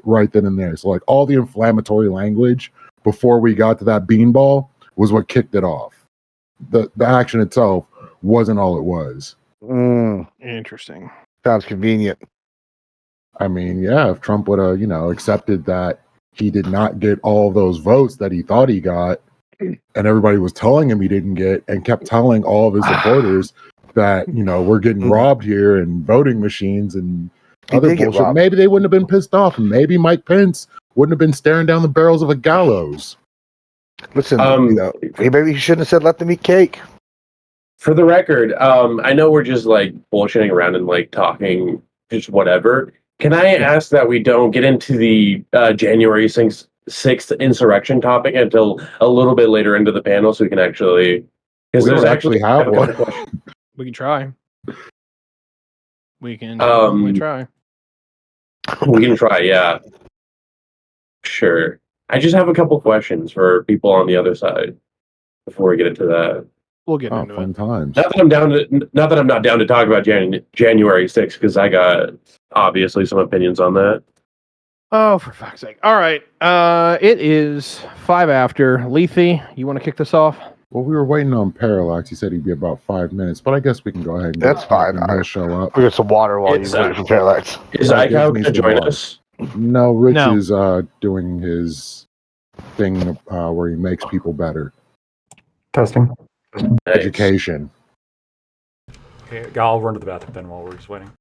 right then and there. So like all the inflammatory language before we got to that beanball was what kicked it off. The action itself wasn't all it was. Interesting. Sounds convenient. I mean, yeah, if Trump would have, accepted that he did not get all of those votes that he thought he got, and everybody was telling him he didn't get, and kept telling all of his supporters that, we're getting robbed here and voting machines and other bullshit, maybe they wouldn't have been pissed off. Maybe Mike Pence wouldn't have been staring down the barrels of a gallows. Listen, maybe he shouldn't have said let them eat cake. For the record, I know we're just like bullshitting around and like talking just whatever. Can I ask that we don't get into the January 6th insurrection topic until a little bit later into the panel, so we can actually... Because there's actually have one. We can try. We can try. We can try, yeah. Sure. I just have a couple questions for people on the other side before we get into that. We'll get into fun it. Times. Not that I'm not down to talk about January 6th, because I got obviously some opinions on that. Oh, for fuck's sake. All right. It is 5 after. Lethe, you want to kick this off? Well, we were waiting on Parallax. He said he'd be about 5 minutes, but I guess we can go ahead and That's fine. He'll show up. We get some water while you wait for Parallax. Is Ico going to join us? No, Rich is doing his thing where he makes people better. Testing. Education. Okay, I'll run to the bathroom then while we're just waiting.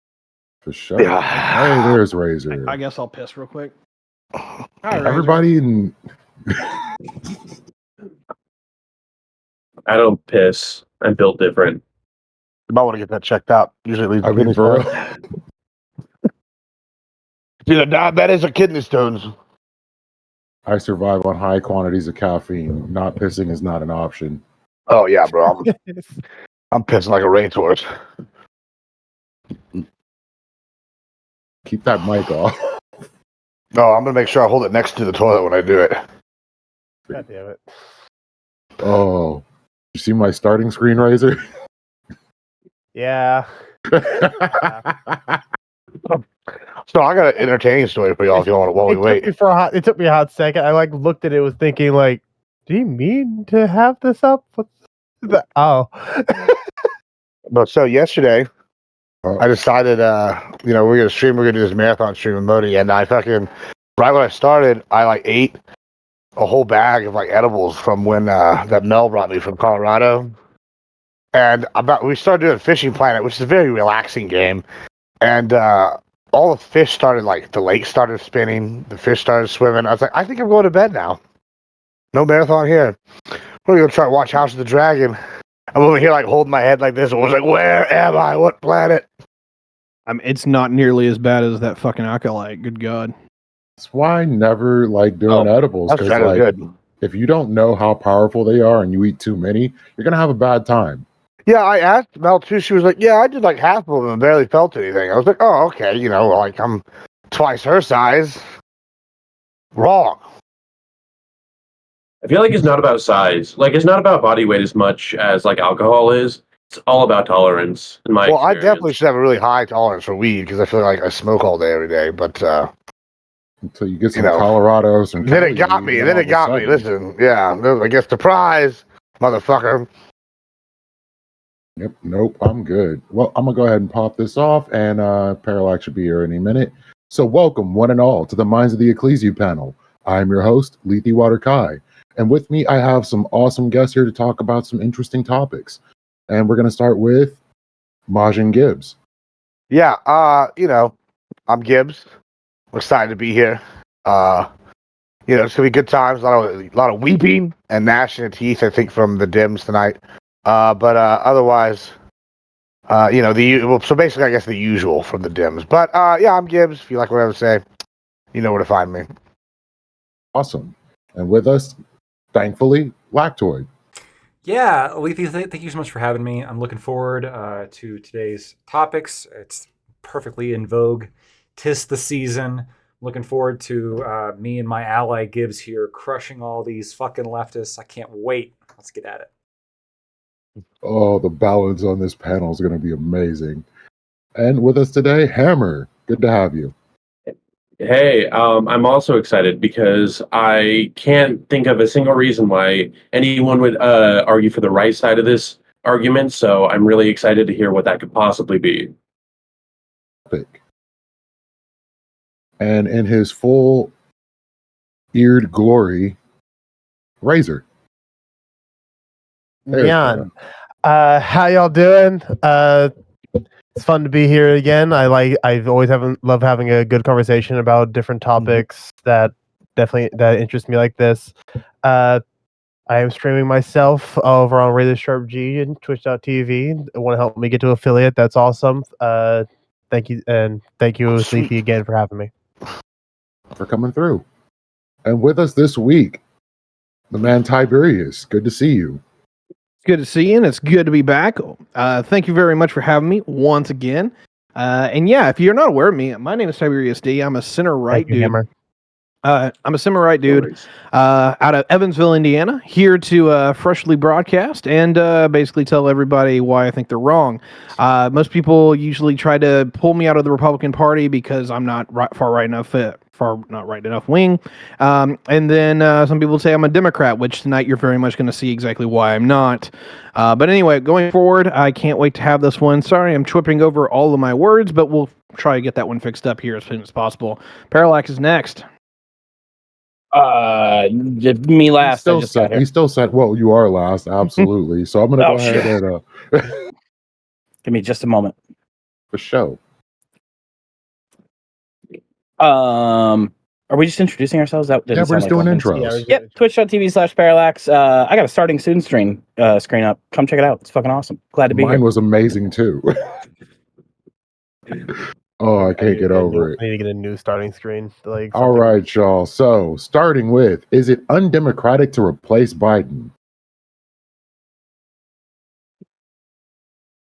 For sure. Yeah. Hey, there's Razor. I guess I'll piss real quick. All right, everybody in... I don't piss. I'm built different. You might want to get that checked out. Usually it leads to Dude, diabetes or kidney stones. I survive on high quantities of caffeine. Not pissing is not an option. Oh yeah, bro. I'm pissing like a racehorse. Keep that mic off. No, I'm gonna make sure I hold it next to the toilet when I do it. God damn it. Oh, you see my starting screen, Razor? Yeah. So I got an entertaining story for y'all if you want while we wait. It took me a hot second. I looked at it, was thinking do you mean to have this up? What's that? Oh. But so yesterday, I decided, we're gonna stream. We're gonna do this marathon stream with Modi, and I fucking right when I started, I ate a whole bag of edibles from when that Mel brought me from Colorado, and we started doing Fishing Planet, which is a very relaxing game, and all the fish started the lake started spinning, the fish started swimming. I was like, I think I'm going to bed now. No marathon here. We're gonna try to watch House of the Dragon. I'm over here holding my head like this. I was like, where am I? What planet? It's not nearly as bad as that fucking acolyte. Good God. That's why I never like doing edibles. Because if you don't know how powerful they are and you eat too many, you're gonna have a bad time. Yeah, I asked Mel too. She was like, "Yeah, I did half of them and barely felt anything." I was like, "Oh, okay. I'm twice her size." Wrong. I feel like it's not about size. It's not about body weight as much as alcohol is. It's all about tolerance. In my experience. I definitely should have a really high tolerance for weed because I feel like I smoke all day every day. But until you get some Colorados, and then it got me. Listen, yeah, I guess the prize, motherfucker. Yep. Nope. I'm good. Well, I'm gonna go ahead and pop this off, and Parallax should be here any minute. So, welcome one and all to the Minds of the Ecclesia panel. I'm your host, LetheWaterKai, and with me, I have some awesome guests here to talk about some interesting topics. And we're gonna start with Majin Gibbs. Yeah. I'm Gibbs. We're excited to be here. It's gonna be good times. A lot of weeping and gnashing of teeth. I think from the Dims tonight. But otherwise, so basically, I guess the usual from the Dims. But I'm Gibbs. If you like what I have to say, you know where to find me. Awesome. And with us, thankfully, Lactoid. Yeah, Lethe, thank you so much for having me. I'm looking forward to today's topics. It's perfectly in vogue. 'Tis the season. Looking forward to me and my ally Gibbs here crushing all these fucking leftists. I can't wait. Let's get at it. Oh, the balance on this panel is going to be amazing. And with us today, Hammer. Good to have you. Hey, I'm also excited because I can't think of a single reason why anyone would argue for the right side of this argument. So I'm really excited to hear what that could possibly be. Topic. And in his full eared glory, Razor. There's Jan, how y'all doing? It's fun to be here again. I've always love having a good conversation about different topics that interest me like this. I am streaming myself over on Razor Sharp G and Twitch.tv. Want to help me get to affiliate? That's awesome. Thank you, and thank you, Sleepy, again for having me. For coming through. And with us this week, the man Tiberius. Good to see you. Good to see you, and it's good to be back. Thank you very much for having me once again. And yeah, if you're not aware of me, my name is Tiberius D. I'm a center right dude. Hammer. I'm a center right dude out of Evansville, Indiana, here to freshly broadcast and basically tell everybody why I think they're wrong. Most people usually try to pull me out of the Republican Party because I'm not far right enough wing. And then some people say I'm a Democrat, which tonight you're very much going to see exactly why I'm not. But anyway, going forward, I can't wait to have this one. Sorry, I'm tripping over all of my words, but we'll try to get that one fixed up here as soon as possible. Parallax is next. Me last. He still said, well, you are last, absolutely. So I'm going to go ahead and... Give me just a moment. For show. Are we just introducing ourselves? That yeah, we're just doing intros. Yep, twitch.tv/parallax. I got a starting student screen up. Come check it out. It's fucking awesome. Glad to be here. Mine was amazing too. Oh, I can't get over it. I need to get a new starting screen. All right, y'all. So, starting with, is it undemocratic to replace Biden?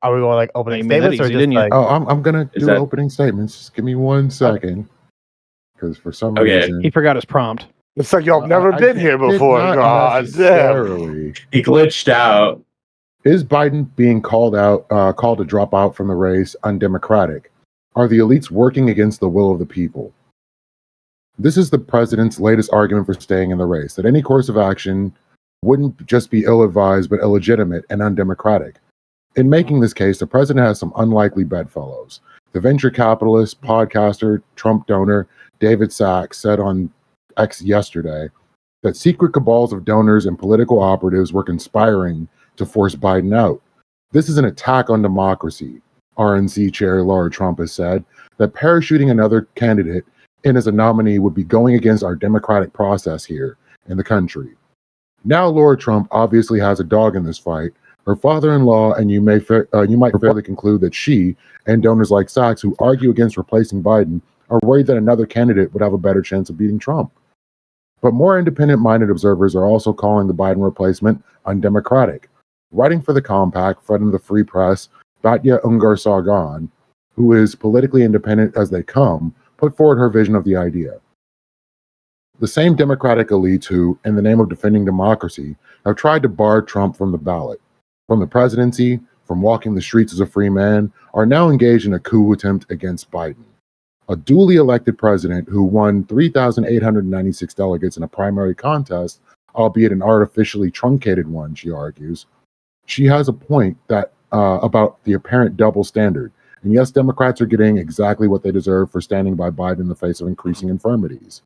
Are we going opening statements or just Oh, I'm gonna do opening statements. Just give me 1 second, because for some reason he forgot his prompt. It's like y'all never been here before. God damn. He glitched out. Is Biden being called to drop out from the race undemocratic? Are the elites working against the will of the people? This is the president's latest argument for staying in the race, that any course of action wouldn't just be ill-advised, but illegitimate and undemocratic. In making this case, the president has some unlikely bedfellows. The venture capitalist, podcaster, Trump donor, David Sachs said on X yesterday that secret cabals of donors and political operatives were conspiring to force Biden out. This is an attack on democracy. RNC Chair Laura Trump has said that parachuting another candidate in as a nominee would be going against our democratic process here in the country. Now Laura Trump obviously has a dog in this fight. Her father-in-law, and you might fairly conclude that she and donors like Sachs who argue against replacing Biden are worried that another candidate would have a better chance of beating Trump. But more independent-minded observers are also calling the Biden replacement undemocratic. Writing for the Compact, friend of the Free Press, Batya Ungar-Sargon, who is politically independent as they come, put forward her vision of the idea. The same Democratic elites who, in the name of defending democracy, have tried to bar Trump from the ballot, from the presidency, from walking the streets as a free man, are now engaged in a coup attempt against Biden. A duly elected president who won 3,896 delegates in a primary contest, albeit an artificially truncated one, she argues. She has a point that about the apparent double standard. And yes, Democrats are getting exactly what they deserve for standing by Biden in the face of increasing infirmities.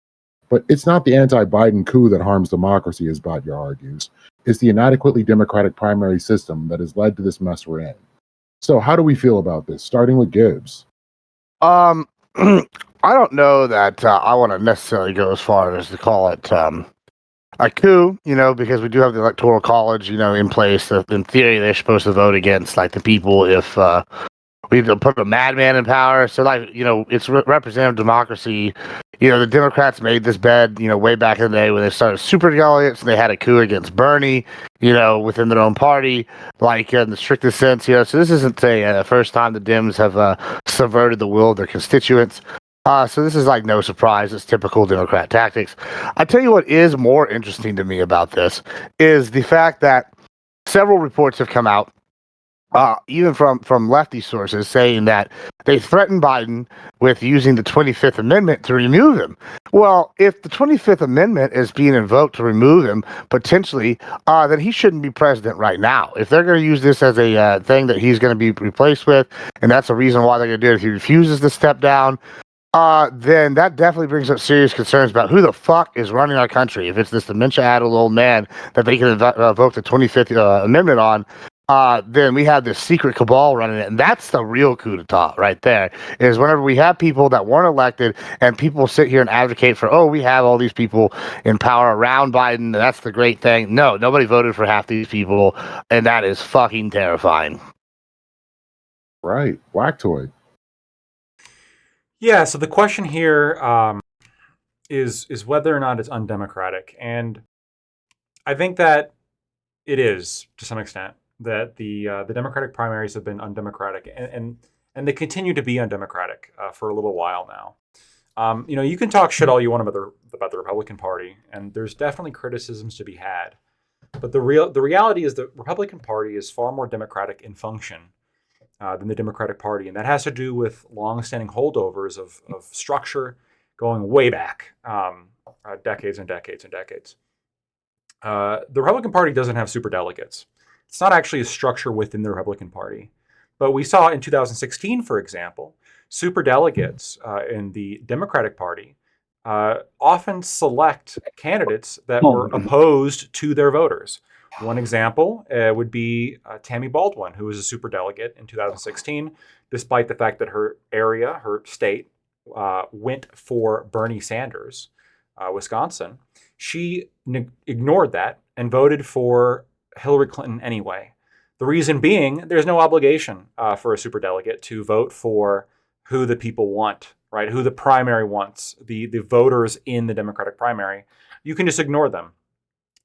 But it's not the anti-Biden coup that harms democracy, as Batya argues. It's the inadequately democratic primary system that has led to this mess we're in. So how do we feel about this? Starting with Gibbs. I don't know that I want to necessarily go as far as to call it a coup, because we do have the Electoral College, in place. In theory, they're supposed to vote against the people if we put a madman in power. So it's representative democracy. The Democrats made this bed, way back in the day when they started super delegates and they had a coup against Bernie, within their own party, in the strictest sense, So this isn't the first time the Dems have subverted the will of their constituents. So this is no surprise. It's typical Democrat tactics. I tell you what is more interesting to me about this is the fact that several reports have come out even from lefty sources, saying that they threatened Biden with using the 25th Amendment to remove him. Well, if the 25th Amendment is being invoked to remove him, potentially, then he shouldn't be president right now. If they're going to use this as a thing that he's going to be replaced with, and that's the reason why they're going to do it if he refuses to step down, then that definitely brings up serious concerns about who the fuck is running our country. If it's this dementia-addled old man that they can invoke the 25th Amendment on, then we have this secret cabal running it. And that's the real coup d'etat right there, is whenever we have people that weren't elected and people sit here and advocate for, oh, we have all these people in power around Biden, and that's the great thing. No, nobody voted for half these people, and that is fucking terrifying. Right. Whack-toid. Yeah, so the question here is whether or not it's undemocratic. And I think that it is, to some extent, that the Democratic primaries have been undemocratic, and they continue to be undemocratic for a little while now. You can talk shit all you want about the Republican Party, and there's definitely criticisms to be had. But the reality is the Republican Party is far more democratic in function than the Democratic Party, and that has to do with long-standing holdovers of structure going way back, decades and decades and decades. The Republican Party doesn't have superdelegates. It's not actually a structure within the Republican Party. But we saw in 2016, for example, superdelegates in the Democratic Party often select candidates that were opposed to their voters. One example would be Tammy Baldwin, who was a superdelegate in 2016, despite the fact that her area, her state, went for Bernie Sanders, Wisconsin. She ignored that and voted for Hillary Clinton anyway. The reason being, there's no obligation for a superdelegate to vote for who the people want, right? Who the primary wants, the voters in the Democratic primary. You can just ignore them.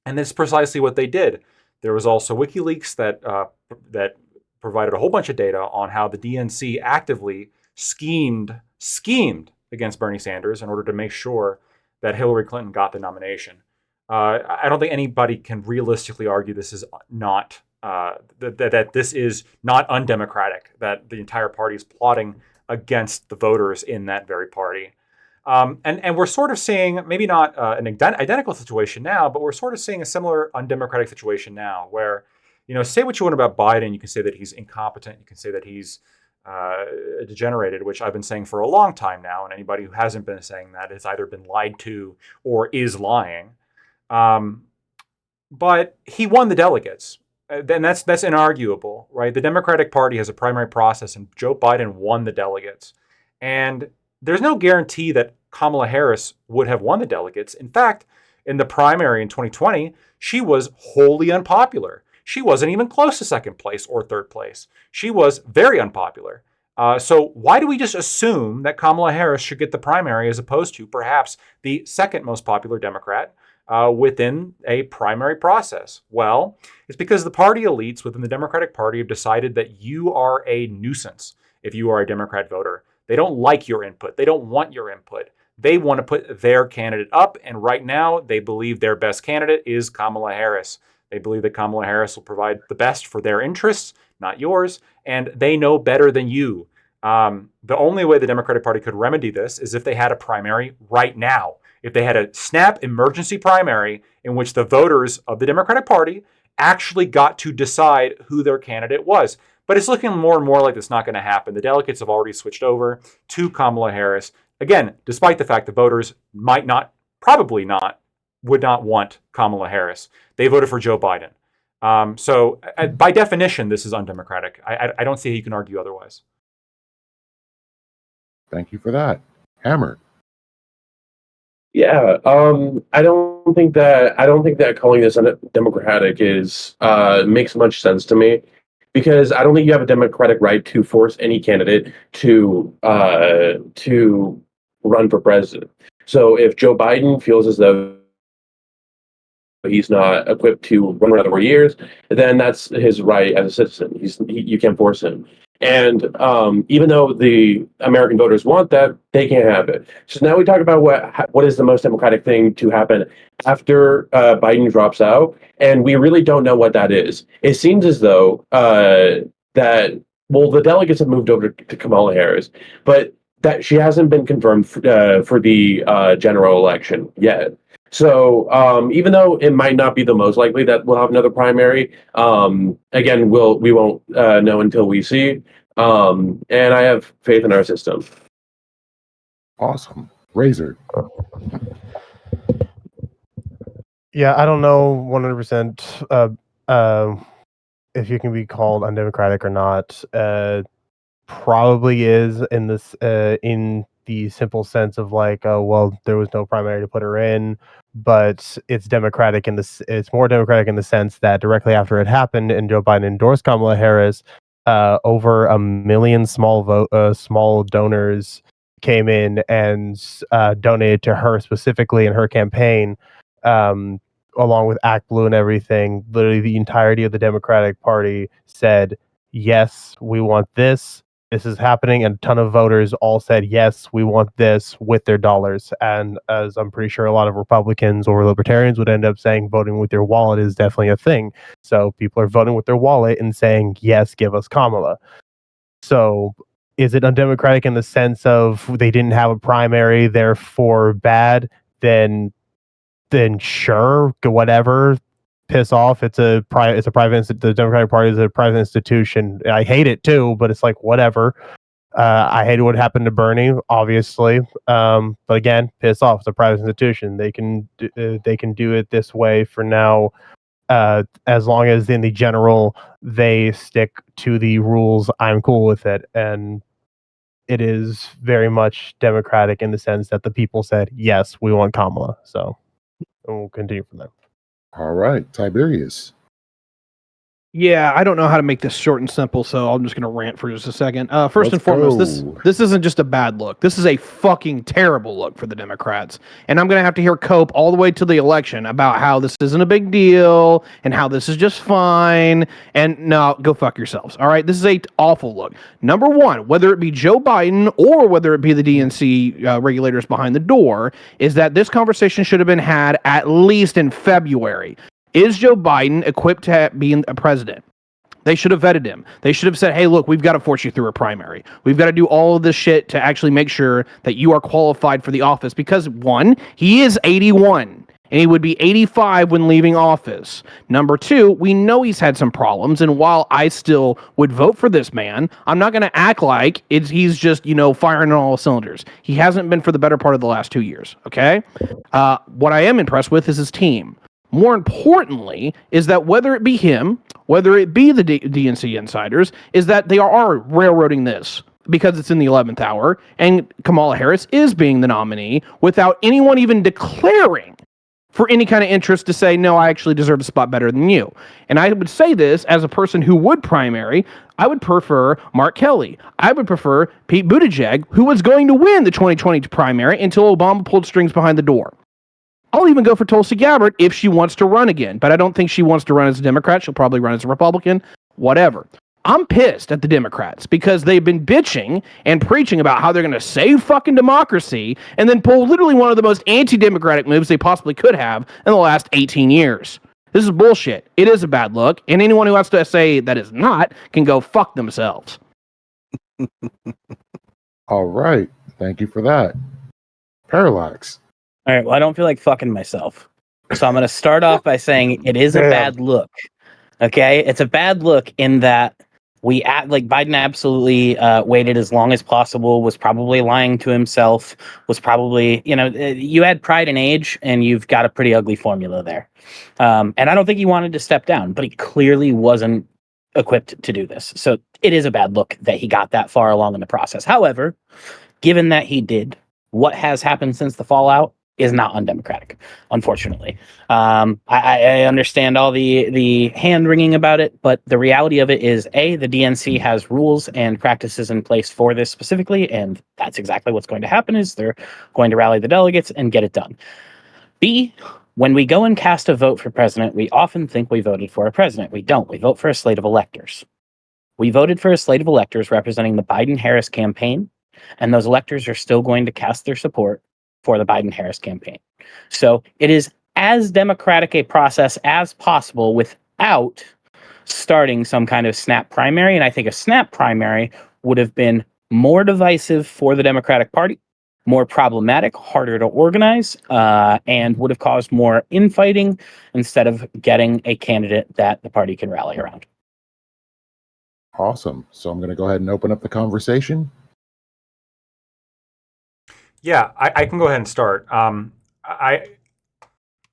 And that's precisely what they did. There was also WikiLeaks that provided a whole bunch of data on how the DNC actively schemed against Bernie Sanders in order to make sure that Hillary Clinton got the nomination. I don't think anybody can realistically argue this is not that this is not undemocratic, that the entire party is plotting against the voters in that very party. And we're sort of seeing, maybe not an identical situation now, but we're sort of seeing a similar undemocratic situation now where, say what you want about Biden. You can say that he's incompetent. You can say that he's degenerated, which I've been saying for a long time now. And anybody who hasn't been saying that has either been lied to or is lying. But he won the delegates. Then that's inarguable, right? The Democratic Party has a primary process, and Joe Biden won the delegates. And there's no guarantee that Kamala Harris would have won the delegates. In fact, in the primary in 2020, she was wholly unpopular. She wasn't even close to second place or third place. She was very unpopular. So why do we just assume that Kamala Harris should get the primary as opposed to perhaps the second most popular Democrat within a primary process? Well, it's because the party elites within the Democratic Party have decided that you are a nuisance if you are a Democrat voter. They don't like your input. They don't want your input. They want to put their candidate up, and right now they believe their best candidate is Kamala Harris. They believe that Kamala Harris will provide the best for their interests, not yours, and they know better than you. The only way the Democratic Party could remedy this is if they had a primary right now. If they had a snap emergency primary in which the voters of the Democratic Party actually got to decide who their candidate was. But it's looking more and more like it's not going to happen. The delegates have already switched over to Kamala Harris. Again, despite the fact the voters would not want Kamala Harris. They voted for Joe Biden. So by definition, this is undemocratic. I don't see how you can argue otherwise. Thank you for that. Hammer. Yeah, I don't think that calling this undemocratic is makes much sense to me, because I don't think you have a democratic right to force any candidate to run for president. So if Joe Biden feels as though he's not equipped to run for another 4 years, then that's his right as a citizen. You can't force him. And even though the American voters want that, they can't have it. So now we talk about what is the most democratic thing to happen after Biden drops out, and we really don't know what that is. It seems as though that, well, the delegates have moved over to Kamala Harris, but that she hasn't been confirmed for the general election yet. So even though it might not be the most likely that we'll have another primary, again, we won't know until we see. And I have faith in our system. Awesome. Razor. Yeah, I don't know 100% if you can be called undemocratic or not. Probably is in this in the simple sense of like, well, there was no primary to put her in, but it's democratic in this. It's more democratic in the sense that directly after it happened and Joe Biden endorsed Kamala Harris, over 1 million small donors came in and donated to her specifically in her campaign. Along with Act Blue and everything, literally the entirety of the Democratic Party said, yes, we want this. This is happening. And a ton of voters all said, yes, we want this with their dollars. And as I'm pretty sure a lot of Republicans or libertarians would end up saying, voting with your wallet is definitely a thing. So people are voting with their wallet and saying, yes, give us Kamala. So is it undemocratic in the sense of they didn't have a primary, therefore bad? Then sure, whatever, piss off. It's a private. The Democratic Party is a private institution. I hate it too, but it's like whatever. I hated what happened to Bernie, obviously. But again, piss off. It's a private institution. They can do it this way for now, as long as in the general they stick to the rules. I'm cool with it, and it is very much democratic in the sense that the people said yes, we want Kamala. So. And we'll continue from there. All right, Tiberius. Yeah, I don't know how to make this short and simple, so I'm just going to rant for just a second. First Let's and foremost, go. this isn't just a bad look. This is a fucking terrible look for the Democrats. And I'm going to have to hear Cope all the way to the election about how this isn't a big deal and how this is just fine. And no, go fuck yourselves. All right, this is a awful look. Number one, whether it be Joe Biden or whether it be the DNC regulators behind the door, is that this conversation should have been had at least in February. Is Joe Biden equipped to be a president? They should have vetted him. They should have said, hey, look, we've got to force you through a primary. We've got to do all of this shit to actually make sure that you are qualified for the office because, one, he is 81, and he would be 85 when leaving office. Number two, we know he's had some problems, and while I still would vote for this man, I'm not going to act like he's just, firing on all cylinders. He hasn't been for the better part of the last 2 years, okay? What I am impressed with is his team. More importantly, is that whether it be him, whether it be the DNC insiders, is that they are railroading this because it's in the 11th hour, and Kamala Harris is being the nominee without anyone even declaring for any kind of interest to say, no, I actually deserve a spot better than you. And I would say this as a person who would primary. I would prefer Mark Kelly. I would prefer Pete Buttigieg, who was going to win the 2020 primary until Obama pulled strings behind the door. I'll even go for Tulsi Gabbard if she wants to run again, but I don't think she wants to run as a Democrat. She'll probably run as a Republican, whatever. I'm pissed at the Democrats because they've been bitching and preaching about how they're going to save fucking democracy and then pull literally one of the most anti-democratic moves they possibly could have in the last 18 years. This is bullshit. It is a bad look, and anyone who wants to say that is not can go fuck themselves. All right. Thank you for that. Parallax. All right, well, I don't feel like fucking myself. So I'm going to start off by saying it is a bad look. Okay? It's a bad look in that Biden absolutely waited as long as possible, was probably lying to himself, was probably, you had pride and age, and you've got a pretty ugly formula there. And I don't think he wanted to step down, but he clearly wasn't equipped to do this. So it is a bad look that he got that far along in the process. However, given that he did, what has happened since the fallout is not undemocratic, unfortunately. I understand all the hand-wringing about it, but the reality of it is, A, the DNC has rules and practices in place for this specifically, and that's exactly what's going to happen, is they're going to rally the delegates and get it done. B, when we go and cast a vote for president, we often think we voted for a president. We don't. We vote for a slate of electors. We voted for a slate of electors representing the Biden-Harris campaign, and those electors are still going to cast their support for the Biden-Harris campaign. So it is as democratic a process as possible without starting some kind of snap primary. And I think a snap primary would have been more divisive for the Democratic Party, more problematic, harder to organize, and would have caused more infighting instead of getting a candidate that the party can rally around. Awesome. So I'm going to go ahead and open up the conversation. Yeah, I can go ahead and start.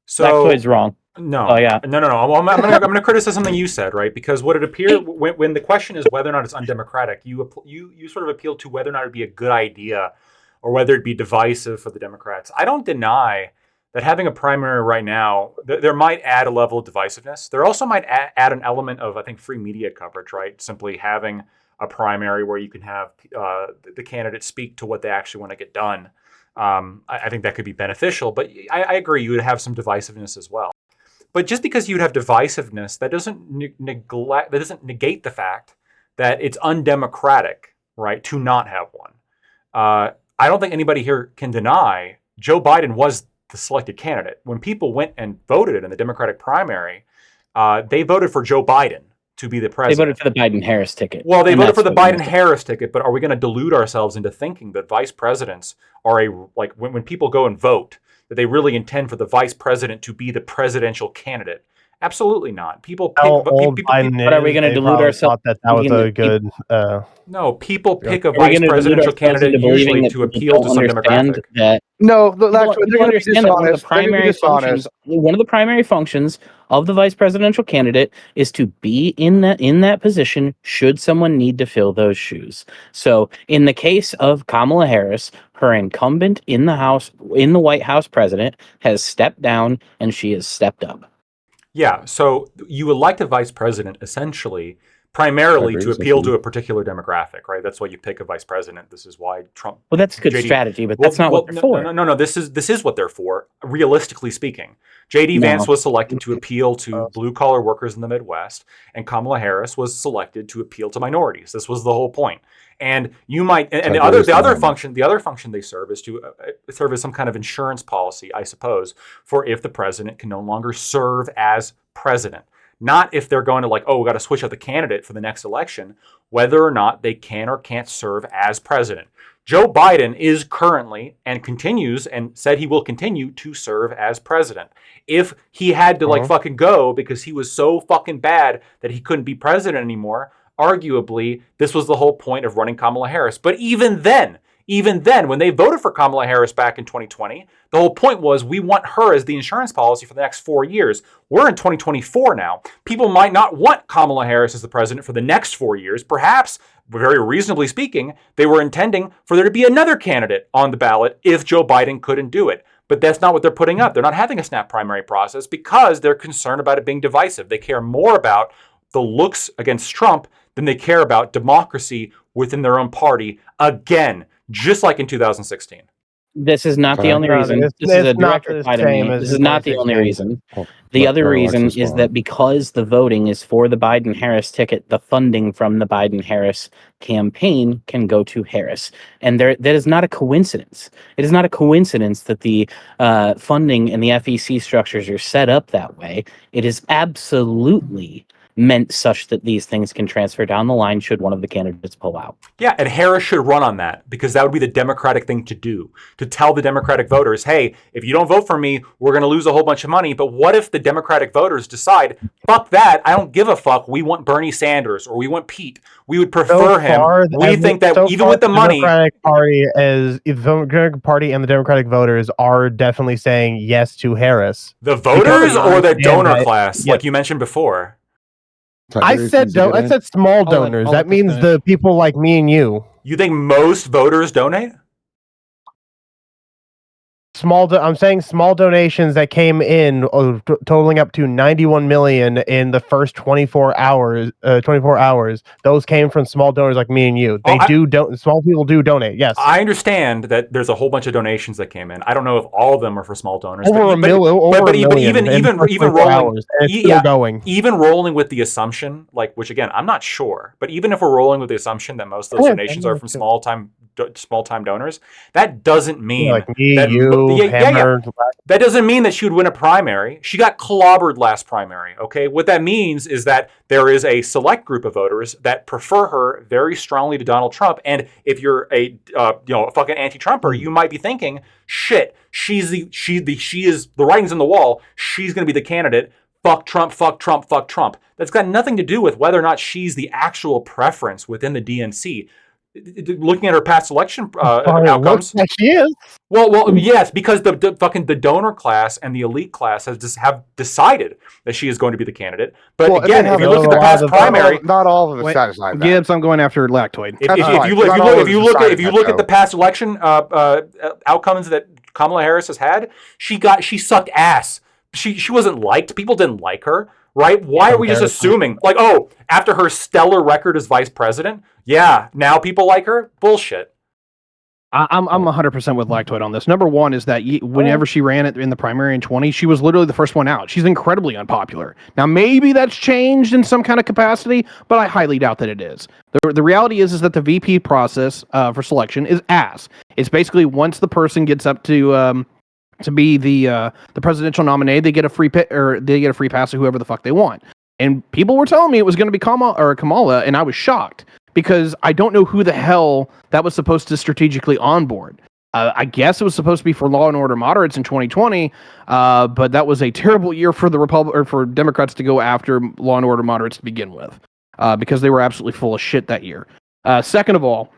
Factoid's wrong. No. Oh yeah. No. I'm gonna criticize something you said, right? Because what it appeared when the question is whether or not it's undemocratic, you sort of appeal to whether or not it'd be a good idea or whether it'd be divisive for the Democrats. I don't deny that having a primary right now, there might add a level of divisiveness. There also might add an element of, I think, free media coverage, right? Simply having a primary where you can have the candidates speak to what they actually want to get done. I think that could be beneficial, but I agree you would have some divisiveness as well. But just because you would have divisiveness, that doesn't negate the fact that it's undemocratic, right, to not have one. I don't think anybody here can deny Joe Biden was the selected candidate. When people went and voted in the Democratic primary, they voted for Joe Biden to be the president. They voted for the Biden-Harris ticket. Well, they voted for the Biden-Harris ticket, but are we going to delude ourselves into thinking that vice presidents are when people go and vote, that they really intend for the vice president to be the presidential candidate? Absolutely not. People pick. But are we going to delude ourselves? That was a good. No, people pick a vice presidential candidate usually to appeal to some demographic. No, people understand that one of the primary functions of the vice presidential candidate is to be in that position should someone need to fill those shoes. So in the case of Kamala Harris, her incumbent in the White House president has stepped down and she has stepped up. Yeah, so you elect a vice president essentially primarily to appeal to a particular demographic, right? That's why you pick a vice president. This is why Trump. Well, that's a good strategy, but that's not what they're for. No. This is what they're for. Realistically speaking, J.D. Vance was selected to appeal to blue collar workers in the Midwest, and Kamala Harris was selected to appeal to minorities. This was the whole point. And you might, and the other function they serve is to serve as some kind of insurance policy, I suppose, for if the president can no longer serve as president. Not if they're going to we got to switch out the candidate for the next election, whether or not they can or can't serve as president. Joe Biden is currently and continues and said he will continue to serve as president. If he had to fucking go because he was so fucking bad that he couldn't be president anymore, arguably this was the whole point of running Kamala Harris. But even then, when they voted for Kamala Harris back in 2020, the whole point was we want her as the insurance policy for the next 4 years. We're in 2024 now. People might not want Kamala Harris as the president for the next 4 years. Perhaps, very reasonably speaking, they were intending for there to be another candidate on the ballot if Joe Biden couldn't do it. But that's not what they're putting up. They're not having a snap primary process because they're concerned about it being divisive. They care more about the looks against Trump than they care about democracy within their own party. Again, just like in 2016. This is not the only reason. This is a direct reply to me. This is not the only reason. The other reason is that because the voting is for the Biden-Harris ticket, the funding from the Biden-Harris campaign can go to Harris. And that is not a coincidence. It is not a coincidence that the funding and the FEC structures are set up that way. It is absolutely meant such that these things can transfer down the line should one of the candidates pull out. Yeah, and Harris should run on that because that would be the Democratic thing to do, to tell the Democratic voters, hey, if you don't vote for me, we're going to lose a whole bunch of money. But what if the Democratic voters decide, fuck that, I don't give a fuck, we want Bernie Sanders or we want Pete. We would prefer him. We think that even with the money... The Democratic Party and the Democratic voters are definitely saying yes to Harris. The voters or the donor class, like you mentioned before? I said small donors. That means the people like me and you. You think most voters donate? I'm saying small donations that came in, totaling up to 91 million in the first 24 hours. Those came from small donors like me and you. Small people do donate. Yes, I understand that there's a whole bunch of donations that came in. I don't know if all of them are for small donors. Even rolling with the assumption, which again I'm not sure, but even if we're rolling with the assumption that most of those donations are from small time small time donors. That doesn't mean like me, that Hammer. That doesn't mean that she would win a primary. She got clobbered last primary. Okay, what that means is that there is a select group of voters that prefer her very strongly to Donald Trump. And if you're a a fucking anti-Trumper, you might be thinking, shit, she is the writing's on the wall. She's going to be the candidate. Fuck Trump, fuck Trump, fuck Trump. That's got nothing to do with whether or not she's the actual preference within the DNC. Looking at her past election outcomes, Like she is. Well, yes, because the donor class and the elite class have decided that she is going to be the candidate. But again, if you look at the past primary, not all of them decided that. Gibbs, I'm going after Lactoid. If you look at the past election outcomes that Kamala Harris has had, she sucked ass. She wasn't liked. People didn't like her, right? Why are we just assuming, like, oh, after her stellar record as vice president, yeah, now people like her? Bullshit. I'm 100% with Lactoid on this. Number one is that whenever she ran it in the primary in 20, she was literally the first one out. She's incredibly unpopular. Now, maybe that's changed in some kind of capacity, but I highly doubt that it is. The reality is that the VP process for selection is ass. It's basically once the person gets up to be the presidential nominee, they get a free pass to whoever the fuck they want. And people were telling me it was going to be Kamala, and I was shocked because I don't know who the hell that was supposed to strategically onboard. I guess it was supposed to be for law and order moderates in 2020, but that was a terrible year for for Democrats to go after law and order moderates to begin with, because they were absolutely full of shit that year. Second of all,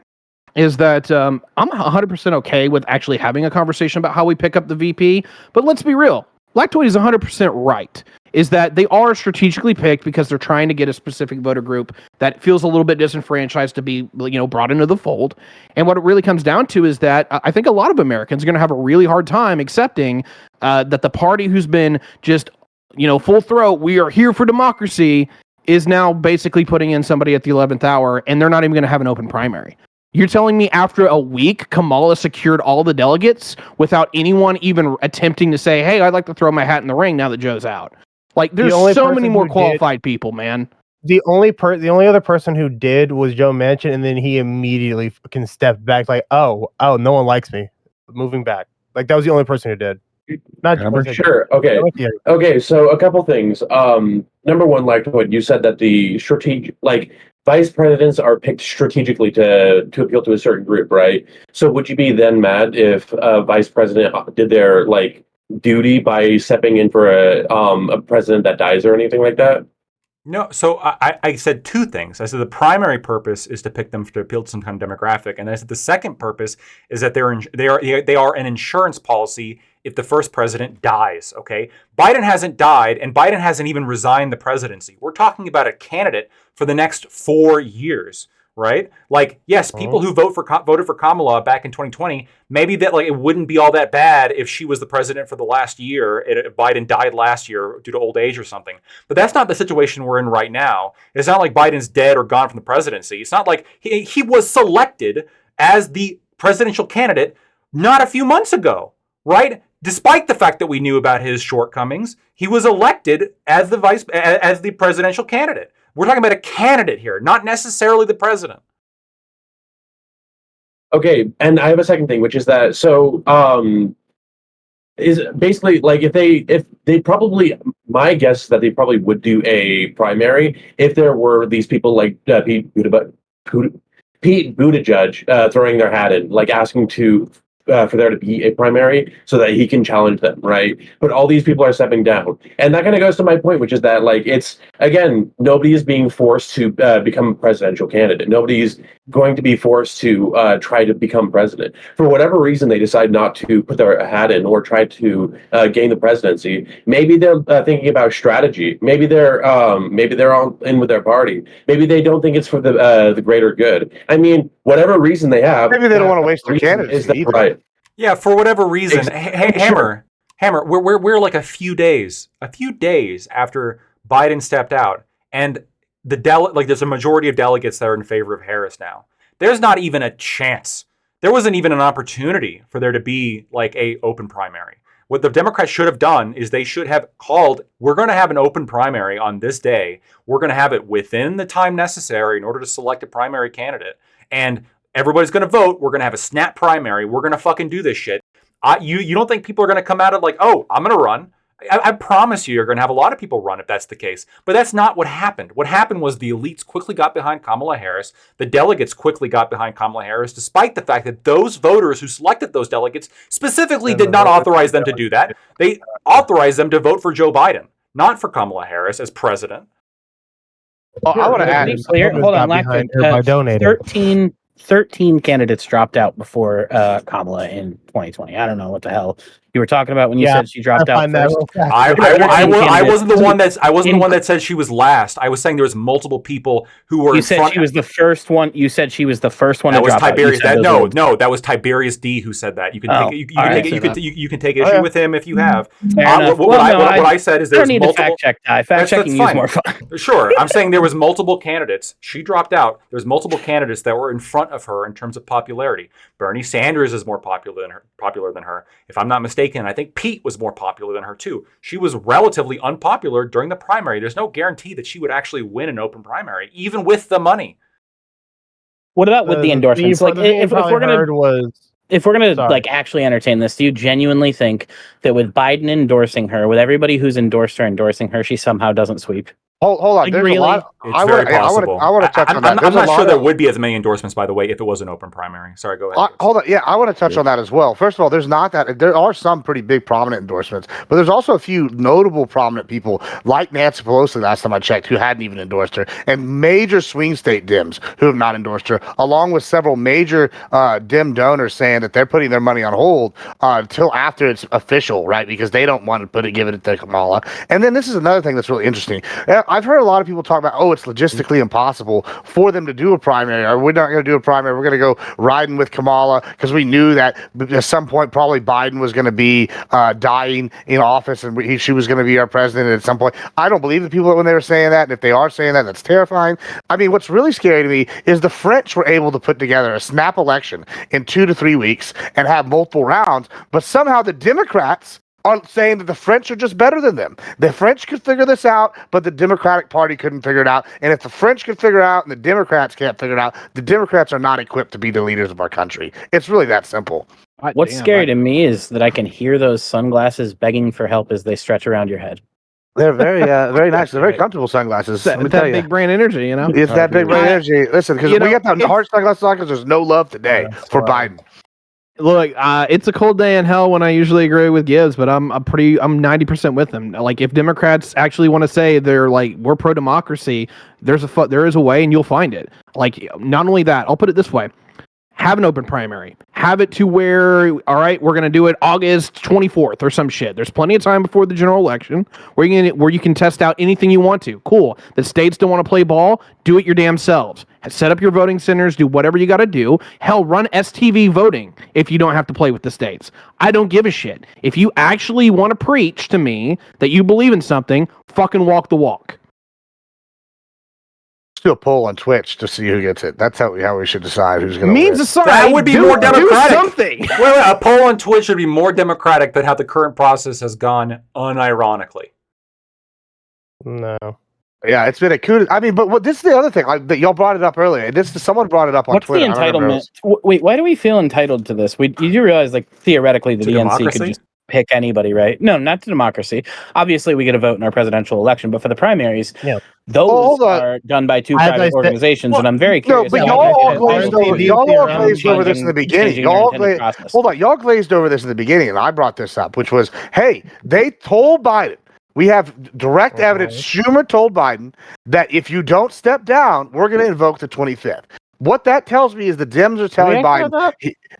is that I'm 100% okay with actually having a conversation about how we pick up the VP, but let's be real. Lactoid is 100% right, is that they are strategically picked because they're trying to get a specific voter group that feels a little bit disenfranchised to be, brought into the fold. And what it really comes down to is that I think a lot of Americans are going to have a really hard time accepting that the party who's been just, full throat, we are here for democracy, is now basically putting in somebody at the 11th hour, and they're not even going to have an open primary. You're telling me after a week, Kamala secured all the delegates without anyone even attempting to say, hey, I'd like to throw my hat in the ring now that Joe's out. Like, there's so many more qualified people, man. The only other person who did was Joe Manchin, and then he immediately fucking stepped back like, oh, no one likes me. Moving back. Like, that was the only person who did. Not for sure. Okay, so a couple things. Number one, like what you said, that the strategic, vice presidents are picked strategically to appeal to a certain group, right? So would you be then mad if a vice president did their duty by stepping in for a president that dies or anything like that? No, so I said two things. I said the primary purpose is to pick them to appeal to some kind of demographic, and I said the second purpose is that they are an insurance policy if the first president dies. Okay, Biden hasn't died, and Biden hasn't even resigned the presidency. We're talking about a candidate for the next 4 years, right? Yes, people who voted for Kamala back in 2020, maybe that it wouldn't be all that bad if she was the president for the last year, if Biden died last year due to old age or something. But that's not the situation we're in right now. It's not like Biden's dead or gone from the presidency. It's not like he was selected as the presidential candidate not a few months ago, right? Despite the fact that we knew about his shortcomings, he was elected as the presidential candidate. We're talking about a candidate here, not necessarily the president. Okay, and I have a second thing, which is that is basically if they probably, my guess is that they probably would do a primary if there were these people like Pete Buttigieg throwing their hat in, asking for there to be a primary so that he can challenge them, right? But all these people are stepping down. And that kind of goes to my point, which is that, it's, again, nobody is being forced to become a presidential candidate. Nobody's going to be forced to try to become president. For whatever reason, they decide not to put their hat in or try to gain the presidency. Maybe they're thinking about strategy. Maybe they're all in with their party. Maybe they don't think it's for the greater good. I mean, whatever reason they have. Maybe they don't want to waste their candidacy either. Right. Yeah, for whatever reason, Hammer, we're a few days after Biden stepped out, and there's a majority of delegates that are in favor of Harris now. There's not even a chance. There wasn't even an opportunity for there to be a open primary. What the Democrats should have done is they should have called, we're going to have an open primary on this day. We're going to have it within the time necessary in order to select a primary candidate. And Everybody's going to vote. We're going to have a snap primary. We're going to fucking do this shit. You don't think people are going to come out of like, oh, I'm going to run? I promise you're going to have a lot of people run if that's the case. But that's not what happened. What happened was the elites quickly got behind Kamala Harris. The delegates quickly got behind Kamala Harris, despite the fact that those voters who selected those delegates specifically did not authorize them to do that. They authorized them to vote for Joe Biden, not for Kamala Harris as president. Well, I want to add. Hold on, Lackman. 13 candidates dropped out before Kamala in 2020. I don't know what the hell you were talking about when you said she dropped out first. I wasn't the one that said she was last. I was saying there was multiple people who were. You said she was the first one. You said she was the first one. That was Tiberius. That was Tiberius D who said that. You can take issue with him if you have. What I said is there's multiple. Fact check. Fact checking is more fun. Sure, I'm saying there was multiple candidates. She dropped out. There's multiple candidates that were in front of her in terms of popularity. Bernie Sanders is more popular than her. If I'm not mistaken, I think Pete was more popular than her too. She was relatively unpopular during the primary. There's no guarantee that she would actually win an open primary, even with the money. What about with the endorsements? Like, if we're gonna like actually entertain this, do you genuinely think that with Biden endorsing her, with everybody who's endorsed her endorsing her, she somehow doesn't sweep? Hold on. Like, There's really? a lot. It's very possible. I want to touch on that. I'm not sure there would be as many endorsements, by the way, if it was an open primary. Sorry, go ahead. Hold on. Yeah, I want to touch on that as well. First of all, there's not that. There are some pretty big prominent endorsements, but there's also a few notable prominent people like Nancy Pelosi, last time I checked, who hadn't even endorsed her, and major swing state Dems who have not endorsed her, along with several major Dem donors saying that they're putting their money on hold until after it's official, right? Because they don't want to give it to Kamala. And then this is another thing that's really interesting. I've heard a lot of people talk about, it's logistically impossible for them to do a primary, or we're not going to do a primary. We're going to go riding with Kamala because we knew that at some point probably Biden was going to be dying in office and she was going to be our president at some point. I don't believe the people when they were saying that, and if they are saying that, that's terrifying. I mean, what's really scary to me is the French were able to put together a snap election in 2 to 3 weeks and have multiple rounds, but somehow the Democrats are saying that the French are just better than them. The French could figure this out, but the Democratic Party couldn't figure it out. And if the French could figure it out and the Democrats can't figure it out, the Democrats are not equipped to be the leaders of our country. It's really that simple. What's scary to me is that I can hear those sunglasses begging for help as they stretch around your head. They're very, very nice. They're very comfortable sunglasses. That big brain energy, you know? It's that big brain energy. Listen, because we got that hard sunglasses on because there's no love today for Biden. Look, it's a cold day in hell when I usually agree with Gibbs, but I'm 90% with him. Like, if Democrats actually want to say they're like, we're pro-democracy, there is a way and you'll find it. Like, not only that, I'll put it this way. Have an open primary. Have it to where, all right, we're going to do it August 24th or some shit. There's plenty of time before the general election where you can test out anything you want to. Cool. The states don't want to play ball. Do it your damn selves. Set up your voting centers. Do whatever you got to do. Hell, run STV voting if you don't have to play with the states. I don't give a shit. If you actually want to preach to me that you believe in something, fucking walk the walk. Do a poll on Twitch to see who gets it. That's how we should decide who's going to win. That would be more democratic. Do something. Wait, a poll on Twitch should be more democratic than how the current process has gone, unironically. No. Yeah, it's been a coup. I mean, but this is the other thing that y'all brought it up earlier. Someone brought it up on Twitter. What's the entitlement? Wait, why do we feel entitled to this? You do realize, like, theoretically, the DNC could just pick anybody, right? No, not to democracy. Obviously, we get a vote in our presidential election, but for the primaries, those are done by two private organizations, and I'm very curious. No, but y'all all glazed over this in the beginning. Y'all glazed over this in the beginning, and I brought this up, which was, hey, they told Biden. We have direct evidence. Schumer told Biden that if you don't step down, we're going to invoke the 25th. What that tells me is the Dems are telling Biden.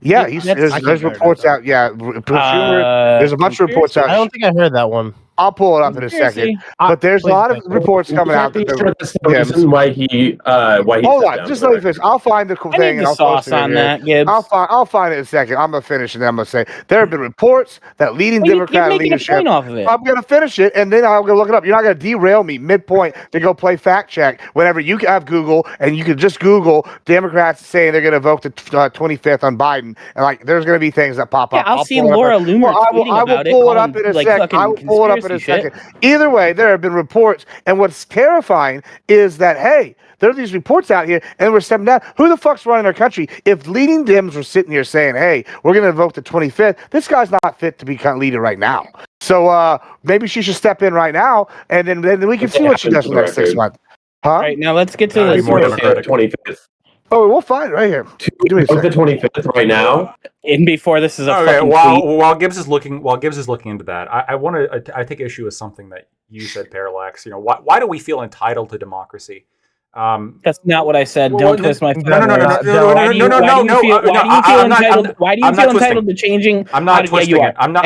There's reports out. Yeah, Schumer. There's a bunch of reports out. I don't think I heard that one. I'll pull it up in a second. But there's a lot of reports coming out. Why he hold on, just let me finish. I'll find the thing and I'll sauce on that, Gibbs. I'll find it in a second. I'm gonna finish and then I'm gonna say there have been reports that leading Democrat leadership. Off of it. I'm gonna finish it and then I'm gonna look it up. You're not gonna derail me midpoint to go play fact check whenever you have Google and you can just Google Democrats saying they're gonna vote the 25th on Biden and like there's gonna be things that pop up. I'll see Laura Loomer tweeting about it. I will pull it up in a second. I will pull it up in a second. Either way, there have been reports, and what's terrifying is that, hey, There are these reports out here, and we're stepping down. Who the fuck's running our country? If leading Dems were sitting here saying, hey, we're going to vote the 25th, this guy's not fit to become leader right now. So maybe she should step in right now, and then we can see what she does for the next 6 months. Huh? All right, now let's get to the more source. Democratic 25th. Oh, we'll find it right here. The 25th right now. And before this is a Okay, fucking while tweet. Gibbs is looking into that, I take issue with something that you said, Parallax. Why do we feel entitled to democracy? That's not what I said. Well, Don't twist my. no. Why do you feel entitled? Why do you feel entitled to changing? I'm not twisting it. I'm going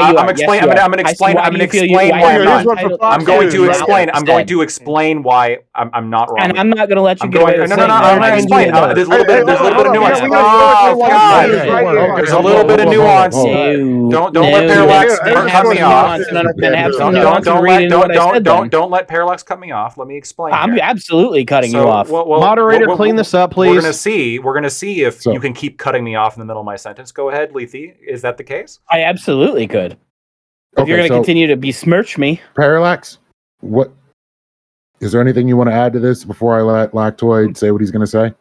to explain why I'm not wrong. And I'm not going to let you get away with saying I'm going to explain. There's a little bit of nuance. Oh God, there's a little bit of nuance. Don't let Parallax cut me off. Don't let Parallax cut me off. Let me explain. I'm absolutely cutting you off. Moderator, clean this up, please. We're gonna see if you can keep cutting me off in the middle of my sentence. Go ahead, Lethe. Is that the case? I absolutely could. If you're going to continue to besmirch me. Parallax, what is there anything you want to add to this before I let Lactoid say what he's going to say?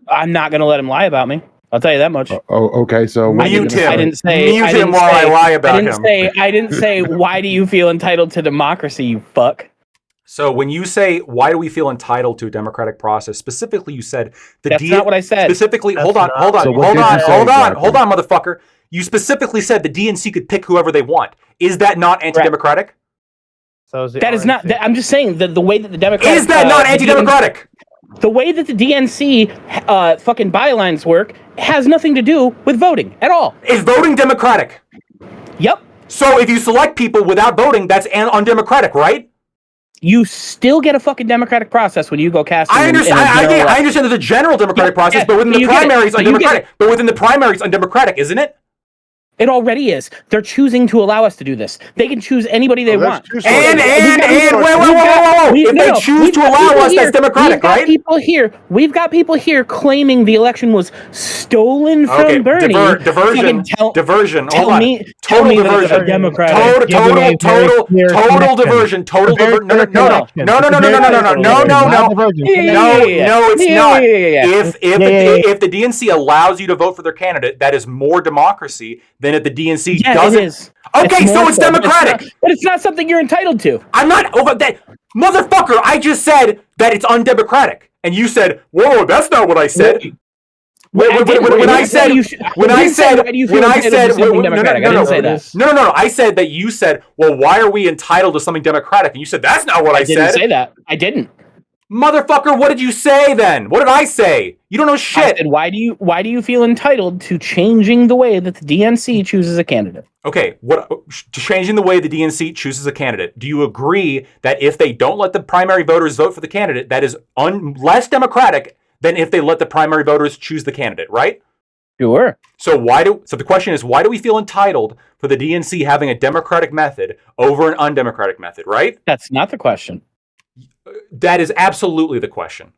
I'm not going to let him lie about me. I'll tell you that much. Okay. So mute him. I didn't say mute him while I lie about him. I didn't say why do you feel entitled to democracy, you fuck. So when you say why do we feel entitled to a democratic process, specifically you said that's not what I said. Specifically, hold on, motherfucker. You specifically said the DNC could pick whoever they want. Is that not anti-democratic? So is that is not. I'm just saying that the way that the Democrats is that not anti-democratic? The way that the DNC fucking bylines work has nothing to do with voting at all. Is voting democratic? Yep. So if you select people without voting, that's undemocratic, right? You still get a fucking democratic process when you go casting. I understand. I understand there's a general democratic process, but within the primaries, undemocratic. But within the primaries, undemocratic, isn't it? It already is. They're choosing to allow us to do this. They can choose anybody they want. Whoa. If they choose to allow us, that's democratic, right? We've got people here claiming the election was stolen from Bernie. Diversion. Tell me that it's a Democratic. Total diversion. No, it's not. If the DNC allows you to vote for their candidate, that is more democracy than if the DNC doesn't. It is. Okay, so it's democratic. But it's not something you're entitled to. I'm not. Motherfucker, I just said that it's undemocratic. And you said, whoa, that's not what I said. I said that you said, well, why are we entitled to something democratic? And you said, that's not what I said. I didn't say that. I didn't. Motherfucker, what did you say then? What did I say? You don't know shit. I said, why do you feel entitled to changing the way that the DNC chooses a candidate? Okay, changing the way the DNC chooses a candidate. Do you agree that if they don't let the primary voters vote for the candidate, that is less democratic than if they let the primary voters choose the candidate, right? Sure. So the question is, why do we feel entitled for the DNC having a democratic method over an undemocratic method, right? That's not the question. That is absolutely the question.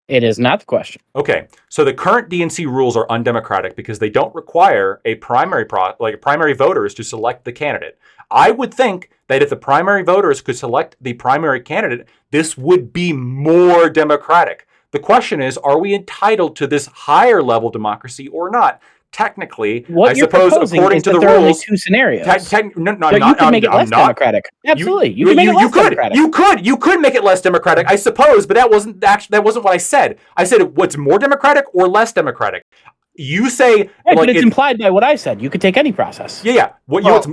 It is not the question. Okay, so the current DNC rules are undemocratic because they don't require a primary voters to select the candidate. I would think that if the primary voters could select the primary candidate, this would be more democratic. The question is, are we entitled to this higher level democracy or not? Technically, I suppose, according to the rules, only two scenarios. You can make it less democratic. Absolutely, you can make it less democratic. You could make it less democratic, I suppose, but that wasn't what I said. I said what's more democratic or less democratic. You say, but it's implied by what I said. You could take any process. Yeah. Gibbs.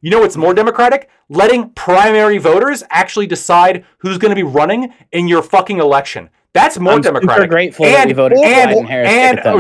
You know what's more democratic? Letting primary voters actually decide who's going to be running in your fucking election. That's more democratic. Super grateful that we voted for Biden Harris. No,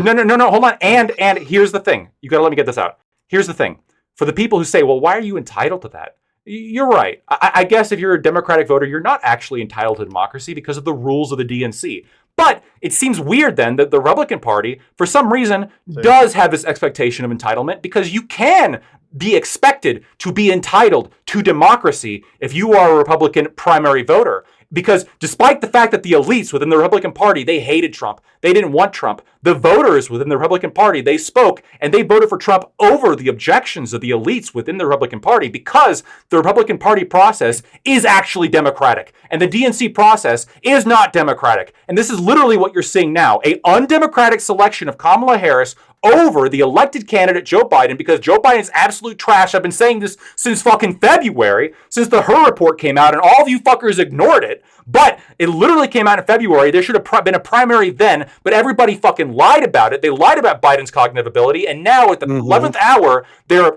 hold on. And here's the thing. You got to let me get this out. Here's the thing. For the people who say, well, why are you entitled to that? You're right. I guess if you're a Democratic voter, you're not actually entitled to democracy because of the rules of the DNC. But it seems weird then that the Republican Party, for some reason, does have this expectation of entitlement because you can be expected to be entitled to democracy if you are a Republican primary voter. Because despite the fact that the elites within the Republican Party, they hated Trump, they didn't want Trump, the voters within the Republican Party, they spoke and they voted for Trump over the objections of the elites within the Republican Party because the Republican Party process is actually democratic and the DNC process is not democratic. And this is literally what you're seeing now, a undemocratic selection of Kamala Harris over the elected candidate Joe Biden because Joe Biden's absolute trash. I've been saying this since fucking February, since the Her report came out, and all of you fuckers ignored it. But it literally came out in February. There should have been a primary then, but everybody fucking lied about it. They lied about Biden's cognitive ability, and now at the 11th hour, they're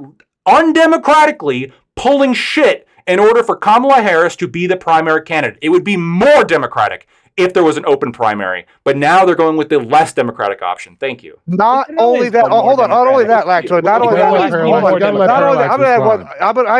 undemocratically pulling shit in order for Kamala Harris to be the primary candidate. It would be more democratic if there was an open primary. But now they're going with the less democratic option. Thank you. Not only that. Hold on. Not only that, Lactoid. Not only that. I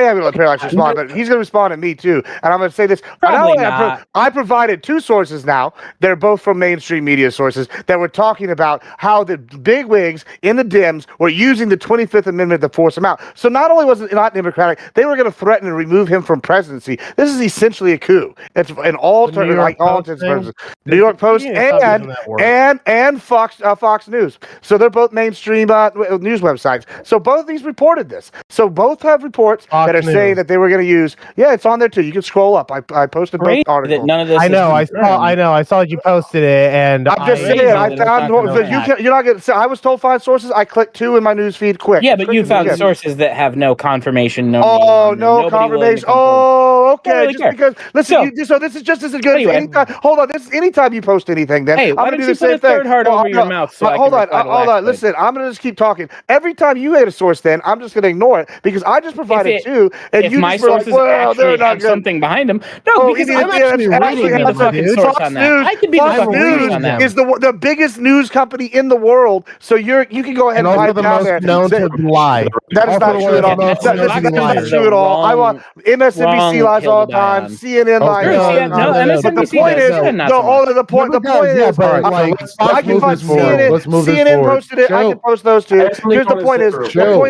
am going to let Parallax respond, but he's going to respond to me too. And I'm going to say this. I provided two sources now. They're both from mainstream media sources that were talking about how the bigwigs in the Dems were using the 25th Amendment to force him out. So not only was it not democratic, they were going to threaten to remove him from presidency. This is essentially a coup. It's an alternate, like all intents and purposes. New York Post and Fox News. So they're both mainstream news websites. So both of these reported this. So both have reports that are saying that they were going to use. Yeah, it's on there too. You can scroll up. I posted both articles. None of this. I know. I saw you posted it, and I'm just saying. I found you're not going to. I was told 5 sources. I clicked 2 in my news feed quick. Yeah, but you found sources that have no confirmation. No confirmation. Oh, okay. Just because. Listen. So this is just as good. Anyway, hold on. This is anytime you post anything. Then hey, I'm why going don't to do the you same put a third thing. heart over your mouth? So hold on. Listen, I'm going to just keep talking. Every time you hit a source, then I'm just going to ignore it because I just provided 2, and if you my just were like, sources well, they're not have good. something behind them. No, because I'm actually reading the fucking source on that. I could be the fucking reading on that. Is the biggest news company in the world, so you can go ahead and also type the down most there. known to lie. That is not true at all. That is not true at all. I want MSNBC lies all the time. CNN lies all the time. But the point is, the point is, I can find CNN posted it. I can post those too. Here's the point: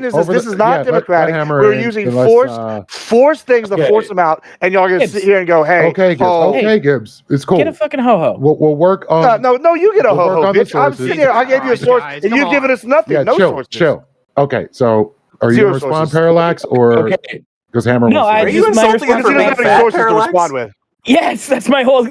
this is not democratic. We're using force things to force them out, and y'all are gonna sit here and go, "Hey, okay, Gibbs, it's cool. Get a fucking ho-ho. We'll work on. No, you get a ho-ho, bitch. I'm sitting here. I gave you a source, and you've given us nothing. Yeah, no sources. Chill. Okay, so are you going to respond, Parallax, or because Hammer? No, are you insulting him for being fat, sources to Parallax? respond with? Yes, that's my whole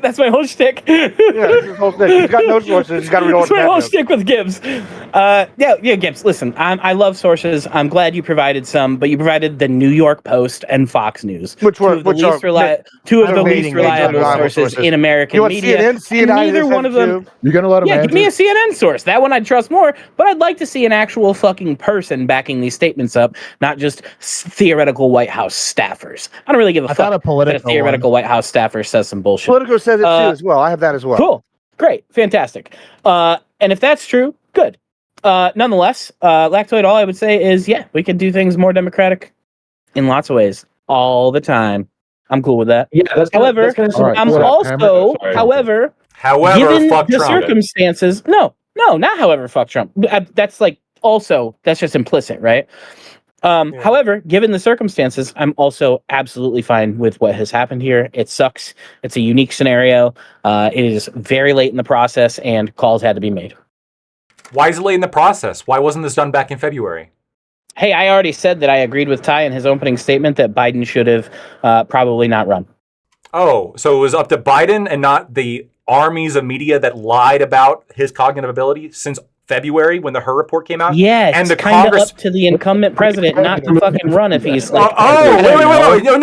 shtick. Yeah, that's his whole thing. He's got no sources. He's got to read all That's my whole shtick with Gibbs. Gibbs. Listen, I love sources. I'm glad you provided some, but you provided the New York Post and Fox News, two of the least reliable sources in American media. CNN, neither one of them. You're gonna let him? Yeah, give me a CNN source. That one I'd trust more. But I'd like to see an actual fucking person backing these statements up, not just theoretical White House staffers. I don't really give a fuck if a theoretical White House staffer says some bullshit. Politico says it too as well. I have that as well. Cool. Great. Fantastic. And if that's true, good. Nonetheless, Lactoid, all I would say is, yeah, we could do things more democratic in lots of ways all the time. I'm cool with that. Yeah. However, I'm also, however, given the circumstances, no, not however, fuck Trump. That's like also, that's just implicit, right? However, given the circumstances, I'm also absolutely fine with what has happened here. It sucks. It's a unique scenario. It is very late in the process, and calls had to be made. Why is it late in the process? Why wasn't this done back in February? Hey, I already said that I agreed with Ty in his opening statement that Biden should have probably not run. Oh, so it was up to Biden and not the armies of media that lied about his cognitive ability since February when the Her report came out? Yeah, and the kind of up to the incumbent president not to fucking run if he's like. Wait. No,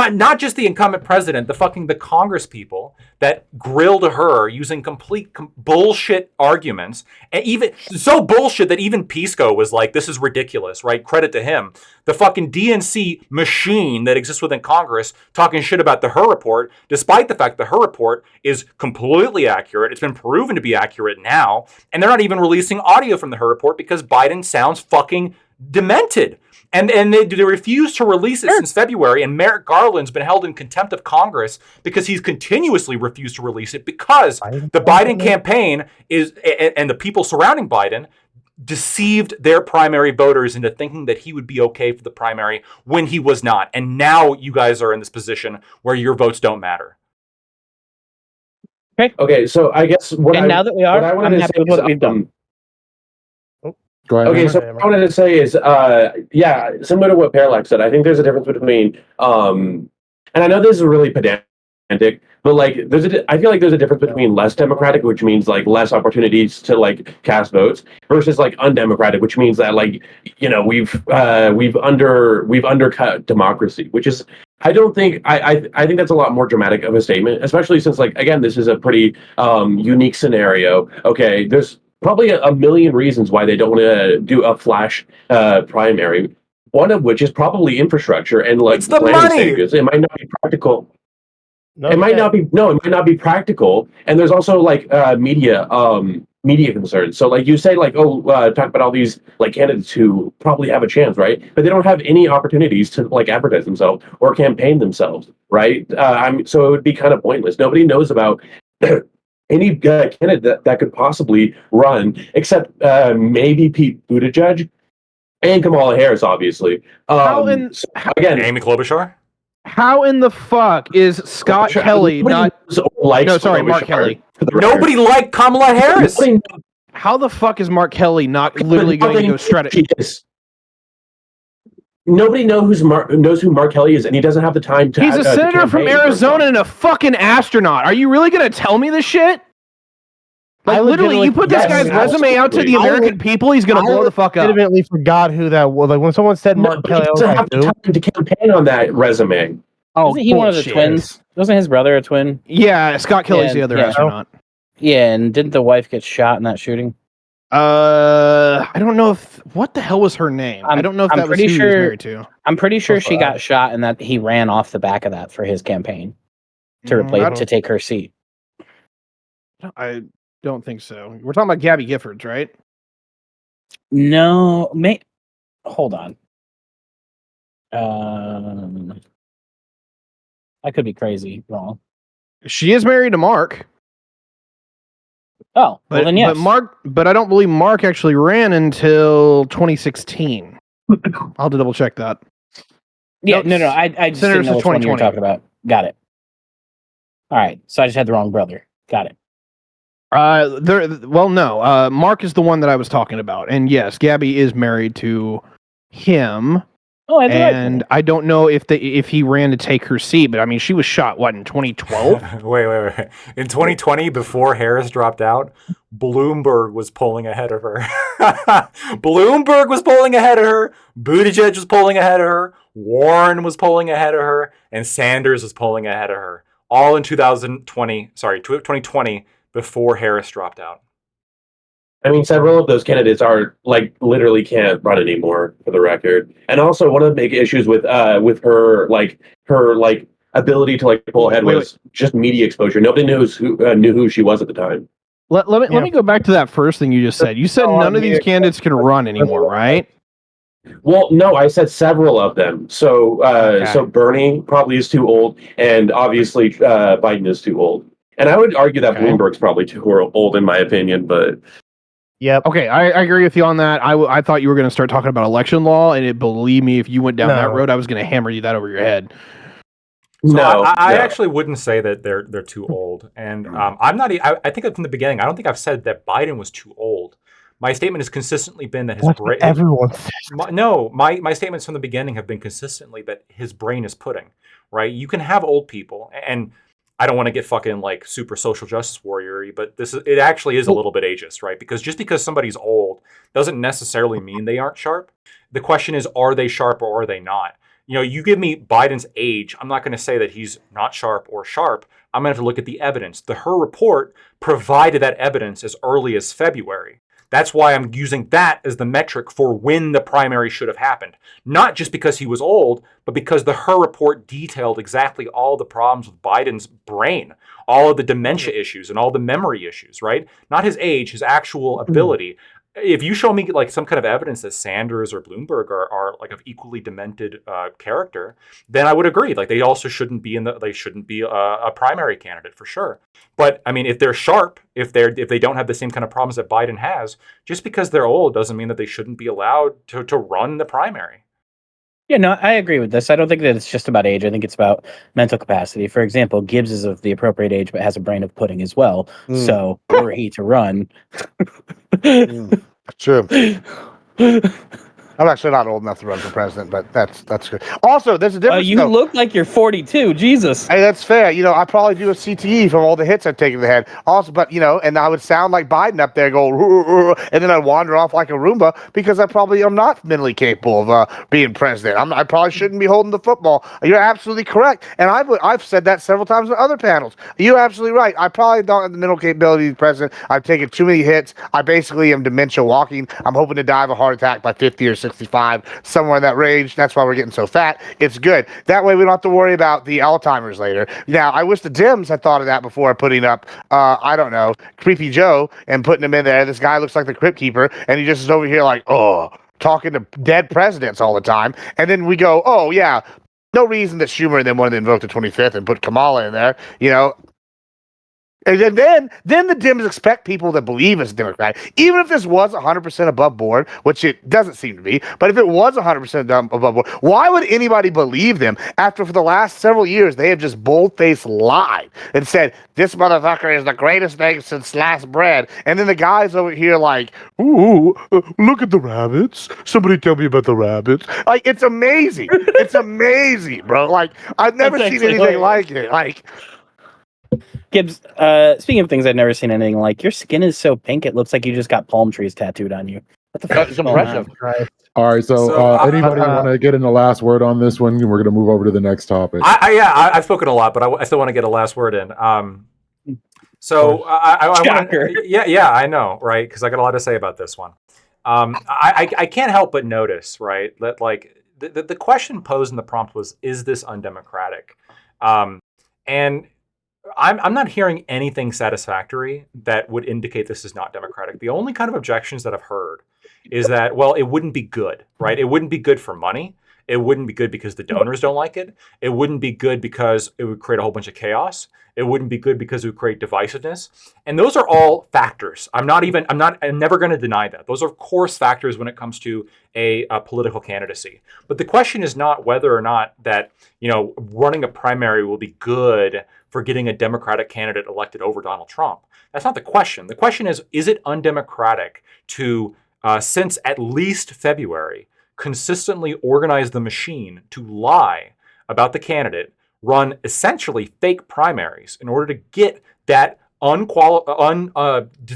not just the incumbent president. The Congress people that grilled her using complete bullshit arguments, and even so bullshit that even Pisco was like, "This is ridiculous." Right? Credit to him. The fucking DNC machine that exists within Congress talking shit about the Her report, despite the fact the Her report is completely accurate. It's been proven to be accurate now, and they're not even releasing audio from the Her report because Biden sounds fucking demented. And they refuse to release it since February, and Merrick Garland's been held in contempt of Congress because he's continuously refused to release it because the Biden campaign and the people surrounding Biden deceived their primary voters into thinking that he would be okay for the primary when he was not. And now you guys are in this position where your votes don't matter. Okay, so I guess now that we are, I'm happy with what we've done. Go ahead. Okay, so what I wanted to say is, yeah, similar to what Parallax said, I think there's a difference between, and I know this is really pedantic, but like, I feel like there's a difference between less democratic, which means like less opportunities to like cast votes, versus like undemocratic, which means that like, we've undercut democracy, which is, I don't think, I think that's a lot more dramatic of a statement, especially since like, again, this is a pretty unique scenario. Okay, there's probably a million reasons why they don't want to do a flash primary. One of which is probably infrastructure and like It's the planning money. stages. It might not be practical. No, It might not be practical. And there's also like media concerns. So like you say like, talk about all these like candidates who probably have a chance, right? But they don't have any opportunities to like advertise themselves or campaign themselves, right? So it would be kind of pointless. Nobody knows about any candidate that could possibly run, except maybe Pete Buttigieg and Kamala Harris, obviously. Again, Amy Klobuchar. How in the fuck is Scott Kelly not? No, sorry, Mark Kelly. Nobody liked Kamala Harris. How the fuck is Mark Kelly not literally going to go straight? Nobody knows who Mark Kelly is, and he doesn't have the time to. He's a senator from Arizona and a fucking astronaut. Are you really going to tell me this shit? Like, literally, you put this guy's resume out to the American people, he's going to blow the fuck up. I legitimately forgot who that was. Like, when someone said Mark Kelly, I was doesn't have the time to campaign on that resume. Oh, wasn't he one of the twins? Wasn't his brother a twin? Yeah, Scott Kelly's the other astronaut. Yeah, and didn't the wife get shot in that shooting? I don't know if what the hell was her name. I don't know if that was who he was married to. I'm pretty sure she got shot and that he ran off the back of that for his campaign to take her seat. I don't think so. We're talking about Gabby Giffords, right? No, hold on. I could be crazy wrong. She is married to Mark. Oh, well then yes. But I don't believe Mark actually ran until 2016. I'll have to double check that. Yeah, no. I just didn't know which one you were talking about. Got it. All right, so I just had the wrong brother. Got it. No. Mark is the one that I was talking about, and yes, Gabby is married to him. Oh, I don't know if he ran to take her seat, but I mean, she was shot in 2012. Wait. In 2020, before Harris dropped out, Bloomberg was pulling ahead of her. Bloomberg was pulling ahead of her. Buttigieg was pulling ahead of her. Warren was pulling ahead of her, and Sanders was pulling ahead of her. All in 2020, before Harris dropped out. I mean, several of those candidates are like literally can't run anymore, for the record. And also, one of the big issues with her ability to like pull ahead was just media exposure. Nobody knew who she was at the time. Let me go back to that first thing you just said. You said none of these candidates can run anymore, right? Well, no, I said several of them. So Bernie probably is too old, and obviously Biden is too old. And I would argue that Bloomberg's probably too old, in my opinion, but. Yep. Okay, I agree with you on that. I thought you were going to start talking about election law, and believe me, if you went down that road, I was going to hammer you that over your head. So I actually wouldn't say that they're too old, and I'm not. I think from the beginning, I don't think I've said that Biden was too old. My statement has consistently been that his brain. Everyone says. My statements from the beginning have been consistently that his brain is pudding. Right? You can have old people, and I don't want to get fucking like super social justice warrior-y, but it actually is a little bit ageist, right? Because just because somebody's old doesn't necessarily mean they aren't sharp. The question is, are they sharp or are they not? You give me Biden's age, I'm not going to say that he's not sharp or sharp. I'm going to have to look at the evidence. Her report provided that evidence as early as February. That's why I'm using that as the metric for when the primary should have happened. Not just because he was old, but because her report detailed exactly all the problems with Biden's brain, all of the dementia issues and all the memory issues, right? Not his age, his actual ability. If you show me like some kind of evidence that Sanders or Bloomberg are like of equally demented character, then I would agree. Like they also shouldn't be a primary candidate for sure. But I mean, if they're sharp, if they don't have the same kind of problems that Biden has, just because they're old doesn't mean that they shouldn't be allowed to run the primary. Yeah, no, I agree with this. I don't think that it's just about age. I think it's about mental capacity. For example, Gibbs is of the appropriate age, but has a brain of pudding as well. So, were he to run, True. I'm actually not old enough to run for president, but that's good. Also, there's a difference. you look like you're 42. Jesus. Hey, that's fair. I probably do a CTE from all the hits I've taken to the head. Also, but and I would sound like Biden up there, go, and then I'd wander off like a Roomba because I probably am not mentally capable of being president. I probably shouldn't be holding the football. You're absolutely correct, and I've said that several times on other panels. You're absolutely right. I probably don't have the mental capability to be president. I've taken too many hits. I basically am dementia walking. I'm hoping to die of a heart attack by 50 or 65, somewhere in that range. That's why we're getting so fat. It's good. That way we don't have to worry about the Alzheimer's later. Now, I wish the Dems had thought of that before putting up, I don't know, Creepy Joe and putting him in there. This guy looks like the Crypt Keeper, and he just is over here like, talking to dead presidents all the time. And then we go, oh, yeah, no reason that Schumer and them wanted to invoke the 25th and put Kamala in there, And then the Dems expect people to believe it's Democratic. Even if this was 100% above board, which it doesn't seem to be, but if it was 100% above board, why would anybody believe them after for the last several years they have just bold-faced lied and said, this motherfucker is the greatest thing since sliced bread. And then the guys over here like, ooh, look at the rabbits. Somebody tell me about the rabbits. Like, it's amazing. It's amazing, bro. Like, I've never seen anything like it. Like, Gibbs, speaking of things I've never seen anything like, your skin is so pink it looks like you just got palm trees tattooed on you. What the fuck is going on? All right, so anybody want to get in the last word on this one? We're going to move over to the next topic. I've spoken a lot, but I still want to get a last word in. So I I know, right? Because I got a lot to say about this one. I can't help but notice, right, that like the question posed in the prompt was, is this undemocratic? And I'm not hearing anything satisfactory that would indicate this is not democratic. The only kind of objections that I've heard is that, well, it wouldn't be good, right? It wouldn't be good for money. It wouldn't be good because the donors don't like it. It wouldn't be good because it would create a whole bunch of chaos. It wouldn't be good because it would create divisiveness. And those are all factors. I'm never going to deny that. Those are course factors when it comes to a political candidacy. But the question is not whether or not that, running a primary will be good for getting a Democratic candidate elected over Donald Trump. That's not the question. The question is it undemocratic to, since at least February, consistently organize the machine to lie about the candidate, run essentially fake primaries in order to get that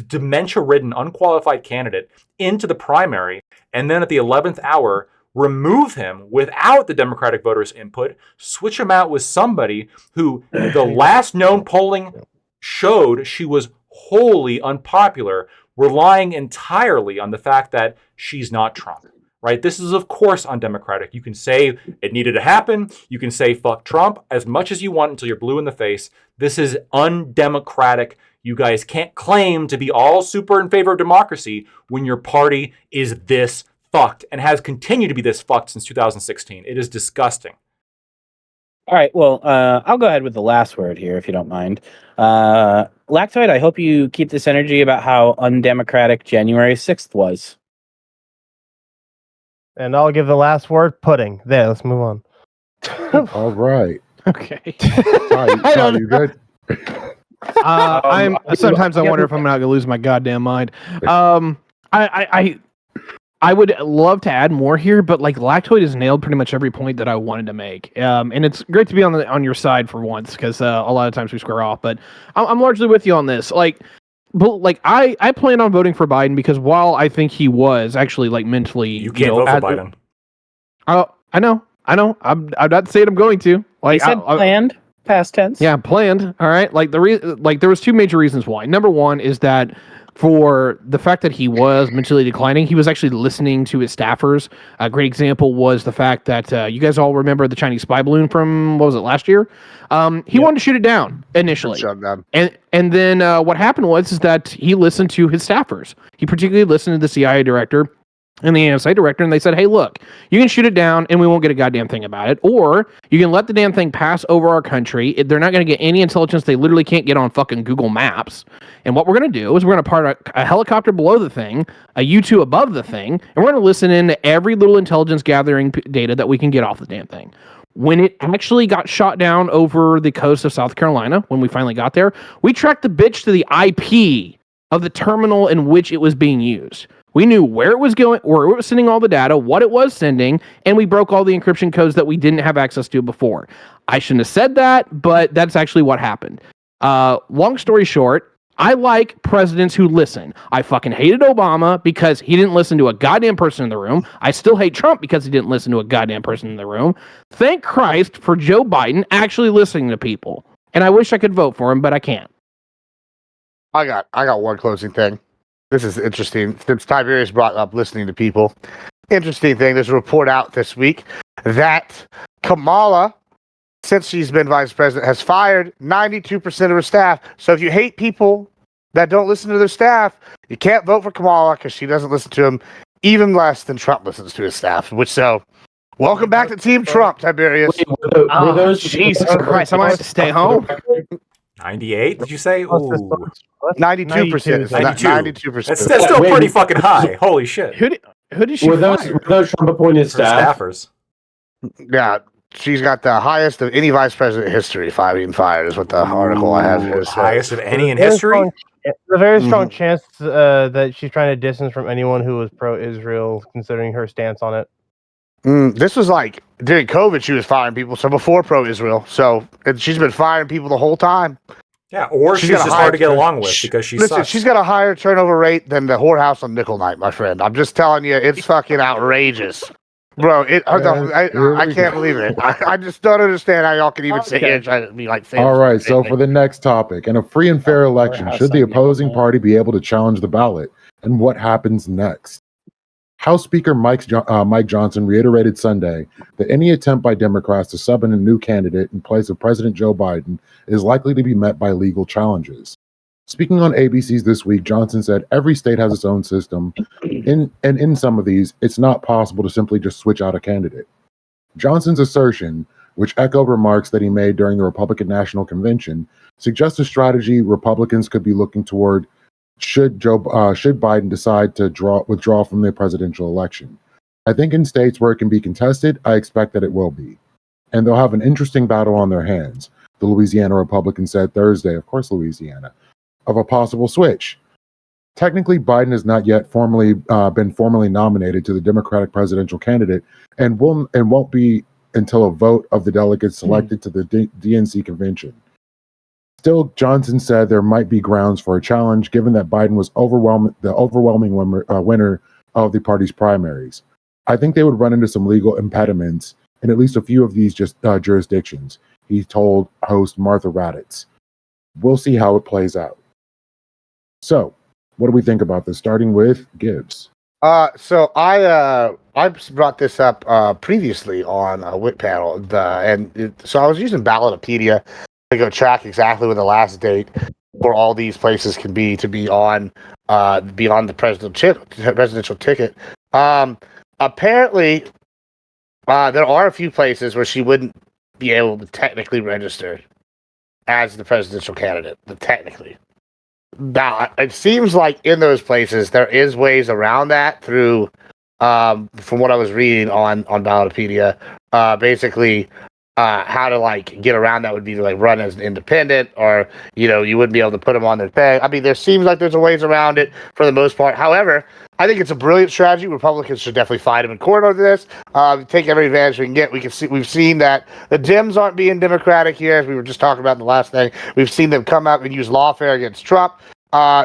dementia-ridden, unqualified candidate into the primary, and then at the 11th hour, remove him without the Democratic voters' input, switch him out with somebody who the last known polling showed she was wholly unpopular, relying entirely on the fact that she's not Trump. Right? This is, of course, undemocratic. You can say it needed to happen. You can say fuck Trump as much as you want until you're blue in the face. This is undemocratic. You guys can't claim to be all super in favor of democracy when your party is this fucked and has continued to be this fucked since 2016. It is disgusting. All right, well, I'll go ahead with the last word here, if you don't mind. Lactoid, I hope you keep this energy about how undemocratic January 6th was. And I'll give the last word, pudding. There, let's move on. All right. Okay. Ty, you good? Sometimes I wonder if I'm not going to lose my goddamn mind. I would love to add more here, but like Lactoid has nailed pretty much every point that I wanted to make. And it's great to be on your side for once, because a lot of times we square off. But I'm largely with you on this. I plan on voting for Biden because while I think he was actually like mentally, you can't vote for Biden. I know. I'm not saying I'm going to. Like, he said planned, past tense. Yeah, planned. All right. Like there was two major reasons why. Number one is that for the fact that he was mentally declining, he was actually listening to his staffers. A great example was the fact that you guys all remember the Chinese spy balloon from, what was it, last year? He wanted to shoot it down initially. And then what happened was that he listened to his staffers. He particularly listened to the CIA director and the NSA director, and they said, hey, look, you can shoot it down and we won't get a goddamn thing about it, or you can let the damn thing pass over our country. They're not going to get any intelligence they literally can't get on fucking Google Maps. And what we're going to do is we're going to part a helicopter below the thing, a U-2 above the thing, and we're going to listen in to every little intelligence gathering data that we can get off the damn thing. When it actually got shot down over the coast of South Carolina, when we finally got there, we tracked the bitch to the IP of the terminal in which it was being used. We knew where it was going, where it was sending all the data, what it was sending, and we broke all the encryption codes that we didn't have access to before. I shouldn't have said that, but that's actually what happened. Long story short, I like presidents who listen. I fucking hated Obama because he didn't listen to a goddamn person in the room. I still hate Trump because he didn't listen to a goddamn person in the room. Thank Christ for Joe Biden actually listening to people. And I wish I could vote for him, but I can't. I got one closing thing. This is interesting. Since Tiberius brought up listening to people, interesting thing. There's a report out this week that Kamala, since she's been vice president, has fired 92% of her staff. So if you hate people that don't listen to their staff, you can't vote for Kamala because she doesn't listen to them, even less than Trump listens to his staff. Welcome back to Team Trump, Tiberius. Were those Jesus Christ, I might have to stay home. 98? Did you say? Ooh, 92%. 92%. that's still pretty fucking high. Holy shit! Who did she were fire? those Trump appointed For staff? staffers. Yeah, she's got the highest of any vice president in history, being fired, is what the article I have here says. Highest of any in history. There's a very strong chance that she's trying to distance from anyone who was pro-Israel, considering her stance on it. This was like during COVID, she was firing people. So before pro-Israel, and she's been firing people the whole time. Yeah, or she's just hard to get along with because she sucks. She's got a higher turnover rate than the whorehouse on Nickel Night, my friend. I'm just telling you, it's fucking outrageous, bro. I can't believe it. I just don't understand how y'all can even sit here and try to be like. All right, so for the next topic, in a free and fair election, should the opposing party be able to challenge the ballot, and what happens next? House Speaker Mike Johnson reiterated Sunday that any attempt by Democrats to sub in a new candidate in place of President Joe Biden is likely to be met by legal challenges. Speaking on ABC's This Week, Johnson said every state has its own system, and in some of these, it's not possible to simply just switch out a candidate. Johnson's assertion, which echoed remarks that he made during the Republican National Convention, suggests a strategy Republicans could be looking toward should Biden decide to withdraw from the presidential election. I think in states where it can be contested, I expect that it will be. And they'll have an interesting battle on their hands, the Louisiana Republican said Thursday, of course Louisiana, of a possible switch. Technically, Biden has not yet been formally nominated to the Democratic presidential candidate and won't be until a vote of the delegates selected to the DNC convention. Still, Johnson said there might be grounds for a challenge, given that Biden was the overwhelming winner of the party's primaries. I think they would run into some legal impediments in at least a few of these jurisdictions, he told host Martha Raddatz. We'll see how it plays out. So, what do we think about this? Starting with Gibbs. So I brought this up previously on a WIT panel, so I was using Ballotopedia to go track exactly what the last date for all these places can be to be on the presidential ticket. Apparently, there are a few places where she wouldn't be able to technically register as the presidential candidate. Technically, now it seems like in those places there is ways around that through, from what I was reading on Ballotopedia, basically. How to get around that would be to run as an independent, or you wouldn't be able to put them on their thing. I mean, there seems like there's a ways around it for the most part. However, I think it's a brilliant strategy. Republicans should definitely fight them in court over this. Take every advantage we can get. We've seen that the Dems aren't being democratic here, as we were just talking about in the last thing. We've seen them come out and use lawfare against Trump.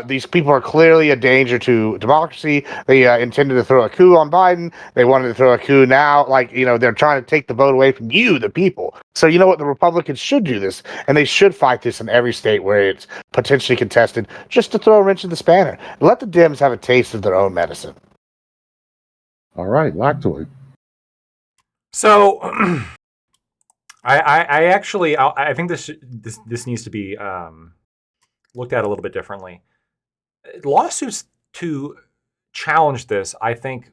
These people are clearly a danger to democracy. They intended to throw a coup on Biden. They wanted to throw a coup now. They're trying to take the vote away from you, the people. So you know what? The Republicans should do this, and they should fight this in every state where it's potentially contested, just to throw a wrench in the spanner. Let the Dems have a taste of their own medicine. All right, Lactoid. So, I think this needs to be looked at a little bit differently. Lawsuits to challenge this, I think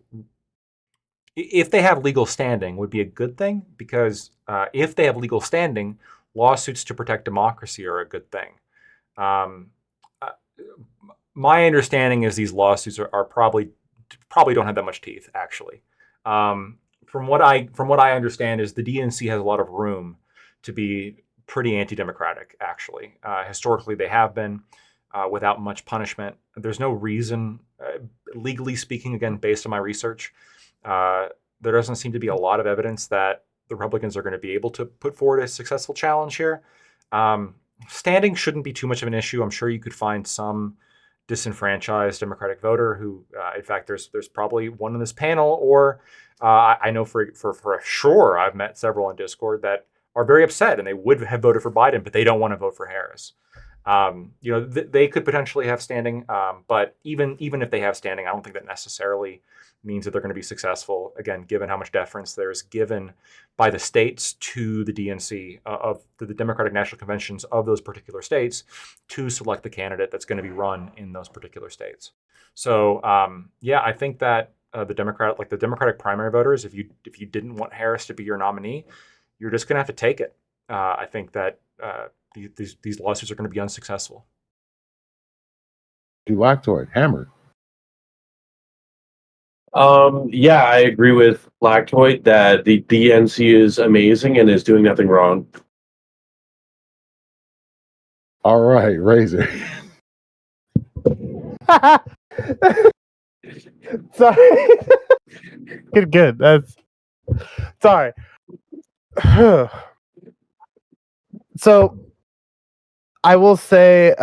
if they have legal standing would be a good thing, because if they have legal standing, lawsuits to protect democracy are a good thing. Um, uh, my understanding is these lawsuits are probably don't have that much teeth, actually. From what I understand is the DNC has a lot of room to be pretty anti-democratic. Actually, historically they have been without much punishment. There's no reason, legally speaking, again based on my research, there doesn't seem to be a lot of evidence that the Republicans are going to be able to put forward a successful challenge here. Standing shouldn't be too much of an issue. I'm sure you could find some disenfranchised Democratic voter who, in fact, there's probably one in this panel, or I know for sure I've met several on Discord that are very upset and they would have voted for Biden, but they don't want to vote for Harris. They could potentially have standing, but even if they have standing, I don't think that necessarily means that they're going to be successful. Again, given how much deference there's given by the states to the DNC, of the Democratic National Conventions of those particular states, to select the candidate that's going to be run in those particular states. So I think that the Democratic primary voters, if you didn't want Harris to be your nominee, you're just going to have to take it. I think that these lawsuits are going to be unsuccessful. Lactoid hammer. Yeah, I agree with Lactoid that the DNC is amazing and is doing nothing wrong. All right, Razor. Sorry. Good. That's sorry. So I will say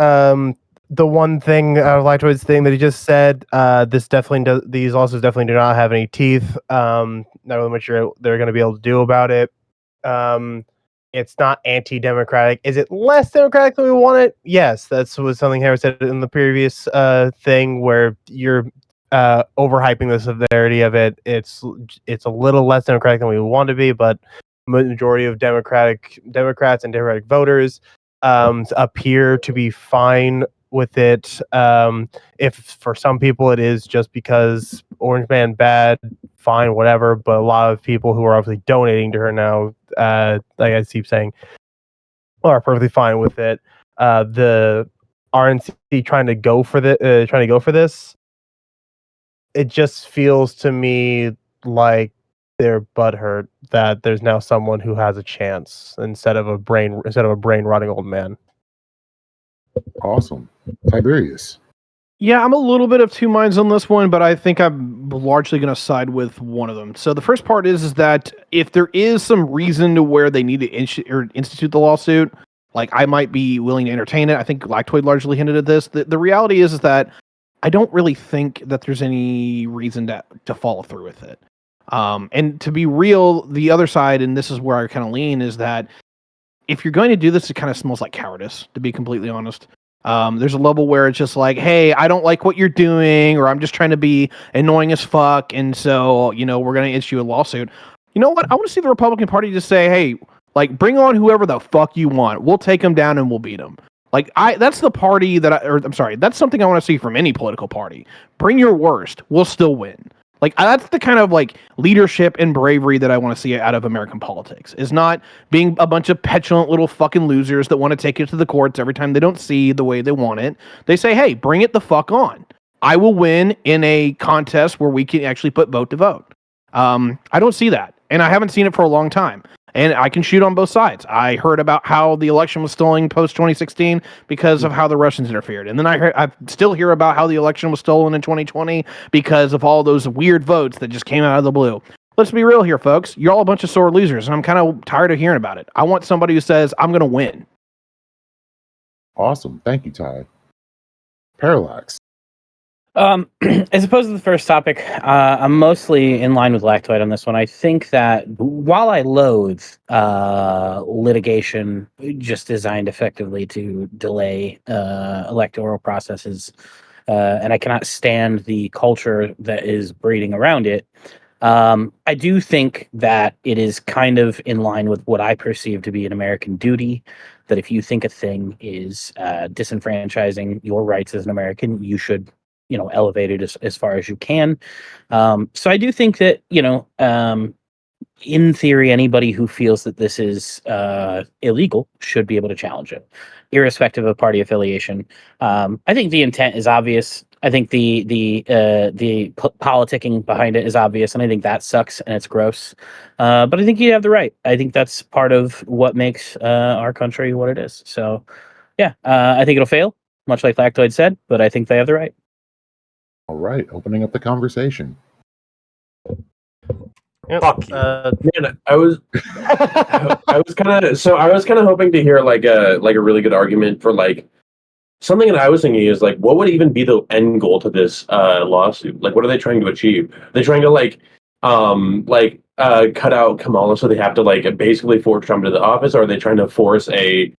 the one thing out of Lactoid's thing that he just said, these lawsuits definitely do not have any teeth. Not really much they're going to be able to do about it. It's not anti-democratic. Is it less democratic than we want it? Yes, that's what something Harris said in the previous thing, where you're overhyping the severity of it. It's a little less democratic than we want to be, but majority of Democrats and Democratic voters appear to be fine with it. If for some people it is just because Orange Man bad, fine, whatever. But a lot of people who are obviously donating to her now, like I keep saying, are perfectly fine with it. The RNC trying to go for this, it just feels to me like they're butthurt that there's now someone who has a chance instead of a brain rotting old man. Awesome. Tiberius. Yeah, I'm a little bit of two minds on this one, but I think I'm largely going to side with one of them. So the first part is that if there is some reason to where they need to institute the lawsuit, like I might be willing to entertain it. I think Lactoid largely hinted at this. The reality is that I don't really think that there's any reason to follow through with it. And to be real, the other side, and this is where I kind of lean, is that if you're going to do this, it kind of smells like cowardice, to be completely honest. There's a level where it's just like, hey, I don't like what you're doing, or I'm just trying to be annoying as fuck, and so, we're going to issue a lawsuit. You know what? I want to see the Republican Party just say, hey, like, bring on whoever the fuck you want. We'll take them down and we'll beat them. Like, that's the party that's something I want to see from any political party. Bring your worst. We'll still win. Like, that's the kind of, like, leadership and bravery that I want to see out of American politics. Is not being a bunch of petulant little fucking losers that want to take it to the courts every time they don't see the way they want it. They say, hey, bring it the fuck on. I will win in a contest where we can actually put vote to vote. I don't see that. And I haven't seen it for a long time. And I can shoot on both sides. I heard about how the election was stolen post-2016 because of how the Russians interfered. And then I still hear about how the election was stolen in 2020 because of all those weird votes that just came out of the blue. Let's be real here, folks. You're all a bunch of sore losers, and I'm kind of tired of hearing about it. I want somebody who says, I'm going to win. Awesome. Thank you, Ty. Parallax. As opposed to the first topic, I'm mostly in line with Lactoid on this one. I think that while I loathe litigation just designed effectively to delay electoral processes, and I cannot stand the culture that is breeding around it, I do think that it is kind of in line with what I perceive to be an American duty, that if you think a thing is disenfranchising your rights as an American, you should elevated as far as you can. So I do think that, in theory, anybody who feels that this is illegal should be able to challenge it, irrespective of party affiliation. I think the intent is obvious. I think the politicking behind it is obvious, and I think that sucks and it's gross. But I think you have the right. I think that's part of what makes our country what it is. So, yeah, I think it'll fail, much like Lactoid said, but I think they have the right. All right, opening up the conversation. Fuck you. Man, I was kind of hoping to hear like a really good argument for like something that I was thinking is like, what would even be the end goal to this lawsuit? Like, what are they trying to achieve? Are they trying to cut out Kamala so they have to like basically force Trump into the office, or are they trying to force a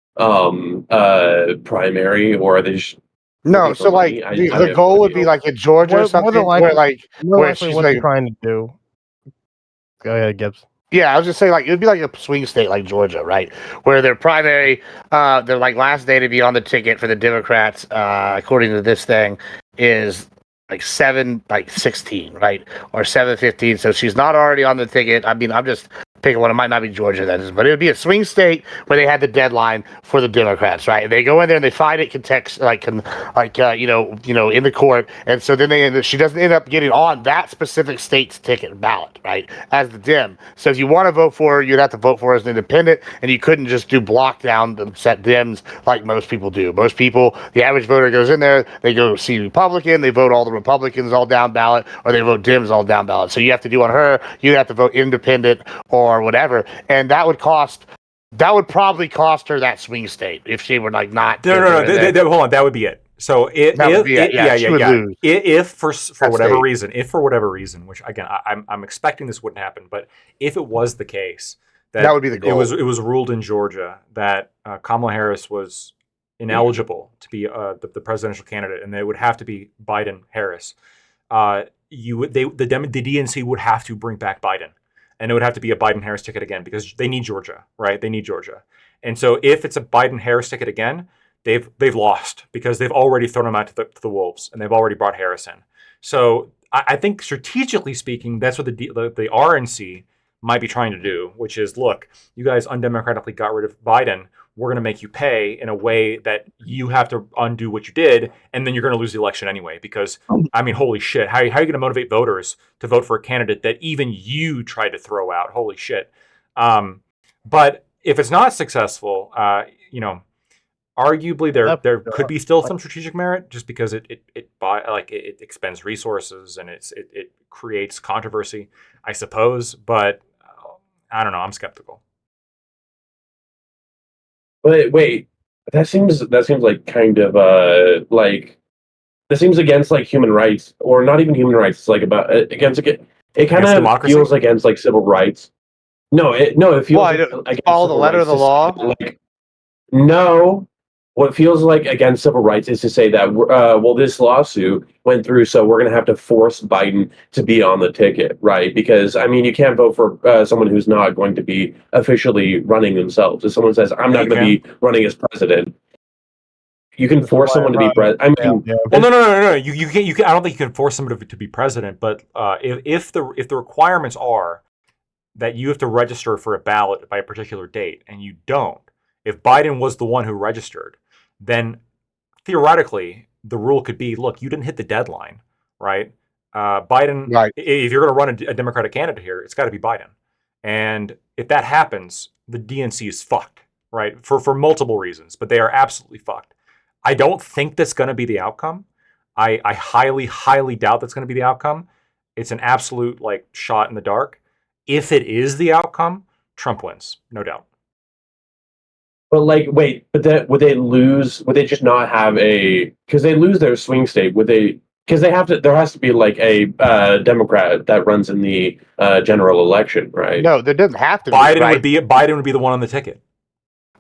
primary, or are they just No, so like the goal would be like in Georgia or something, where she's what like they're trying to do. Go ahead, Gibbs. Yeah, I was just saying, like, it would be like a swing state like Georgia, right? Where their primary, their like last day to be on the ticket for the Democrats, according to this thing, is like 7/16, right? Or 7/15. So she's not already on the ticket. I mean, I'm just picking one. It might not be Georgia, that is, but it would be a swing state where they had the deadline for the Democrats, right? And they go in there and they fight it in the court, and so then she doesn't end up getting on that specific state's ticket ballot, right? As the Dem. So if you want to vote for her, you'd have to vote for her as an independent, and you couldn't just do block down the set Dems like most people do. Most people, the average voter goes in there, they go see Republican, they vote all the Republicans all down ballot, or they vote Dems all down ballot. So you have to do on her, you have to vote independent or whatever, and that would probably cost her that swing state if she were like not. No. Hold on, that would be it. So if for whatever reason, which again I'm expecting this wouldn't happen, but if it was the case that would be the goal. It was ruled in Georgia that Kamala Harris was ineligible to be the presidential candidate, and they would have to be Biden Harris. The DNC would have to bring back Biden. And it would have to be a Biden-Harris ticket again because they need Georgia, right? They need Georgia. And so if it's a Biden-Harris ticket again, they've lost because they've already thrown them out to the wolves, and they've already brought Harris in. So I think strategically speaking, that's what the RNC might be trying to do, which is, look, you guys undemocratically got rid of Biden. We're going to make you pay in a way that you have to undo what you did, and then you're going to lose the election anyway. Because, I mean, holy shit, how are you going to motivate voters to vote for a candidate that even you tried to throw out? Holy shit. But if it's not successful, arguably there could be still some strategic merit, just because it expends resources and it creates controversy, I suppose. But I don't know. I'm skeptical. But wait, that seems like kind of that seems against like human rights, or not even human rights. It's like about against it kind of feels against like civil rights. No, it feels like follow the letter of the law. Like, no, what feels like against civil rights is to say that this lawsuit went through, so we're going to have to force Biden to be on the ticket, right? Because I mean, you can't vote for someone who's not going to be officially running themselves. If someone says, "I'm not going to be running as president," you can force someone to be president. I mean, well, no. You can't. I don't think you can force someone to be president. But if the requirements are that you have to register for a ballot by a particular date, and you don't, if Biden was the one who registered, then theoretically the rule could be, look, you didn't hit the deadline, right? Biden, right. If you're going to run a Democratic candidate here, it's got to be Biden. And if that happens, the DNC is fucked, right? For multiple reasons, but they are absolutely fucked. I don't think that's going to be the outcome. I highly, highly doubt that's going to be the outcome. It's an absolute shot in the dark. If it is the outcome, Trump wins, no doubt. But would they lose? Would they just not have because they lose their swing state? Would they? Because they have to. There has to be a Democrat that runs in the general election, right? No, there doesn't have to. Biden would be the one on the ticket.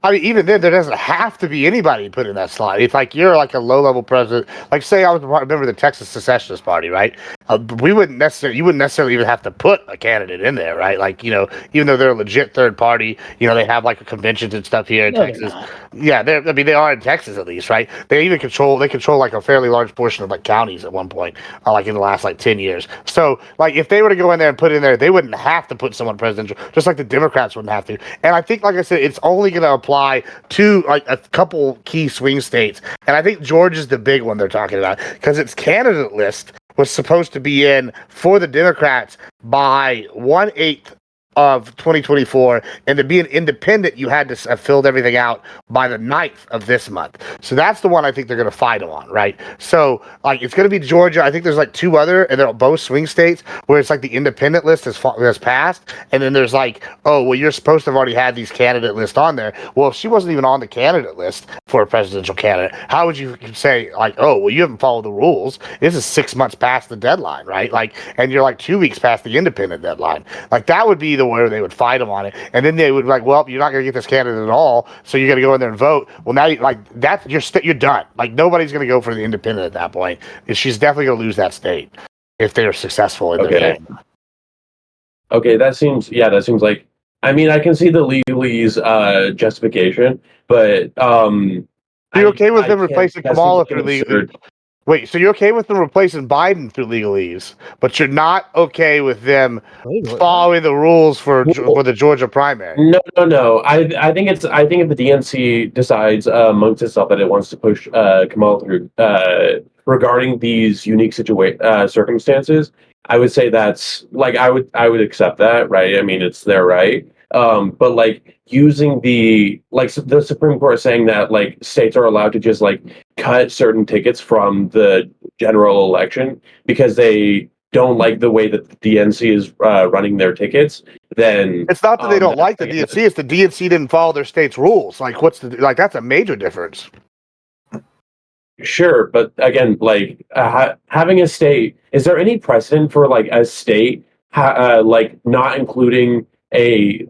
I mean, even then, there doesn't have to be anybody put in that slot. If you're a low-level president, say I was a member of the Texas Secessionist Party, right? you wouldn't necessarily even have to put a candidate in there, right? Like, even though they're a legit third party, they have like conventions and stuff here in Texas. Yeah, they are in Texas at least, right? They control like a fairly large portion of like counties at one point, like in the last like 10 years. So like if they were to go in there and put in there, they wouldn't have to put someone presidential, just like the Democrats wouldn't have to. And I think, like I said, it's only going to apply to like a couple key swing states. And I think Georgia's the big one they're talking about because its candidate list was supposed to be in for the Democrats by 1/8 of 2024, and to be an independent, you had to have filled everything out by the 9th of this month. So that's the one I think they're going to fight them on, right? So like it's going to be Georgia. I think there's like 2 other, and they're both swing states where it's like the independent list has passed, and then there's like, oh well, you're supposed to have already had these candidate lists on there. Well, if she wasn't even on the candidate list for a presidential candidate, how would you say like, oh well, you haven't followed the rules? This is 6 months past the deadline, right? Like, and you're like 2 weeks past the independent deadline. Like that would be the where they would fight them on it, and then they would be like, well, you're not going to get this candidate at all, so you're going to go in there and vote. Well, now you're done. Like nobody's going to go for the independent at that point. She's definitely going to lose that state if they're successful in their thing. Okay, that seems like. I mean, I can see the legalese justification, but you're okay with them replacing Kamala through legalese? Wait, so you're okay with them replacing Biden through legalese, but you're not okay with them following the rules for the Georgia primary? No. I think if the DNC decides amongst itself that it wants to push Kamala through regarding these unique circumstances, I would say that's like I would accept that, right? I mean, it's their right. But like using the Supreme Court saying that like states are allowed to just like cut certain tickets from the general election because they don't like the way that the DNC is running their tickets, then it's not that they don't like the DNC; it's the DNC didn't follow their state's rules. Like, that's a major difference. Sure, but again, like having a state, is there any precedent for like a state like not including a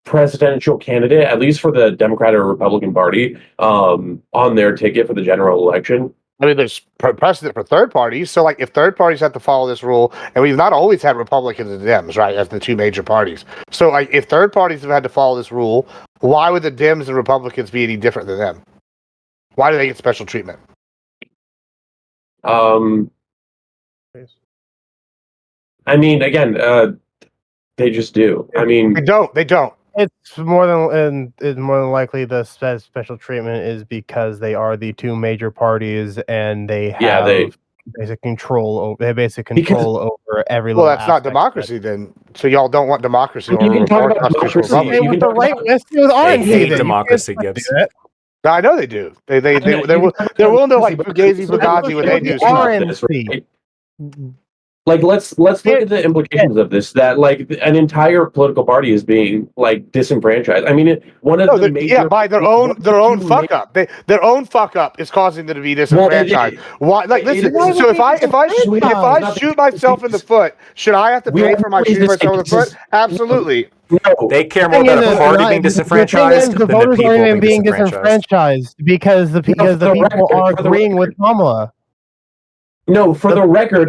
presidential candidate, at least for the Democratic or Republican Party, on their ticket for the general election? I mean, there's precedent for third parties. So, like, if third parties have to follow this rule, and we've not always had Republicans and Dems, right, as the 2 major parties. So, like, if third parties have had to follow this rule, why would the Dems and Republicans be any different than them? Why do they get special treatment? I mean, again, they just do. I mean, they don't. It's more than likely the special treatment is because they are the 2 major parties and they have basic control over every. Well, that's not democracy then. So y'all don't want democracy. You can talk about democracy. You can talk about they hate democracy, Gibbs. I know they do. They're willing to like fugazi what they do. RNC. Like let's look at the implications of this. That like an entire political party is being like disenfranchised. I mean, the major by their own fuck up. Their own fuck up is causing them to be disenfranchised. Why? Like, listen. So if I shoot myself in the foot, should I have to pay for my shooting myself in the foot? Absolutely. No, they care more about the party being disenfranchised than the voters people aren't even being disenfranchised because the people are agreeing with Kamala. No, for the record,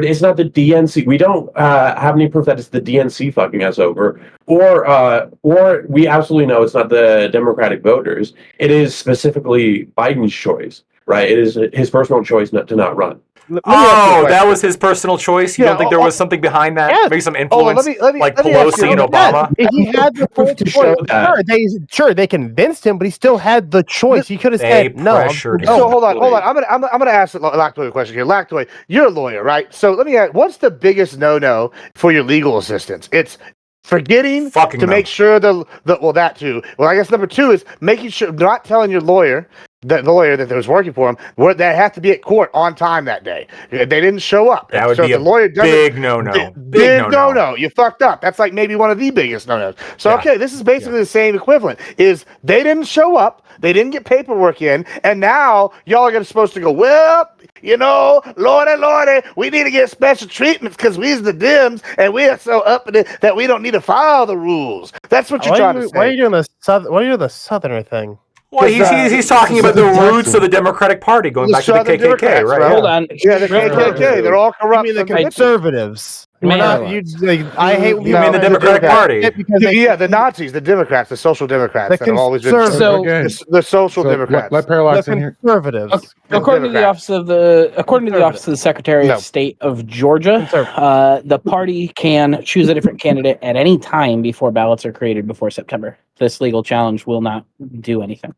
it's not the DNC. We don't have any proof that it's the DNC fucking us over, or we absolutely know it's not the Democratic voters. It is specifically Biden's choice, right? It is his personal choice to not run. That was his personal choice. You don't think there was something behind that? Yes. Maybe some influence, like Pelosi and Obama. He had the full to show that. Sure, they convinced him, but he still had the choice. He could have said no. So hold on. I'm gonna ask Lactoy a question here. Lactoy, you're a lawyer, right? So let me ask, what's the biggest no for your legal assistance? It's forgetting to make sure that too. Well, I guess number 2 is making sure not telling your lawyer. The lawyer that was working for him, they have to be at court on time that day. They didn't show up. That would be a big no-no. Big no-no. You fucked up. That's like maybe one of the biggest no-nos. So, okay, this is basically the same equivalent. Is they didn't show up, they didn't get paperwork in, and now y'all are supposed to go, well, lordy, we need to get special treatments because we's the Dems, and we are so up in it that we don't need to follow the rules. That's what you're trying to say. Why are you doing the Southerner thing? Well, he's talking about the roots of the Democratic Party, going back to the Southern KKK, Democrats, right? bro. Hold on. Yeah, the KKK. They're all I corrupt. mean the sons of bitches. conservatives. We're not, you, like, I hate when You people mean the say Democratic Party? because they, Yeah, the Nazis, the Democrats, the social Democrats The that have always been conservatives. So- Again, the social so Democrats. let the Parallax in here. conservatives. According to the office of the Secretary No. of State of Georgia, Conservative. the party can choose a different candidate at any time before ballots are created before September. This legal challenge will not do anything.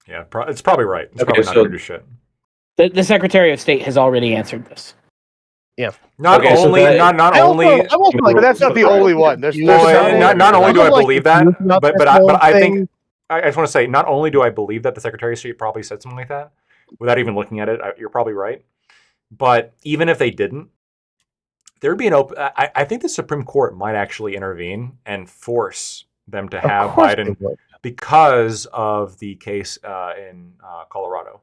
Yeah, it's probably right. It's Okay, probably not so- going to do shit. The Secretary of State has already answered this. Not Okay, so only, that- not I'm only. also like, But that's not the only one. There's Well, several. not only do I I'm, like, believe that, confused about but this I whole think thing. I just want to say, not only do I believe that the Secretary of State probably said something like that, without even looking at it, you're probably right. But even if they didn't, there'd be an open. I think the Supreme Court might actually intervene and force them to have Of course Biden they would. because of the case in Colorado.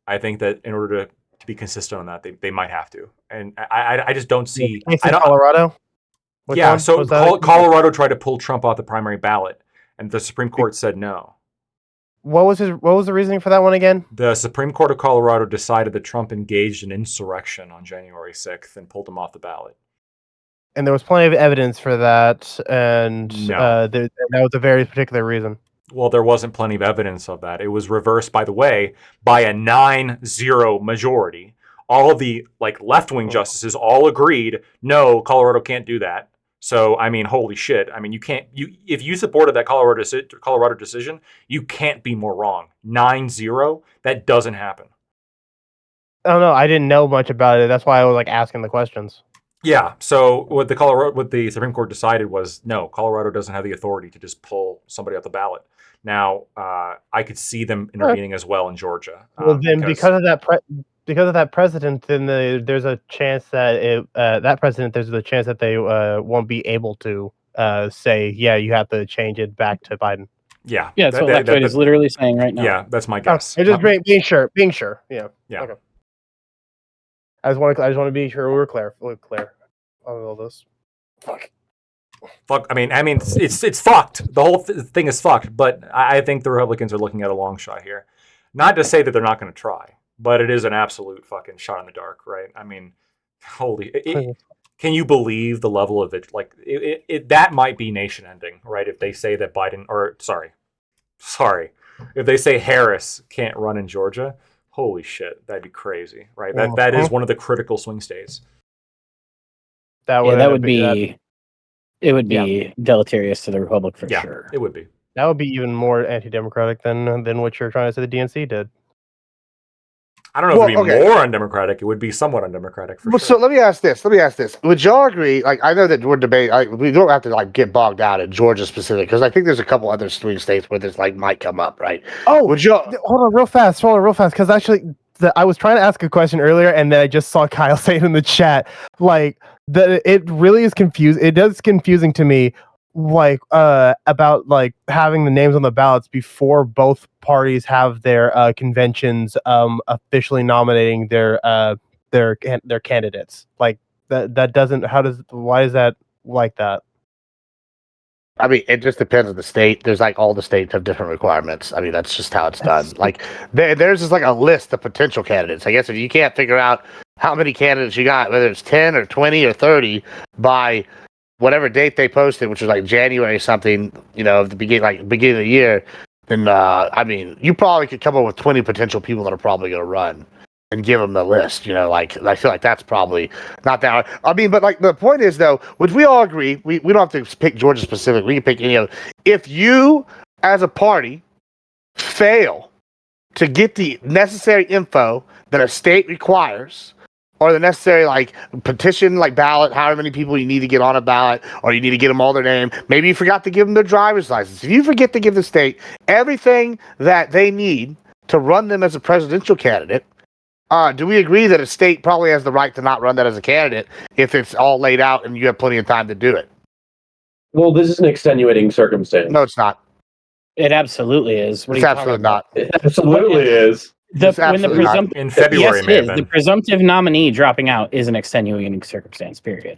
I think that in order to be consistent on that, they might have to. And I just don't see. Case I in don't, Colorado. Which yeah, one so was that? Colorado tried to pull Trump off the primary ballot, and the Supreme Court said no. What was the reasoning for that one again? The Supreme Court of Colorado decided that Trump engaged in insurrection on January 6th and pulled him off the ballot. And there was plenty of evidence for that, and No. that was a very particular reason. Well, there wasn't plenty of evidence of that. It was reversed, by the way, by a 9-0 majority. All of the left-wing justices all agreed, no, Colorado can't do that. So, I mean, holy shit. I mean, you can't. If you supported that Colorado decision, you can't be more wrong. 9-0, that doesn't happen. I don't know. I didn't know much about it. That's why I was asking the questions. Yeah. So what the Supreme Court decided was no, Colorado doesn't have the authority to just pull somebody off the ballot. Now, I could see them intervening as well in Georgia. Well, then because of that precedent, then there's a chance that there's a chance that they won't be able to say, yeah, you have to change it back to Biden. Yeah. Yeah, that's what LetheWater is literally saying right now. Yeah, that's my guess. I'm just being sure. Yeah. Yeah. Okay. I just want to be sure we're clear on all this. Fuck. I mean, it's fucked. The whole thing is fucked. But I think the Republicans are looking at a long shot here. Not to say that they're not going to try, but it is an absolute fucking shot in the dark, right? I mean, can you believe the level of it? That might be nation-ending, right? If they say that if they say Harris can't run in Georgia, holy shit, that'd be crazy, right? That is one of the critical swing states. It would be deleterious to the Republic for sure. It would be. That would be even more anti-democratic than what you're trying to say the DNC did. I don't know if it'd be more undemocratic. It would be somewhat undemocratic for sure. So let me ask this. Would y'all agree? I know that we're debating. We don't have to get bogged down in Georgia specific because I think there's a couple other swing states where this might come up, right? Oh, would y'all hold on real fast? Because actually, I was trying to ask a question earlier, and then I just saw Kyle say it in the chat. It really is confusing. It is confusing to me. About having the names on the ballots before both parties have their conventions officially nominating their candidates. That doesn't. Why is that like that? I mean, it just depends on the state. There's all the states have different requirements. I mean, that's just how it's done. There's just a list of potential candidates. I guess if you can't figure out how many candidates you got, whether it's 10 or 20 or 30 by whatever date they posted, which was January something, of the beginning of the year, then I mean, you probably could come up with 20 potential people that are probably going to run and give them the list. I feel like that's probably not that hard. I mean, but the point is though, would we all agree? We don't have to pick Georgia specific. We can pick any other. If you as a party fail to get the necessary info that a state requires, or the necessary petition, ballot, however many people you need to get on a ballot, or you need to get them all their name. Maybe you forgot to give them their driver's license. If you forget to give the state everything that they need to run them as a presidential candidate, do we agree that a state probably has the right to not run that as a candidate if it's all laid out and you have plenty of time to do it? Well, this is an extenuating circumstance. No, it's not. It absolutely is. It's absolutely not. It absolutely is. In February, the presumptive nominee dropping out is an extenuating circumstance. Period.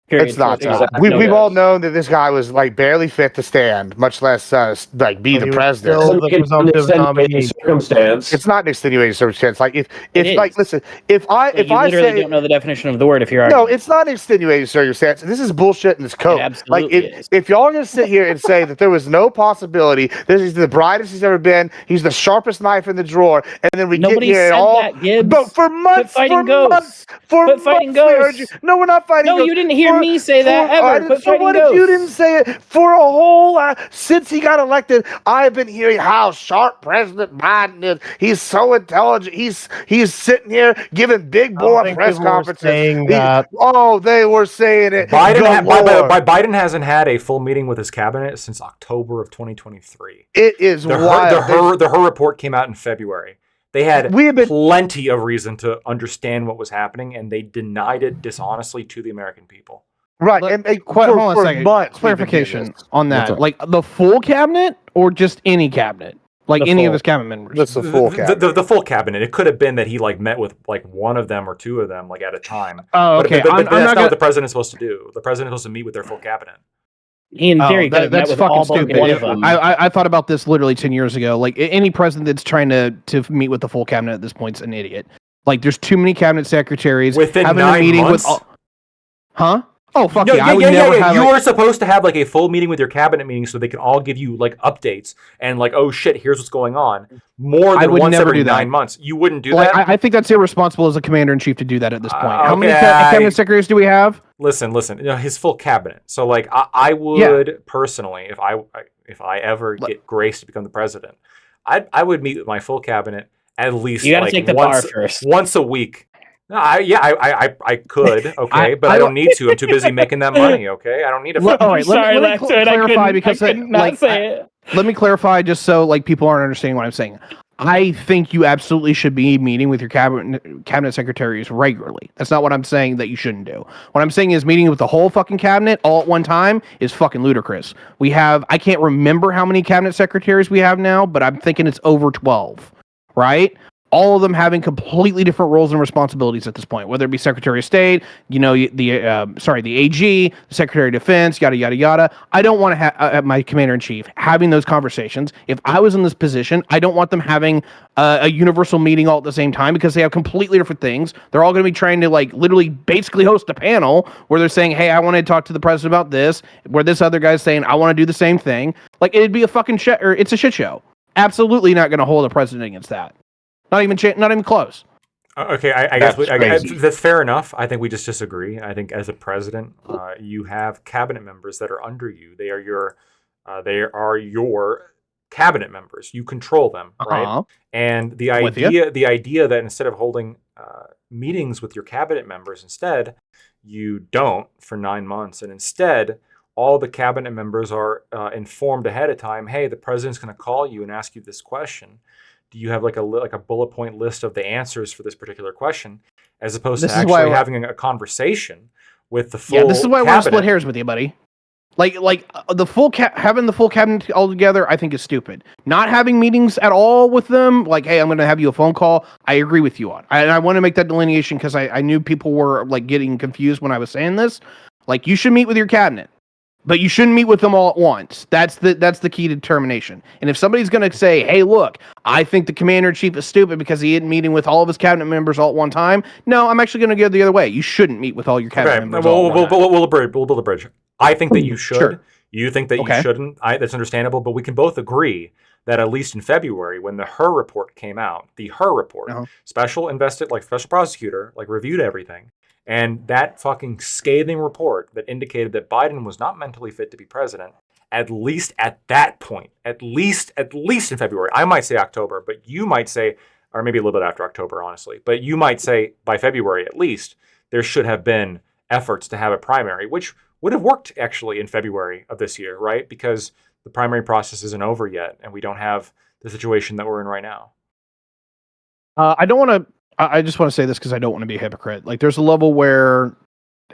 Period. It's not. Exactly. We've all known that this guy was like barely fit to stand, much less like be the He was president. still the presumptive nominee. Circumstance. It's not an extenuating circumstance. Like if It like is. listen, if I literally say don't know the definition of the word if you're no, arguing. it's not an extenuating circumstance. This is bullshit in this code. absolutely Like is. if y'all are gonna sit here and say that there was no possibility, this is the brightest he's ever been, he's the sharpest knife in the drawer, and then we Nobody get here said and all that, Gibbs. but for months, fighting ghosts. for Put fighting months, we heard you. ghosts. No, we're not fighting No, ghosts. you didn't hear me say that ever. Put So fighting what if you ghosts. didn't say it for a whole since he got elected? I've been hearing how sharp President Biden is. He's so intelligent. He's sitting here giving big boy press conferences. Saying that. Oh, they were saying it. Biden hasn't had a full meeting with his cabinet since October of 2023. It is wild. The Her report came out in February. They had plenty of reason to understand what was happening, and they denied it dishonestly to the American people. Right. Hold on a second. Clarification on that. Like the full cabinet or just any cabinet? Like any of his cabinet members? That's the full cabinet. The full cabinet. It could have been that he like met with like one of them or two of them like at a time. Oh, okay. But that's not what the president's supposed to do. The president's supposed to meet with their full cabinet. He in theory could have met that's with fucking all but stupid. one of them. I thought about this literally 10 years ago. Like any president that's trying to meet with the full cabinet at this point's an idiot. Like there's too many cabinet secretaries within having 9 a meeting months? with all... Huh? Oh fuck No, yeah! I would never have. You were supposed to have like a full meeting with your cabinet meeting so they can all give you like updates and like, oh shit, here's what's going on. More than once every 9 months. You wouldn't do that. I think that's irresponsible as a commander in chief to do that at this point. How many Okay, cabinet secretaries do we have? Listen. You know, his full cabinet. So like, I would personally, if I ever get graced to become the president, I would meet with my full cabinet at least You gotta like take the bar first. once a week. No, I could, okay, but I don't need to. I'm too busy making that money, okay? I don't need to. All right, Sorry, let me clarify because let me clarify just so like people aren't understanding what I'm saying. I think you absolutely should be meeting with your cabinet secretaries regularly. That's not what I'm saying that you shouldn't do. What I'm saying is meeting with the whole fucking cabinet all at one time is fucking ludicrous. I can't remember how many cabinet secretaries we have now, but I'm thinking it's over 12, right? All of them having completely different roles and responsibilities at this point, whether it be Secretary of State, you know, the AG, the Secretary of Defense, yada, yada, yada. I don't want to have my commander-in-chief having those conversations. If I was in this position, I don't want them having a universal meeting all at the same time because they have completely different things. They're all going to be trying to like literally basically host a panel where they're saying, hey, I want to talk to the president about this, where this other guy's saying, I want to do the same thing. Like it'd be a fucking shit, or it's a shit show. Absolutely not going to hold a president against that. Not even close. Okay, I guess that's fair enough. I think we just disagree. I think as a president, you have cabinet members that are under you. They are your cabinet members. You control them, right? And the idea that instead of holding meetings with your cabinet members, instead you don't for 9 months, and instead all the cabinet members are informed ahead of time. Hey, the president's going to call you and ask you this question. Do you have like a bullet point list of the answers for this particular question, as opposed to actually having a conversation with the full? Yeah, this is why cabinet. we're split hairs with you, buddy. Like the full having the full cabinet all together, I think is stupid. Not having meetings at all with them, like, hey, I'm going to have you a phone call. I agree with you on, and I want to make that delineation because I knew people were like getting confused when I was saying this. Like, you should meet with your cabinet. But you shouldn't meet with them all at once. That's the key to determination. And if somebody's going to say, hey, look, I think the commander-in-chief is stupid because he isn't meeting with all of his cabinet members all at one time, no, I'm actually going to go the other way. You shouldn't meet with all your cabinet members all at one time. We'll build a bridge. I think that you should. Sure. You think that you shouldn't. That's understandable. But we can both agree that at least in February, when the Her report came out, special prosecutor, reviewed everything. And that fucking scathing report that indicated that Biden was not mentally fit to be president, at least at that point, at least in February. I might say October, but you might say, or maybe a little bit after October, honestly, but you might say by February at least, there should have been efforts to have a primary, which would have worked actually in February of this year, right? Because the primary process isn't over yet, and we don't have the situation that we're in right now. I just want to say this because I don't want to be a hypocrite. Like, there's a level where,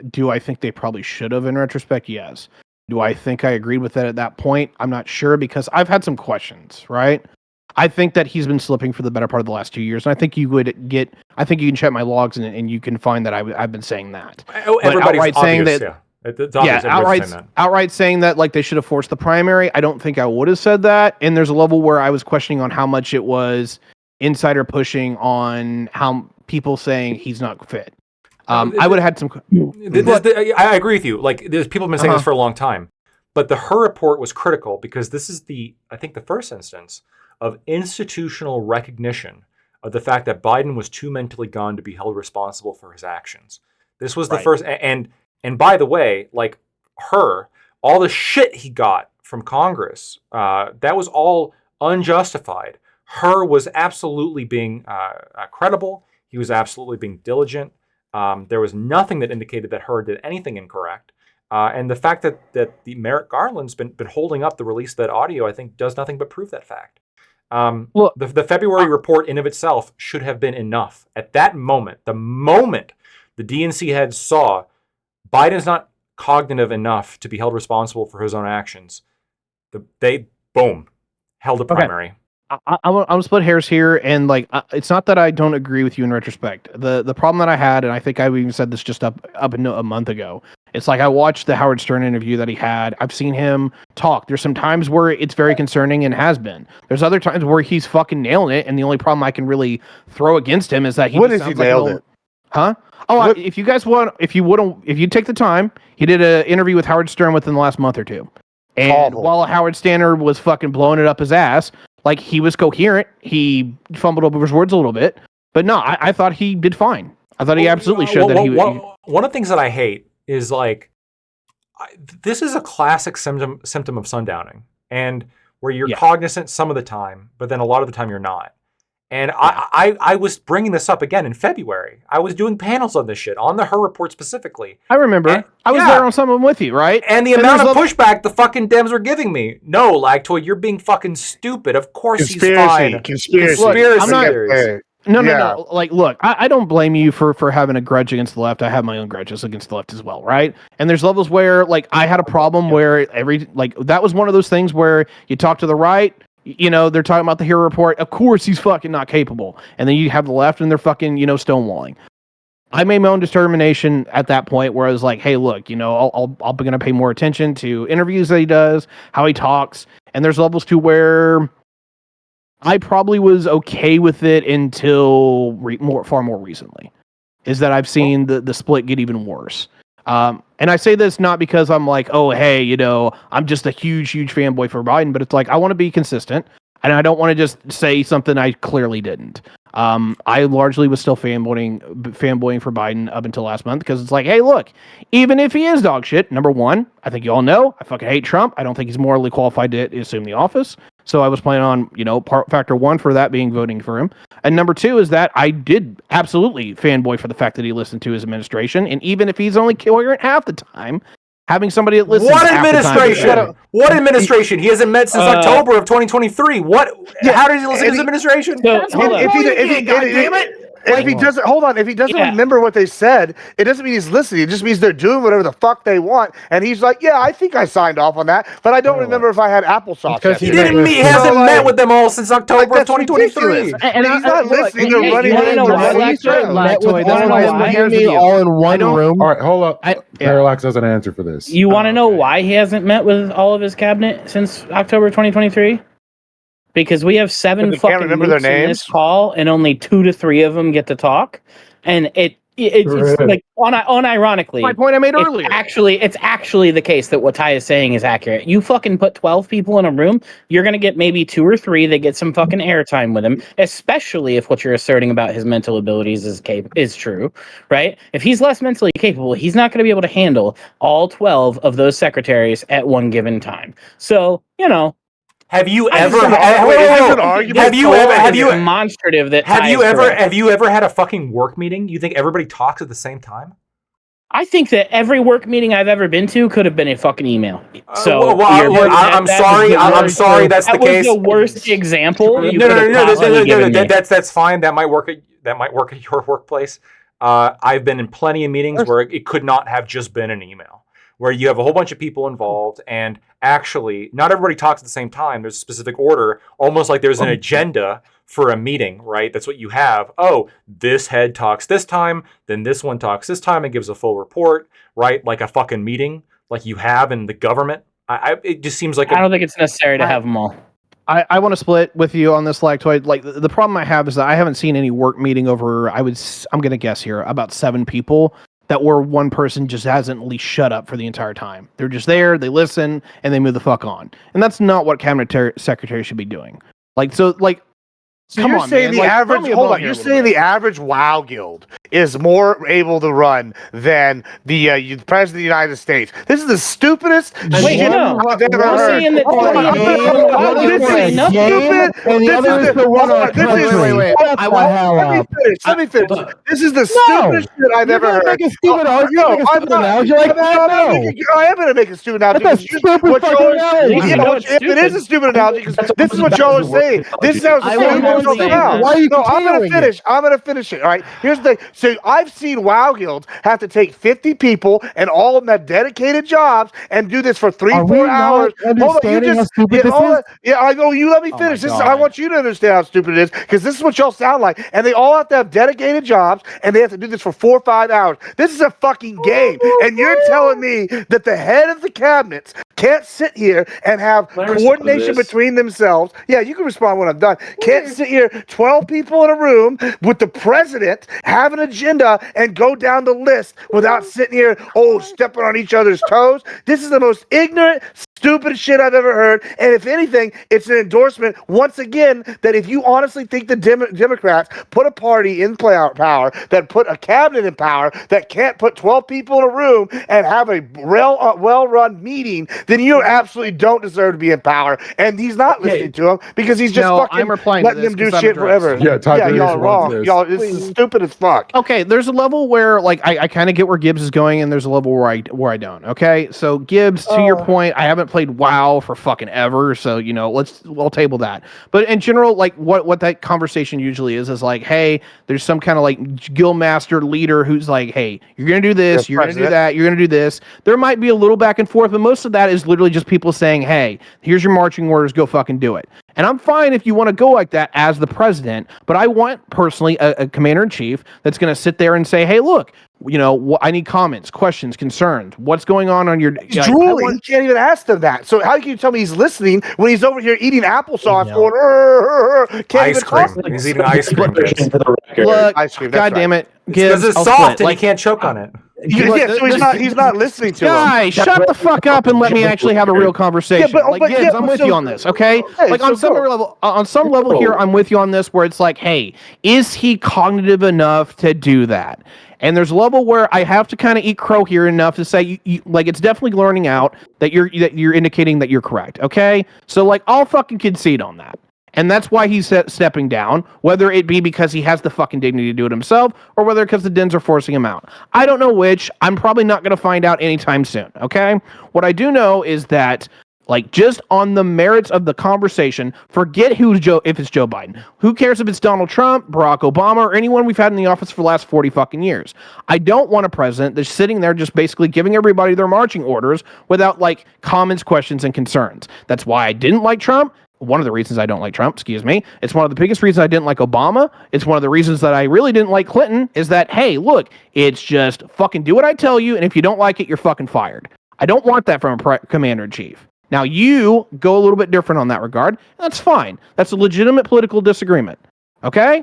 do I think they probably should have in retrospect? Yes. Do I think I agreed with that at that point? I'm not sure because I've had some questions, right? I think that he's been slipping for the better part of the last 2 years. And I think you can check my logs and you can find that I've been saying that. Everybody's saying that. It's obvious everybody's saying that. outright saying that like they should have forced the primary. I don't think I would have said that. And there's a level where I was questioning on how much it was insider pushing on how people saying he's not fit. I would have had some. I agree with you. Like, there's people have been saying this for a long time, but the Her report was critical because this is I think the first instance of institutional recognition of the fact that Biden was too mentally gone to be held responsible for his actions. This was the first, and by the way, like Her, all the shit he got from Congress, that was all unjustified. Her was absolutely being credible. He was absolutely being diligent. There was nothing that indicated that Her did anything incorrect. And the fact that the Merrick Garland's been holding up the release of that audio, I think, does nothing but prove that fact. The February report in of itself should have been enough. At that moment, the moment the DNC heads saw Biden's not cognitive enough to be held responsible for his own actions, they held a primary. I'm gonna split hairs here, and like it's not that I don't agree with you in retrospect. The problem that I had, and I think I even said this just up until a month ago. It's like I watched the Howard Stern interview that he had. I've seen him talk. There's some times where it's very concerning and has been. There's other times where he's fucking nailing it, and the only problem I can really throw against him is that he nailed it. Huh? Oh, if you guys want, if you take the time, he did an interview with Howard Stern within the last month or two, and while Howard Stern was fucking blowing it up his ass. Like, he was coherent. He fumbled over his words a little bit. But no, I thought he did fine. I thought he absolutely showed that he... One of the things that I hate is, like, this is a classic symptom of sundowning. And where you're cognizant some of the time, but then a lot of the time you're not. And I was bringing this up again in February. I was doing panels on this shit, on the Her report specifically. I remember. I was there on some of them with you, right? And the amount of pushback the fucking Dems were giving me. No, Lactoid, you're being fucking stupid. Of course he's fine. Conspiracy. I'm not... No. Like, look, I don't blame you for having a grudge against the left. I have my own grudges against the left as well, right? And there's levels where, like, I had a problem where that was one of those things where you talk to the right... You know, they're talking about the Hero report. Of course, he's fucking not capable. And then you have the left, and they're fucking, stonewalling. I made my own determination at that point where I was like, hey, look, I'll be going to pay more attention to interviews that he does, how he talks. And there's levels to where I probably was okay with it until far more recently. Is that I've seen the split get even worse. And I say this not because I'm like, oh, hey, I'm just a huge fanboy for Biden, but it's like, I want to be consistent and I don't want to just say something I clearly didn't. I largely was still fanboying for Biden up until last month because it's like, hey, look, even if he is dog shit, number one, I think you all know, I fucking hate Trump. I don't think he's morally qualified to assume the office. So I was planning on, factor one for that being voting for him. And number two is that I did absolutely fanboy for the fact that he listened to his administration. And even if he's only coherent half the time, having somebody that listens What administration? What administration? He hasn't met since October of 2023. How did he listen to his administration? If he doesn't remember what they said, it doesn't mean he's listening. It just means they're doing whatever the fuck they want. And he's like, yeah, I think I signed off on that, but I don't remember if I had applesauce. He hasn't met with them all since October of 2023. And he's not listening. They're running all in one room. All right, hold up. Parallax has an answer for this. You want to know why he hasn't met with all of his cabinet since October 2023? Because we have 7 fucking mooks in this call, and only 2 to 3 of them get to talk, and it's like unironically. My point I made earlier. It's actually the case that what Ty is saying is accurate. You fucking put 12 people in a room, you're gonna get maybe 2 or 3 that get some fucking airtime with him, especially if what you're asserting about his mental abilities is true, right? If he's less mentally capable, he's not gonna be able to handle all 12 of those secretaries at one given time. So Have you ever had a fucking work meeting? You think everybody talks at the same time? I think that every work meeting I've ever been to could have been a fucking email. So I'm sorry. That's the case. That was the worst example. No. That's fine. That might work at your workplace. I've been in plenty of meetings where it could not have just been an email. where you have a whole bunch of people involved, and actually not everybody talks at the same time. There's a specific order, almost like there's an agenda for a meeting, right? That's what you have. Oh, this head talks this time, then this one talks this time and gives a full report, right? Like a fucking meeting, like you have in the government. It just seems like I don't think it's necessary to have them all. I want to split with you on this, Lactoid. Like the problem I have is that I haven't seen any work meeting over. I'm gonna guess here about 7 people that where one person just hasn't at least shut up for the entire time. They're just there, they listen, and they move the fuck on. And that's not what cabinet secretary should be doing. So come you're on, saying man. the average you're saying the average WoW guild is more able to run than the president of the United States. This is the stupidest shit I've ever heard. Saying that Let me finish. This is the stupidest shit I've ever heard. Make a stupid argument. I am going to make a stupid analogy. That's a stupid analogy. If it is a stupid analogy, because this is what y'all are saying. This is how stupid. Why are you I'm gonna finish it. All right. Here's the thing. So I've seen WoW guilds have to take 50 people and all of them have dedicated jobs and do this for 3-4 hours. Understanding how stupid this is? Yeah, I know. You let me finish. I want you to understand how stupid it is, because this is what y'all sound like. And they all have to have dedicated jobs and they have to do this for 4 or 5 hours. This is a fucking game. And you're telling me that the head of the cabinets can't sit here and have coordination between themselves. Yeah, you can respond when I'm done. Can't sit here 12 people in a room with the president, have an agenda, and go down the list without sitting here, stepping on each other's toes. This is the most ignorant, stupid shit I've ever heard. And if anything, it's an endorsement, once again, that if you honestly think the Democrats put a party in power, that put a cabinet in power, that can't put 12 people in a room and have a well-run meeting, then you absolutely don't deserve to be in power. And he's not listening to him because he's just fucking letting them do shit forever. Yeah, y'all are wrong. Y'all, this is stupid as fuck. Okay, there's a level where I kind of get where Gibbs is going, and there's a level where I don't. Okay, so Gibbs, to your point, I haven't played WoW for fucking ever, so we'll table that. But in general, what that conversation usually is like, hey, there's some kind of guild master leader who's like, hey, you're gonna do this, you're gonna do that, you're gonna do this. There might be a little back and forth, but most of that is literally just people saying, hey, here's your marching orders, go fucking do it. And I'm fine if you want to go like that as the president, but I want personally a commander-in-chief that's going to sit there and say, hey, look, I need comments, questions, concerns. What's going on your... You can't even ask them that. So how can you tell me he's listening when he's over here eating applesauce going, ice cream. He's eating ice cream. Look, God damn it. Because it's soft and he can't choke on it. So he's not listening to him. Guys, shut the fuck up and let me actually have a real conversation. Gibbs, I'm with you on this, okay? On some level here, I'm with you on this where it's like, hey, is he cognitive enough to do that? And there's a level where I have to kind of eat crow here enough to say, it's definitely learning out that you're indicating that you're correct, okay? So I'll fucking concede on that. And that's why he's stepping down, whether it be because he has the fucking dignity to do it himself, or whether because the Dens are forcing him out. I don't know which. I'm probably not going to find out anytime soon, okay? What I do know is that, just on the merits of the conversation, forget if it's Joe Biden. Who cares if it's Donald Trump, Barack Obama, or anyone we've had in the office for the last 40 fucking years? I don't want a president that's sitting there just basically giving everybody their marching orders without, comments, questions, and concerns. That's why I didn't like Trump. One of the reasons I don't like Trump, it's one of the biggest reasons I didn't like Obama. It's one of the reasons that I really didn't like Clinton is that, hey, look, it's just fucking do what I tell you, and if you don't like it, you're fucking fired. I don't want that from a commander-in-chief. Now, you go a little bit different on that regard. That's fine. That's a legitimate political disagreement. Okay?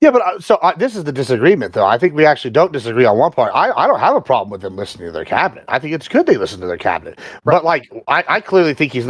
Yeah, but this is the disagreement, though. I think we actually don't disagree on one part. I don't have a problem with them listening to their cabinet. I think it's good they listen to their cabinet. Right. But I clearly think he's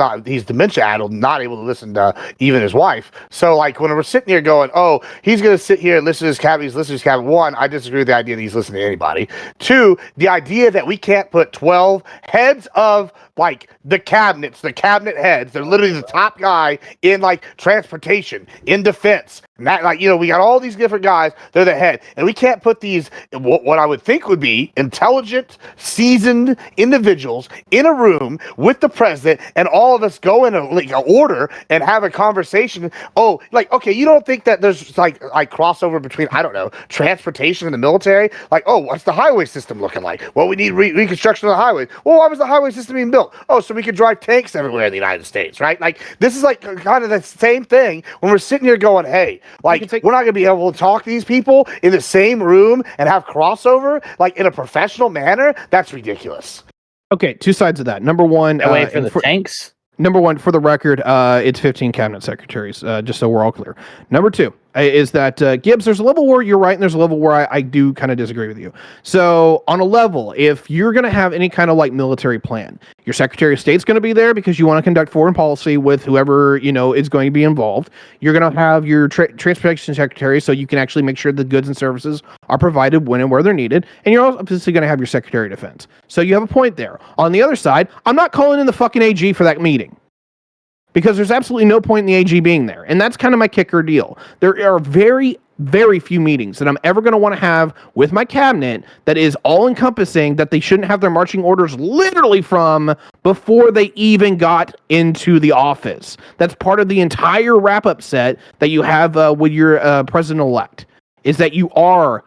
dementia-addled, not able to listen to even his wife. So when we're sitting here going, oh, he's going to sit here and listen to his cabinet, he's listening to his cabinet. One, I disagree with the idea that he's listening to anybody. Two, the idea that we can't put 12 heads of like the cabinets, the cabinet heads. They're literally the top guy in like transportation, in defense. And that, like, we got all these different guys. They're the head, and we can't put these what I would think would be intelligent, seasoned individuals in a room with the president, and all of us go in a order and have a conversation. Oh, like, okay, you don't think that there's like crossover between, I don't know, transportation and the military? Like, oh, what's the highway system looking like? Well, we need reconstruction of the highway. Well, why was the highway system being built? Oh, so we could drive tanks everywhere in the United States, right? Like, this is like kind of the same thing when we're sitting here going, hey, like, we're not going to be able to talk to these people in the same room and have crossover, like, in a professional manner. That's ridiculous. Okay, two sides of that. Number one, wait for the tanks. Number one, for the record, it's 15 cabinet secretaries, just so we're all clear. Number two is that, Gibbs, there's a level where you're right, and there's a level where I do kind of disagree with you. So, on a level, if you're going to have any kind of, like, military plan, your Secretary of State's going to be there because you want to conduct foreign policy with whoever, is going to be involved. You're going to have your Transportation Secretary so you can actually make sure the goods and services are provided when and where they're needed. And you're obviously going to have your Secretary of Defense. So, you have a point there. On the other side, I'm not calling in the fucking AG for that meeting, because there's absolutely no point in the AG being there. And that's kind of my kicker deal. There are very, very few meetings that I'm ever going to want to have with my cabinet that is all-encompassing, that they shouldn't have their marching orders literally from before they even got into the office. That's part of the entire wrap-up set that you have with your president-elect, is that you are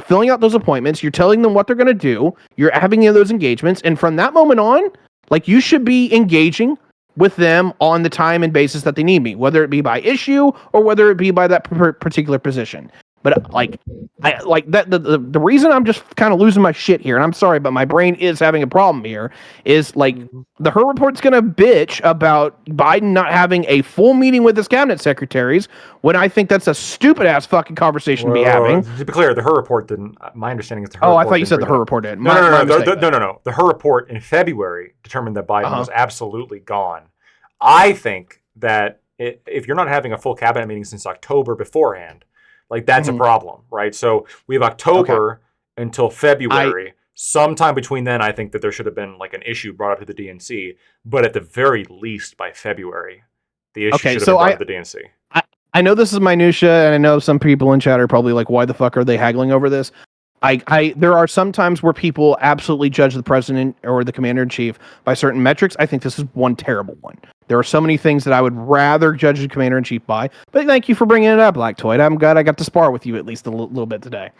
filling out those appointments, you're telling them what they're going to do, you're having those engagements, and from that moment on, like, you should be engaging with them on the time and basis that they need me, whether it be by issue or whether it be by that particular position. But like, the reason I'm just kind of losing my shit here, and I'm sorry, but my brain is having a problem here, is like the Her Report's going to bitch about Biden not having a full meeting with his cabinet secretaries, when I think that's a stupid ass fucking conversation to be having. To be clear, the Her Report didn't. My understanding is the Her. Oh, Report I thought you said the Her Report did. No. The Her Report in February determined that Biden was absolutely gone. I think that if you're not having a full cabinet meeting since October beforehand, like, that's a problem, right? So we have October until February. Sometime between then, I think that there should have been like an issue brought up to the DNC, but at the very least by February, the issue should have been brought up to the DNC. I know this is minutia, and I know some people in chat are probably like, why the fuck are they haggling over this? There are some times where people absolutely judge the president or the commander-in-chief by certain metrics. I think this is one terrible one. There are so many things that I would rather judge the commander-in-chief by, but thank you for bringing it up, Black Toyd. I'm glad I got to spar with you at least a little bit today.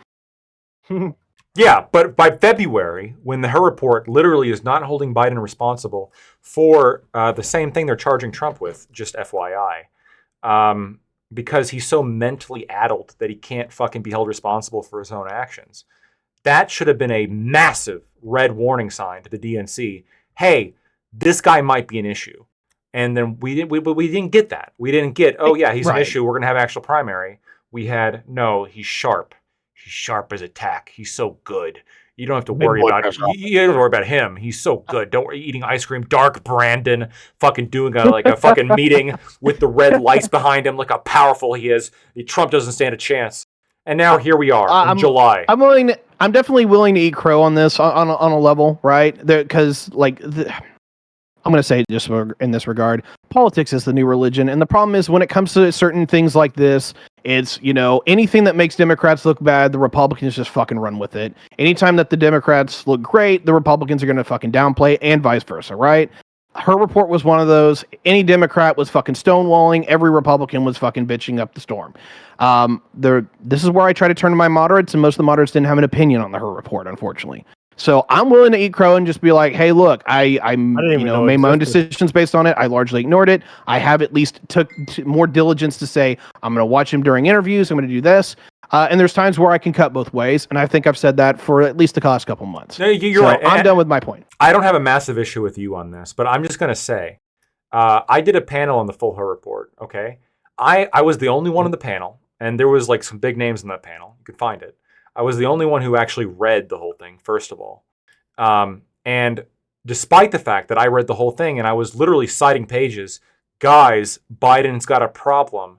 Yeah, but by February, when the Her Report literally is not holding Biden responsible for the same thing they're charging Trump with, just FYI, because he's so mentally addled that he can't fucking be held responsible for his own actions. That should have been a massive red warning sign to the DNC. Hey, this guy might be an issue. And then we didn't get that. We didn't get, oh yeah, he's an issue, we're going to have actual primary. We had, no, he's sharp. He's sharp as a tack. He's so good. You don't have to worry about it. You don't have to worry about him. He's so good. Don't worry, eating ice cream. Dark Brandon fucking doing a fucking meeting with the red lights behind him. Look how powerful he is. Trump doesn't stand a chance. And now here we are in July. I'm definitely willing to eat crow on this on a level, right? Because I'm going to say just in this regard, politics is the new religion. And the problem is when it comes to certain things like this, it's, anything that makes Democrats look bad, the Republicans just fucking run with it. Anytime that the Democrats look great, the Republicans are going to fucking downplay, and vice versa, right? Her Report was one of those. Any Democrat was fucking stonewalling. Every Republican was fucking bitching up the storm. This is where I try to turn to my moderates, and most of the moderates didn't have an opinion on the Her Report, unfortunately. So I'm willing to eat crow and just be like, hey, look, I made my own decisions based on it. I largely ignored it. I have at least took more diligence to say, I'm going to watch him during interviews. I'm going to do this. And there's times where I can cut both ways. And I think I've said that for at least the last couple months. No, you're right. I'm done with my point. I don't have a massive issue with you on this, but I'm just going to say, I did a panel on the full Her Report. Okay. I was the only one on the panel, and there was like some big names in that panel. You can find it. I was the only one who actually read the whole thing, first of all. And despite the fact that I read the whole thing and I was literally citing pages, guys, Biden's got a problem,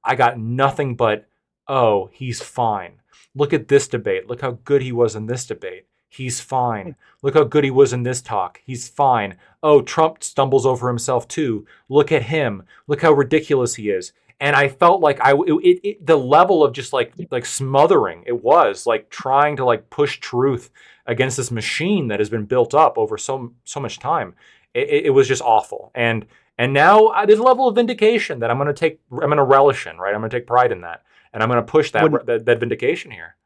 I got nothing but, oh, he's fine. Look at this debate. Look how good he was in this debate. He's fine. Look how good he was in this talk. He's fine. Oh, Trump stumbles over himself too. Look at him. Look how ridiculous he is. And I felt like the level of just like smothering it was, like trying to like push truth against this machine that has been built up over so much time. It was just awful. And now there's a level of vindication that I'm going to relish in, right? I'm going to take pride in that. And I'm going to push that vindication here.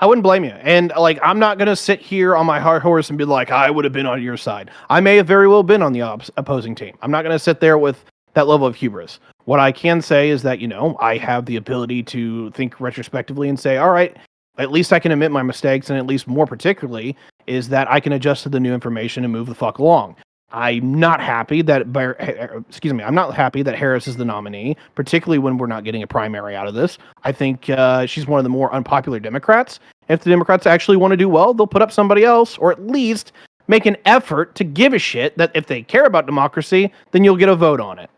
I wouldn't blame you. And like, I'm not going to sit here on my high horse and be like, I would have been on your side. I may have very well been on the opposing team. I'm not going to sit there with that level of hubris. What I can say is that, I have the ability to think retrospectively and say, all right, at least I can admit my mistakes. And at least more particularly is that I can adjust to the new information and move the fuck along. I'm not happy that Harris is the nominee, particularly when we're not getting a primary out of this. I think she's one of the more unpopular Democrats. If the Democrats actually want to do well, they'll put up somebody else, or at least make an effort to give a shit that if they care about democracy, then you'll get a vote on it.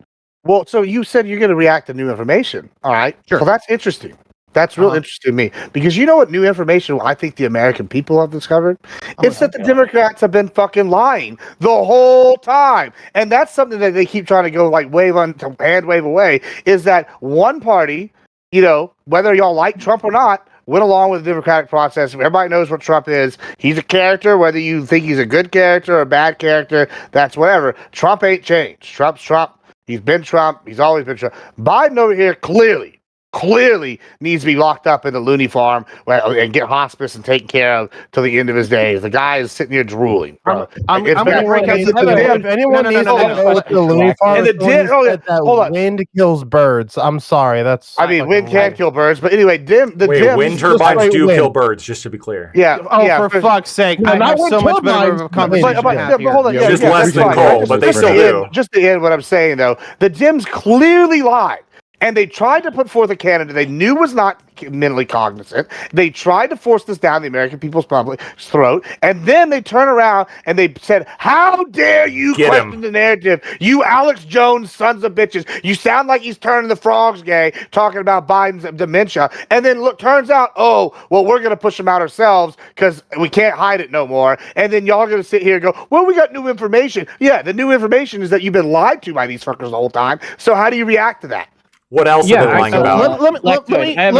Well, so you said you're going to react to new information. All right. Sure. Well, that's interesting. That's real interesting to me, because you know what new information I think the American people have discovered? It's that the Democrats have been fucking lying the whole time. And that's something that they keep trying to go like hand wave away, is that one party, whether y'all like Trump or not, went along with the democratic process. Everybody knows what Trump is. He's a character, whether you think he's a good character or a bad character, that's whatever. Trump ain't changed. Trump's Trump. He's been Trump. He's always been Trump. Biden over here clearly needs to be locked up in the loony farm and get hospice and taken care of till the end of his days. The guy is sitting here drooling. If anyone needs to go with the loony farm, hold on. Wind kills birds. I'm sorry. Wind can kill birds, but anyway, wind turbines do kill birds. Just to be clear. Yeah. For fuck's sake! I have so much better of a conversation. Just less than coal, but they still do. Just to end what I'm saying, though, the Dems clearly lied. And they tried to put forth a candidate they knew was not mentally cognizant. They tried to force this down the American people's throat. And then they turn around and they said, how dare you question the narrative? You Alex Jones sons of bitches. You sound like he's turning the frogs gay, talking about Biden's dementia. And then turns out, we're going to push him out ourselves because we can't hide it no more. And then y'all are going to sit here and go, well, we got new information. Yeah, the new information is that you've been lied to by these fuckers the whole time. So how do you react to that? What else are they lying about? Let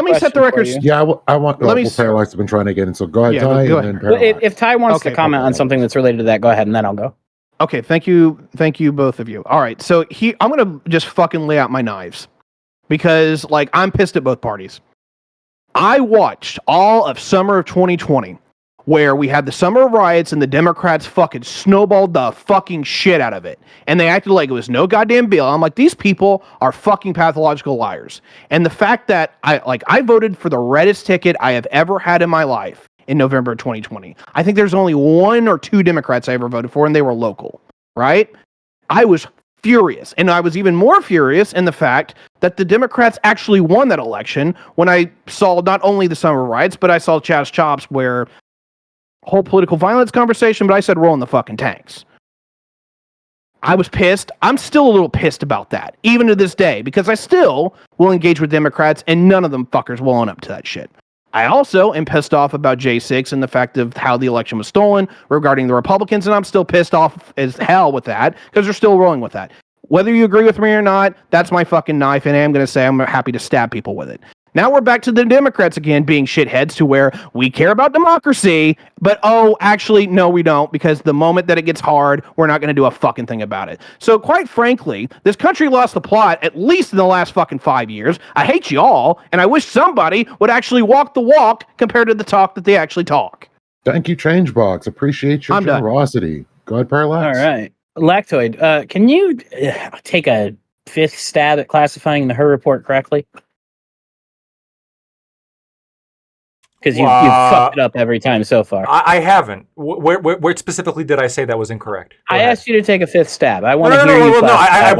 me set the record. Yeah, I want. Parallax have been trying to get in, so go ahead, Ty. Go ahead. If Ty wants to comment on something that's related to that, go ahead, and then I'll go. Okay, thank you, both of you. All right, so I'm gonna just fucking lay out my knives because, I'm pissed at both parties. I watched all of summer of 2020, where we had the summer riots and the Democrats fucking snowballed the fucking shit out of it. And they acted like it was no goddamn bill. I'm like, these people are fucking pathological liars. And the fact that I voted for the reddest ticket I have ever had in my life in November of 2020. I think there's only 1 or 2 Democrats I ever voted for, and they were local, right? I was furious. And I was even more furious in the fact that the Democrats actually won that election when I saw not only the summer riots, but I saw Chaz Chops where whole political violence conversation, but I said roll in the fucking tanks. I was pissed. I'm still a little pissed about that, even to this day, because I still will engage with Democrats and none of them fuckers will own up to that shit. I also am pissed off about J6 and the fact of how the election was stolen regarding the Republicans, and I'm still pissed off as hell with that because they're still rolling with that. Whether you agree with me or not, that's my fucking knife, and I'm going to say I'm happy to stab people with it. Now we're back to the Democrats again being shitheads to where we care about democracy, but actually, no, we don't, because the moment that it gets hard, we're not going to do a fucking thing about it. So quite frankly, this country lost the plot at least in the last fucking 5 years. I hate y'all, and I wish somebody would actually walk the walk compared to the talk that they actually talk. Thank you, Changebox. Appreciate your generosity. Go ahead, Parallax. All right. Lactoid, can you take a 5th stab at classifying the Her report correctly? Because you've fucked it up every time so far. I haven't. Where specifically did I say that was incorrect? I asked you to take a 5th stab. I want to hear you. I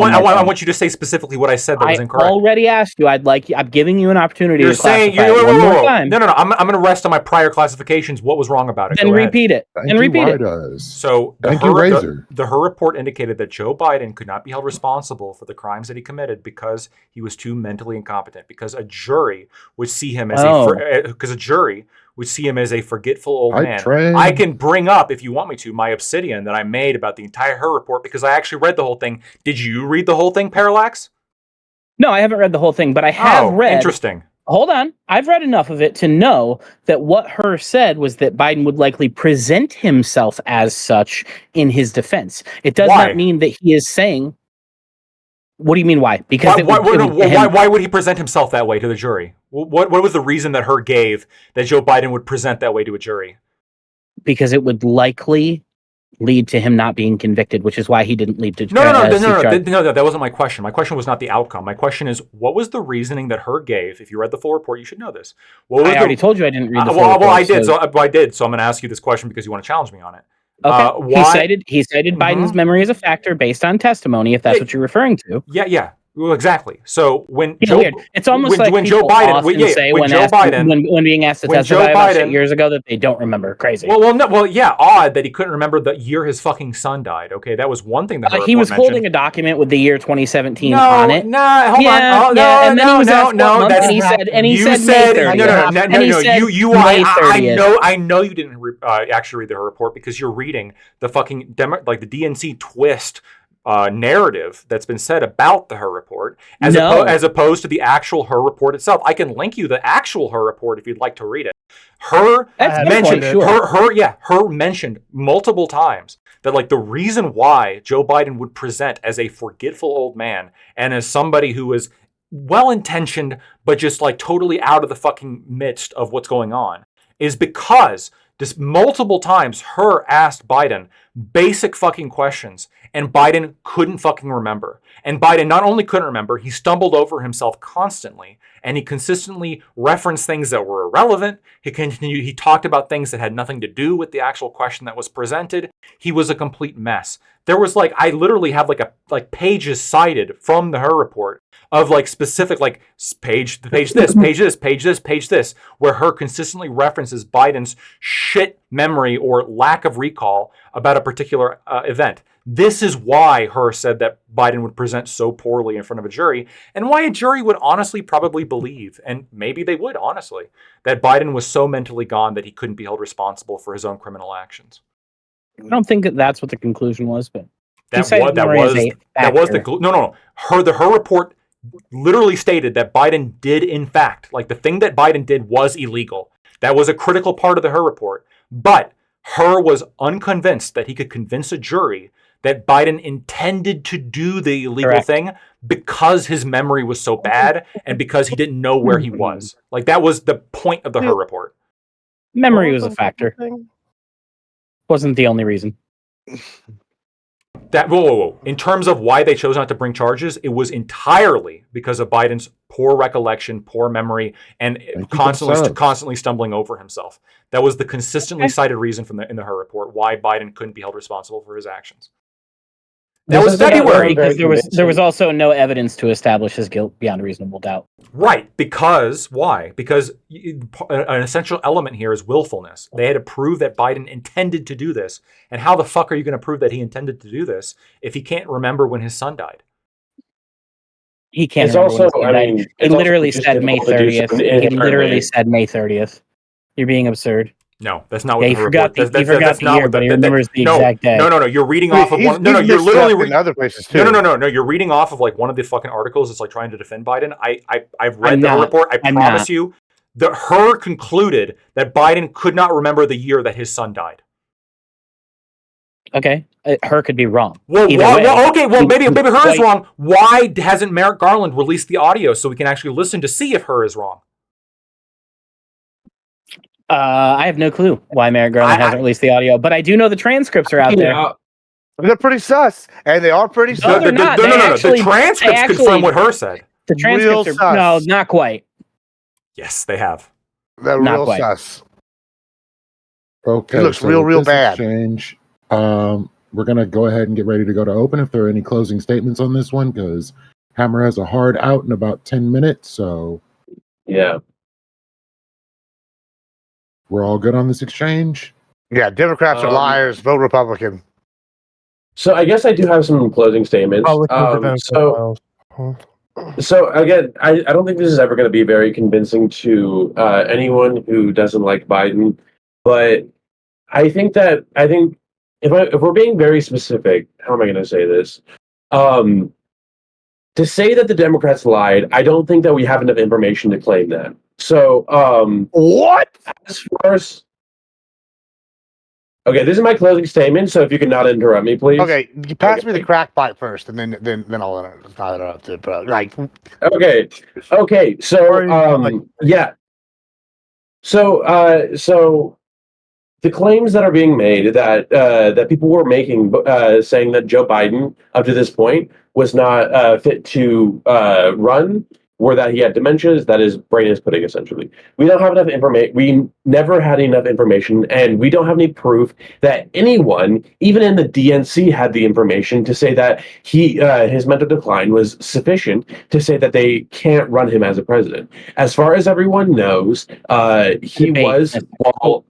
want you to say specifically what I said that was incorrect. I already asked you. I'm giving you an opportunity. You're to saying one more time. No. I'm going to rest on my prior classifications. What was wrong about it? Then repeat it. So the Her report indicated that Joe Biden could not be held responsible for the crimes that he committed because he was too mentally incompetent. Because a jury would see him as a jury jury would see him as a forgetful old man. Trey. I can bring up, if you want me to, my obsidian that I made about the entire Her report because I actually read the whole thing. Did you read the whole thing, Parallax? No, I haven't read the whole thing, but I have read. Interesting. Hold on. I've read enough of it to know that what Her said was that Biden would likely present himself as such in his defense. It does not mean that he is saying. What do you mean why? Because why would he present himself that way to the jury? What was the reason that Her gave that Joe Biden would present that way to a jury? Because it would likely lead to him not being convicted, which is why he didn't lead to No, that wasn't my question. My question was not the outcome. My question is, what was the reasoning that Her gave? If you read the full report, you should know this. I already told you I didn't read the full report. Well, I did. So I did. So I'm going to ask you this question because you want to challenge me on it. Okay. He cited Biden's memory as a factor based on testimony, if that's what you're referring to. Yeah. Well, exactly. So when it's almost like when Joe Biden when being asked to testify about shit years ago that they don't remember. Crazy. Odd that he couldn't remember the year his fucking son died. Okay, that was one thing that he was holding a document with the year 2017 on it. Hold on. And then he was asked what month, and he said May 30th. I know you didn't actually read the Her report because you're reading the fucking the DNC twist narrative that's been said about the Her report as opposed to the actual Her report itself. I can link you the actual Her report if you'd like to read it. Her mentioned multiple times that the reason why Joe Biden would present as a forgetful old man and as somebody who is well-intentioned but just totally out of the fucking midst of what's going on is because just multiple times Her asked Biden basic fucking questions and Biden couldn't fucking remember. And Biden not only couldn't remember, he stumbled over himself constantly and he consistently referenced things that were irrelevant. He talked about things that had nothing to do with the actual question that was presented. He was a complete mess. There was I literally have pages cited from the Her report of specific page this, where Her consistently references Biden's shit memory or lack of recall about a particular event. This is why Her said that Biden would present so poorly in front of a jury, and why a jury would honestly probably believe, and maybe they would honestly, that Biden was so mentally gone that he couldn't be held responsible for his own criminal actions. I don't think that's what the conclusion was, but the Her report literally stated that Biden did in fact, the thing that Biden did was illegal. That was a critical part of the Her report, but Her was unconvinced that he could convince a jury that Biden intended to do the illegal thing because his memory was so bad and because he didn't know where he was. That was the point of the Her report. Memory was a factor. Wasn't the only reason. Whoa. In terms of why they chose not to bring charges, it was entirely because of Biden's poor recollection, poor memory, and constantly stumbling over himself. That was the consistently cited reason in the Her report why Biden couldn't be held responsible for his actions. That was February. Because there was also no evidence to establish his guilt beyond a reasonable doubt. Right. Why? Because an essential element here is willfulness. They had to prove that Biden intended to do this. And how the fuck are you going to prove that he intended to do this if he can't remember when his son died? He can't remember when his son died. He literally said May 30th. He literally said May 30th. You're being absurd. No, that's not what the report. That's not what he remembers the exact day. No. You're reading off of one. No. You're literally reading other places too. No. You're reading off of one of the fucking articles. It's trying to defend Biden. I've read the report. I promise you, that Her concluded that Biden could not remember the year that his son died. Okay, Her could be wrong. Maybe Her is wrong. Why hasn't Merrick Garland released the audio so we can actually listen to see if Her is wrong? I have no clue why Merrick Garland hasn't released the audio, but I do know the transcripts are out there. They're pretty sus, and they are pretty sus. No, they're not. The transcripts confirm what Her said. The transcripts are no, not quite. Yes, they have. They're not real quite. sus. Okay, it looks real bad. Exchange, we're gonna go ahead and get ready to go to open. If there are any closing statements on this one, because Hammer has a hard out in about 10 minutes. So yeah. We're all good on this exchange? Yeah, Democrats are liars. Vote Republican. So I guess I do have some closing statements. So again, I don't think this is ever going to be very convincing to anyone who doesn't like Biden, but I think if we're being very specific, how am I going to say this? To say that the Democrats lied, I don't think that we have enough information to claim that. So What? as far as okay, this is my closing statement. So if you could not interrupt me, please. Okay, you pass me the crack pipe first, and then I'll interrupt it, bro. Like, Okay. So yeah. So the claims that are being made that people were making, saying that Joe Biden up to this point was not fit to run, or that he had dementia, that his brain is pudding, essentially. We don't have enough information. We never had enough information, and we don't have any proof that anyone, even in the DNC, had the information to say that his mental decline was sufficient to say that they can't run him as a president. As far as everyone knows, he was, while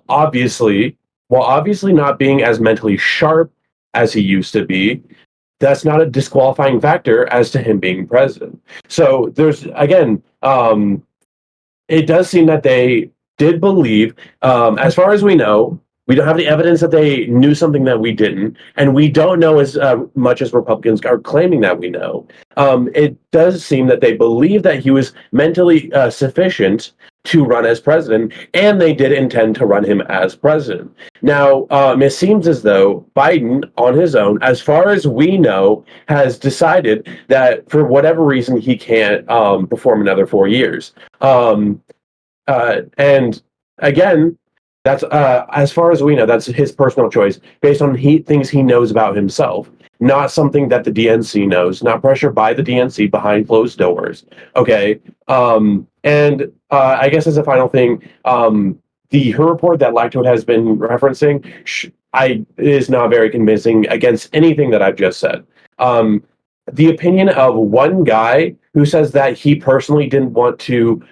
obviously not being as mentally sharp as he used to be, that's not a disqualifying factor as to him being president. So there's, again, it does seem that they did believe, as far as we know, we don't have the evidence that they knew something that we didn't, and we don't know as much as Republicans are claiming that we know. It does seem that they believe that he was mentally sufficient to run as president, and they did intend to run him as president. Now, it seems as though Biden, on his own, as far as we know, has decided that for whatever reason he can't perform another 4 years. And again, that's as far as we know, that's his personal choice based on things he knows about himself, not something that the DNC knows, not pressure by the DNC behind closed doors. Okay. And I guess as a final thing, her report that Lactoid has been referencing is not very convincing against anything that I've just said. The opinion of one guy who says that he personally didn't want to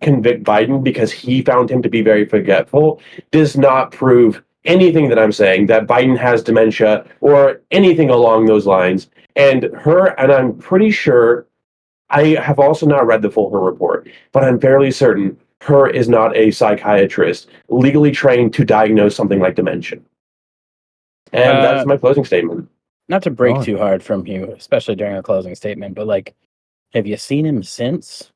convict Biden because he found him to be very forgetful does not prove anything that I'm saying, that Biden has dementia or anything along those lines. And I'm pretty sure, I have also not read the full her report, but I'm fairly certain her is not a psychiatrist legally trained to diagnose something like dementia. And that's my closing statement. Not to break too hard from you, especially during a closing statement, but like, have you seen him since?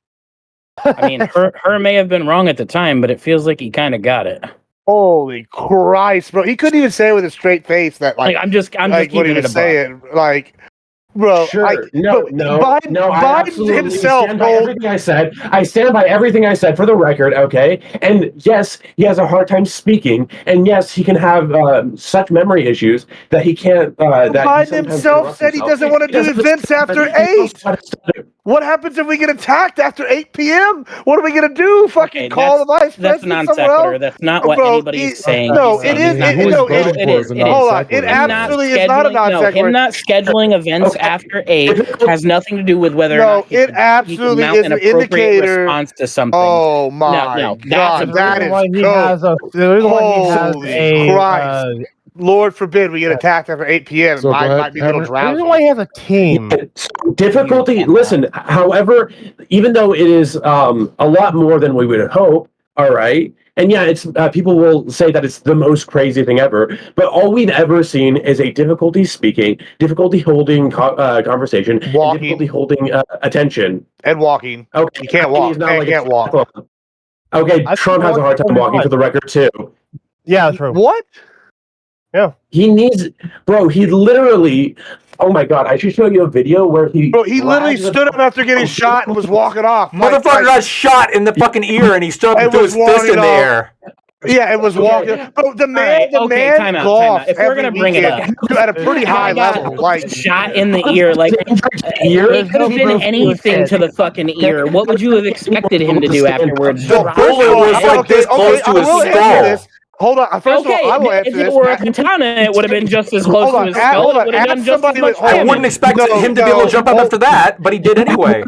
I mean, her may have been wrong at the time, but it feels like he kind of got it. Holy Christ, bro! He couldn't even say it with a straight face that I'm just what he keeping was it saying. Like, bro, Sure. Biden I himself stand by everything I said. I stand by everything I said for the record, okay? And yes, he has a hard time speaking, and yes, he can have such memory issues that he can't. Biden himself said he doesn't want to do events after 8. What happens if we get attacked after 8 p.m.? What are we gonna do? Fucking call the vice president? That's non sequitur. That's not what anybody is saying. No, it is. It is. Hold on. It absolutely is not a non sequitur. Him not scheduling events after 8 has nothing to do with whether or not it absolutely is an indicator. Response to something. Oh my God, that is Holy Christ. Lord forbid we get attacked after 8 p.m. So might be a little drowsy. Reason why he has a team. Difficulty. Listen, however, even though it is a lot more than we would hope, all right, and yeah, it's people will say that it's the most crazy thing ever, but all we've ever seen is a difficulty speaking, difficulty holding conversation, difficulty holding attention, and walking. Okay, he can't walk. He can't walk. Okay, Trump has a hard time walking, for the record, too. Yeah, true. What? Yeah. He needs, bro, he literally, oh my God, I should show you a video where he literally stood up after getting shot and was walking off. Motherfucker got shot in the fucking ear and he stood up and threw his fist in the air. Yeah, it was walking. Oh, the man time out. If we're gonna bring it up at a pretty high level, like shot in the ear, like it could have been anything to the fucking ear. What would you have expected him to do afterwards? The bullet was like this close to his skull. Hold on. First of all, I will answer if this. it were a katana, it would have been just as close to his skull. It would have done just as much I wouldn't expect him to be able to jump up after that, but he did anyway.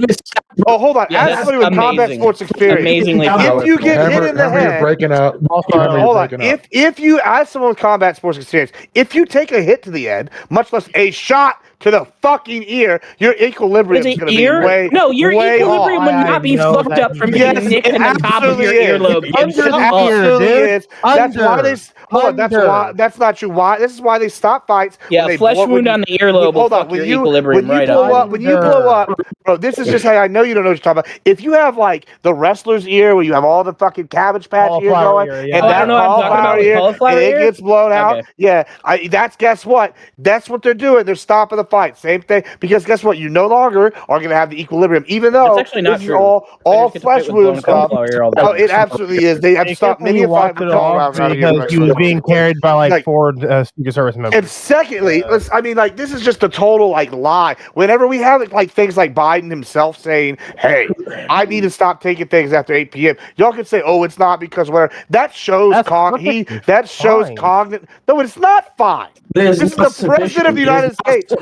Oh, hold on. As somebody with combat sports experience, amazingly if you get hit in the head, you're breaking up. Hold on. If you, as someone with combat sports experience, if you take a hit to the head, much less a shot to the fucking ear, your equilibrium is going to be way, no, your way equilibrium off. would not be know fucked that up from you- Yes, being nicked it in the top of your absolutely is. earlobe. It's under It the Shut up. ear, absolutely dude. is. That's why they. Hold on. That's Under. why. That's not true. Why? This is why they stop fights. Yeah, when they flesh blow, wound on the earlobe will hold on. fuck your equilibrium When you right blow up. up, when you blow up, bro. This is just how I know you don't know what you're talking about. If you have like the wrestler's ear, where you have all the fucking cabbage patch ear Cauliflower going, ear, yeah. and Oh, I that don't know what I'm talking about cauliflower with ear, cauliflower and it ear? gets blown out. Okay. Yeah, that's guess what? That's what they're doing. They're stopping the fight. Same thing. Because guess what? You no longer are going to have the equilibrium, even though That's actually not this is true. all I just get to flesh fight with wound blown stuff. cauliflower ear all the Oh, time. it absolutely is. They have They stopped kept when many he a fight walked with it Colin off around here. because he was being carried by like 4 Secret Service members. And secondly, I mean, like, this is just a total like lie. Whenever we have like things like Biden himself saying, "Hey, I need to stop taking things after 8 p.m." Y'all can say, "Oh, it's not because whatever." That shows That's perfectly fine. cognitive. No, it's not fine. This is the president of the United States.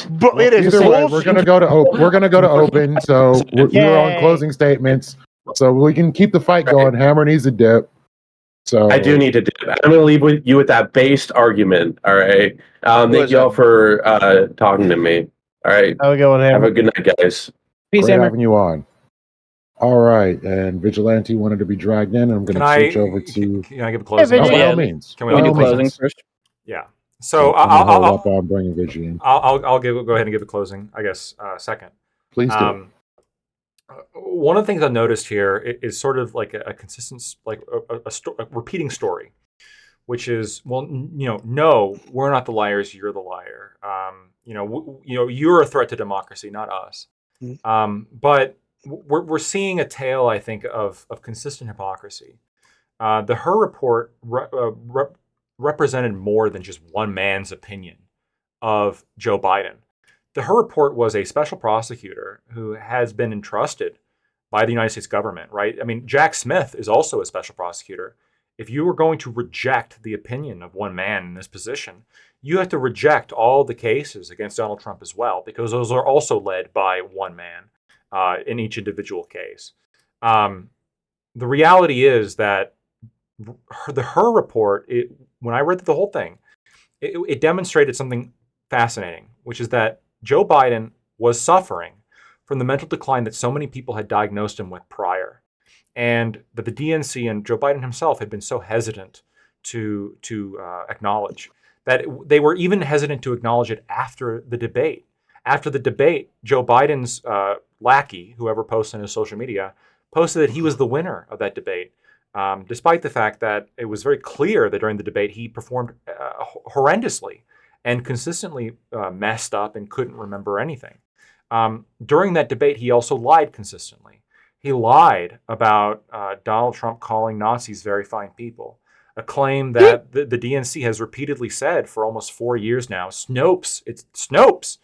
But it is Either way, we're gonna go to open. So we're on Yay. closing statements, so we can keep the fight going. Hammer needs a dip. So I do need to dip. I'm going to leave with you with that based argument. All right. Thank you all for talking to me. All right. Have a good one, Have Hammer. a good night, guys. Peace, great Hammer. having you on. All right, and Vigilante wanted to be dragged in, and I'm going to switch over to. Can I give a closing? By Yeah, all means. Can we We all do do closing closings? first. Yeah. So I'm hold up on bringing Vigi in. I'll go ahead and give a closing. I guess second. Please do. One of the things I noticed here is sort of like a consistent, like a repeating story, which is, well, no, we're not the liars. You're the liar. You're a threat to democracy, not us. But we're seeing a tale, I think, of consistent hypocrisy. The Her report represented more than just one man's opinion of Joe Biden. The Her report was a special prosecutor who has been entrusted by the United States government, right? I mean, Jack Smith is also a special prosecutor. If you were going to reject the opinion of one man in this position, you have to reject all the cases against Donald Trump as well, because those are also led by one man in each individual case. The reality is that the Her report, when I read the whole thing, it demonstrated something fascinating, which is that Joe Biden was suffering from the mental decline that so many people had diagnosed him with prior, and that the DNC and Joe Biden himself had been so hesitant to acknowledge, that they were even hesitant to acknowledge it after the debate. After the debate, Joe Biden's lackey, whoever posted on his social media, posted that he was the winner of that debate, despite the fact that it was very clear that during the debate he performed horrendously and consistently messed up and couldn't remember anything. During that debate, he also lied consistently. He lied about Donald Trump calling Nazis very fine people, a claim that the DNC has repeatedly said for almost 4 years now. Snopes,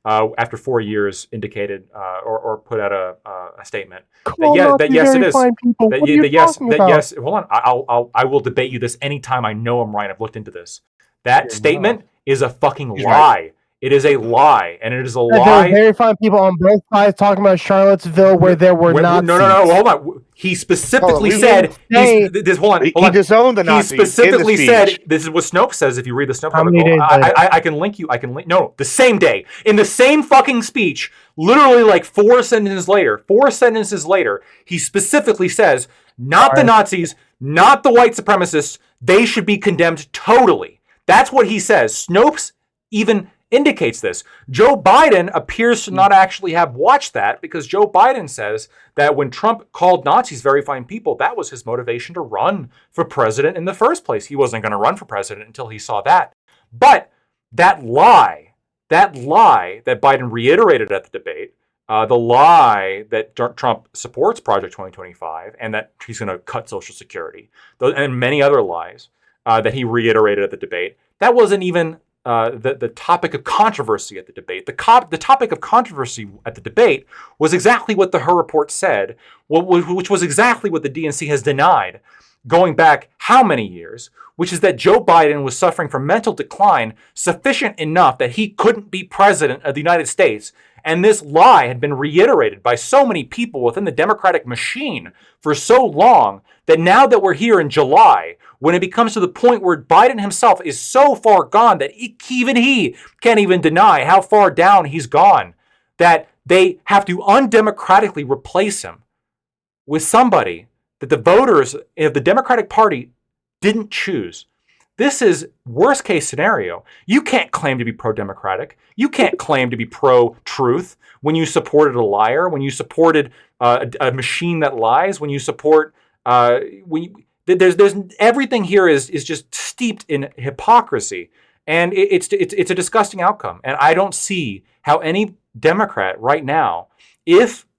after 4 years, indicated or put out a statement that yes, it is. Yes. Hold on, I will debate you this anytime I know I'm right. I've looked into this. That statement is a fucking lie. Right. It is a lie, and it is a lie. There were very fine people on both sides talking about Charlottesville where there were Nazis. No, hold on. He specifically said, he disowned the Nazis. He specifically said, this is what Snopes says. If you read the Snopes article, I can link you. No, the same day, in the same fucking speech, literally like 4 sentences later, he specifically says, not the Nazis, not the white supremacists. They should be condemned totally. That's what he says. Snopes even indicates this. Joe Biden appears to not actually have watched that, because Joe Biden says that when Trump called Nazis very fine people, that was his motivation to run for president in the first place. He wasn't going to run for president until he saw that. But that lie that Biden reiterated at the debate, the lie that Trump supports Project 2025 and that he's going to cut Social Security, and many other lies that he reiterated at the debate, that wasn't even the topic of controversy at the debate. The topic of controversy at the debate was exactly what the Her report said, which was exactly what the DNC has denied going back how many years, which is that Joe Biden was suffering from mental decline sufficient enough that he couldn't be president of the United States, And this lie had been reiterated by so many people within the Democratic machine for so long that now that we're here in July, when it becomes to the point where Biden himself is so far gone that even he can't even deny how far down he's gone, that they have to undemocratically replace him with somebody that the voters of the Democratic Party didn't choose. This is worst case scenario. You can't claim to be pro-democratic. You can't claim to be pro-truth when you supported a liar, when you supported a machine that lies, when you support there's everything here is just steeped in hypocrisy, and it's a disgusting outcome. And I don't see how any Democrat right now,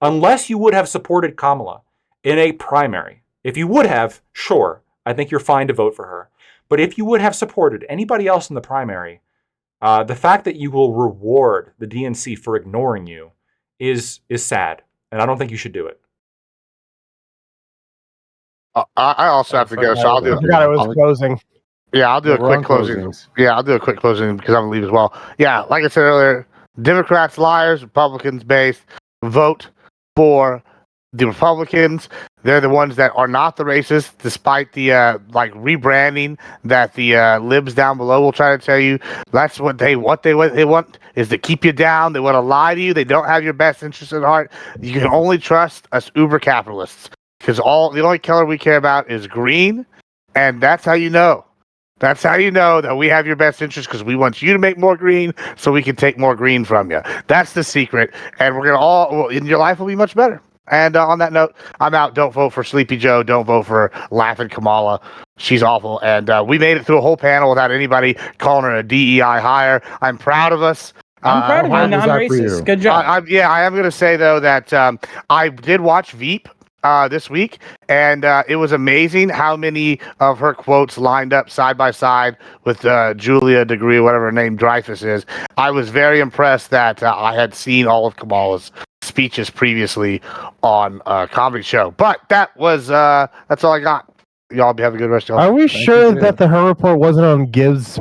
unless you would have supported Kamala in a primary, if you would have, sure, I think you're fine to vote for her. But if you would have supported anybody else in the primary, the fact that you will reward the DNC for ignoring you is sad, and I don't think you should do it. I also have to go, so I'll do. I forgot it was closing. Yeah, I'll do a quick closing. Yeah, I'll do a quick closing because I'm gonna leave as well. Yeah, like I said earlier, Democrats liars, Republicans based. Vote for the Republicans. They're the ones that are not the racists, despite the rebranding that the libs down below will try to tell you. That's what they want is to keep you down. They want to lie to you. They don't have your best interest at heart. You can only trust us uber capitalists because the only color we care about is green, and that's how you know. That's how you know that we have your best interest, because we want you to make more green so we can take more green from you. That's the secret, and we're gonna and your life will be much better. And on that note, I'm out. Don't vote for Sleepy Joe. Don't vote for Laughing Kamala. She's awful. And we made it through a whole panel without anybody calling her a DEI hire. I'm proud of us. I'm proud of you, non-racist. Good job. I am going to say, though, that I did watch Veep this week, and it was amazing how many of her quotes lined up side by side with Julia Degree, whatever her name, Dreyfus is. I was very impressed that I had seen all of Kamala's speeches previously on a comedy show. But that's all I got. Y'all have a good rest of y'all. Are we sure that the her report wasn't on Gibbs'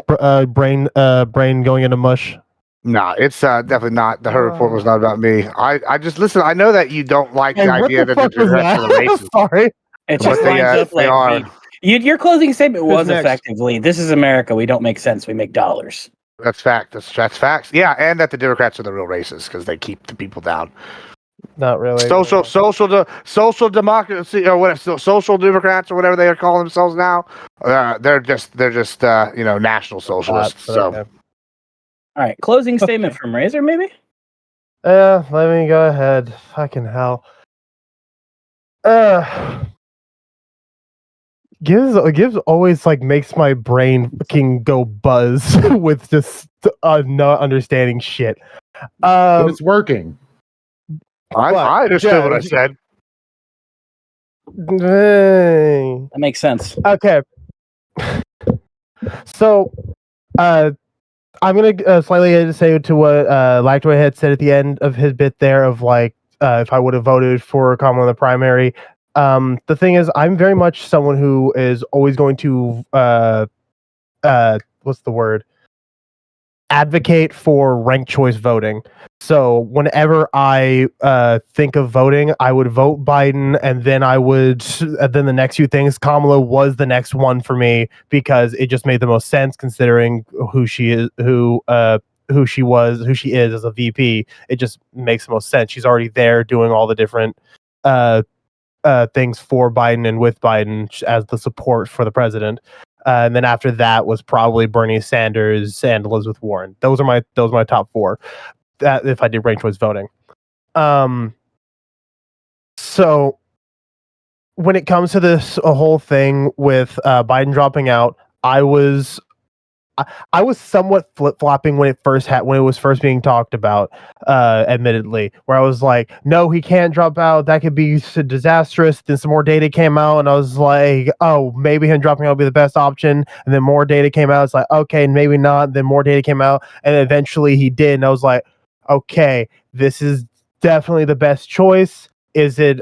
brain going into mush? No, it's definitely not. The her report was not about me. I just listen. I know that you don't like the idea that they're racist. Sorry, it just lines up like your closing statement was effectively, "This is America. We don't make sense. We make dollars." That's fact. That's facts. Yeah, and that the Democrats are the real racists because they keep the people down. Not really. Social democracy or whatever, social Democrats or whatever they are calling themselves now. They're just national socialists. Okay. All right, closing statement from Razor, maybe? Let me go ahead. Fucking hell. Gibbs always makes my brain fucking go buzz with just not understanding shit. But it's working. I understood what I said. That makes sense. Okay. So, I'm gonna slightly say to what LetheWaterKai had said at the end of his bit there of if I would have voted for Kamala in the primary. The thing is, I'm very much someone who is always going to what's the word? Advocate for ranked choice voting. So whenever I think of voting, I would vote Biden, and then then the next few things, Kamala was the next one for me because it just made the most sense considering who she is, who she is as a VP. It just makes the most sense. She's already there doing all the different things for Biden and with Biden as the support for the president. And then after that was probably Bernie Sanders and Elizabeth Warren. Those are my top four. That if I did ranked choice voting. So when it comes to this whole thing with Biden dropping out, I was somewhat flip-flopping when it was first being talked about, admittedly, where I was like, no, he can't drop out. That could be disastrous. Then some more data came out, and I was like, oh, maybe him dropping out would be the best option. And then more data came out. It's like, okay, maybe not. Then more data came out, and eventually he did. And I was like, okay, this is definitely the best choice. Is it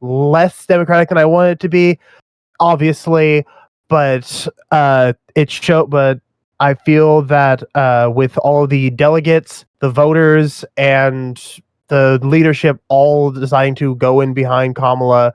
less democratic than I want it to be? Obviously, but I feel that with all of the delegates, the voters, and the leadership all deciding to go in behind Kamala,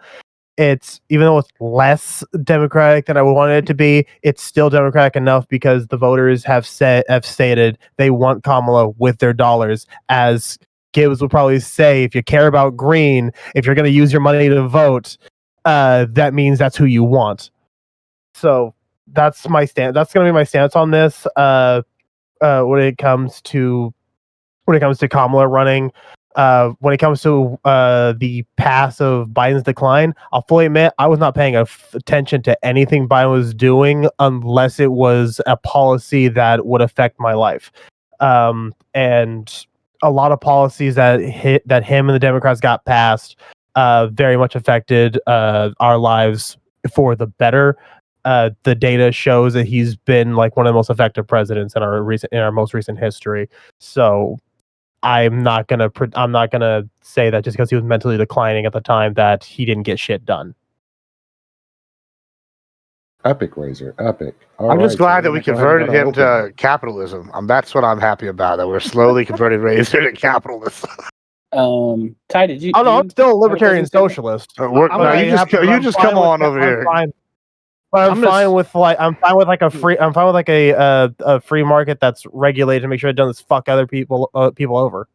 it's, even though it's less democratic than I would want it to be, it's still democratic enough because the voters have stated they want Kamala with their dollars. As Gibbs would probably say, if you care about green, if you're going to use your money to vote, that means that's who you want. So that's my stand. That's going to be my stance on this. When it comes to Kamala running. When it comes to the path of Biden's decline, I'll fully admit I was not paying attention to anything Biden was doing unless it was a policy that would affect my life. And a lot of policies that him and the Democrats got passed very much affected our lives for the better. The data shows that he's been like one of the most effective presidents in our most recent history. So I'm not gonna say that just because he was mentally declining at the time that he didn't get shit done. Epic, Razor, epic. I'm just glad that we converted him to capitalism. That's what I'm happy about. That we're slowly converting Razor to capitalism. Ty, did you? Oh no, I'm still a libertarian socialist. You just come on over here. I'm fine with a free market that's regulated to make sure it doesn't fuck other people over.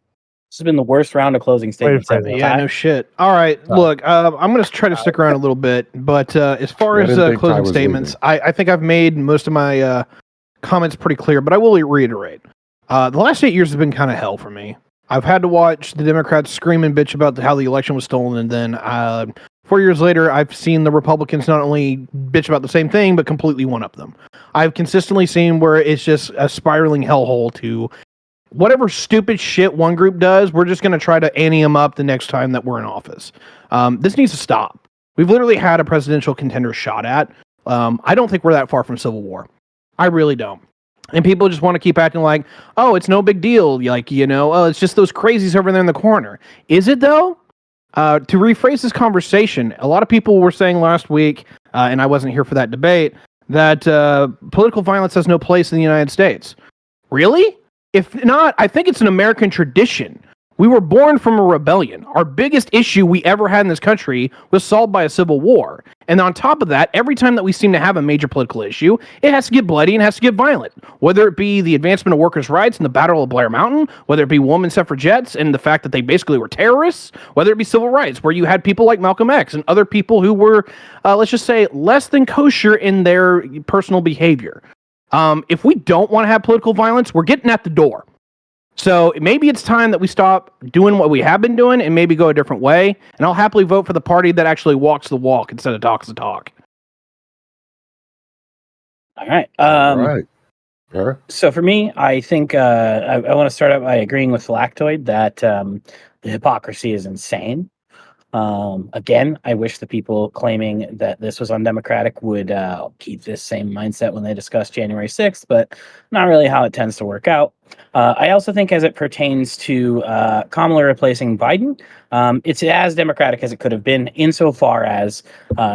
This has been the worst round of closing statements ever. Yeah, no shit. All right, look, I'm going to try to stick around a little bit, but as far as closing statements, I think I've made most of my comments pretty clear, but I will reiterate. The last 8 years has been kind of hell for me. I've had to watch the Democrats scream and bitch about how the election was stolen, and then 4 years later, I've seen the Republicans not only bitch about the same thing, but completely one-up them. I've consistently seen where it's just a spiraling hellhole to whatever stupid shit one group does, we're just going to try to ante them up the next time that we're in office. This needs to stop. We've literally had a presidential contender shot at. I don't think we're that far from civil war. I really don't. And people just want to keep acting like, oh, it's no big deal. Like, oh, it's just those crazies over there in the corner. Is it though? To rephrase this conversation, a lot of people were saying last week, and I wasn't here for that debate, that political violence has no place in the United States. Really? If not, I think it's an American tradition. We were born from a rebellion. Our biggest issue we ever had in this country was solved by a civil war. And on top of that, every time that we seem to have a major political issue, it has to get bloody and has to get violent. Whether it be the advancement of workers' rights in the Battle of Blair Mountain, whether it be women suffragettes and the fact that they basically were terrorists, whether it be civil rights, where you had people like Malcolm X and other people who were, let's just say, less than kosher in their personal behavior. If we don't want to have political violence, we're getting at the door. So maybe it's time that we stop doing what we have been doing and maybe go a different way. And I'll happily vote for the party that actually walks the walk instead of talks the talk. All right. All right. Sure. So for me, I think I want to start out by agreeing with Lactoid that the hypocrisy is insane. Again, I wish the people claiming that this was undemocratic would keep this same mindset when they discuss January 6th, but not really how it tends to work out. I also think as it pertains to Kamala replacing Biden, it's as democratic as it could have been insofar as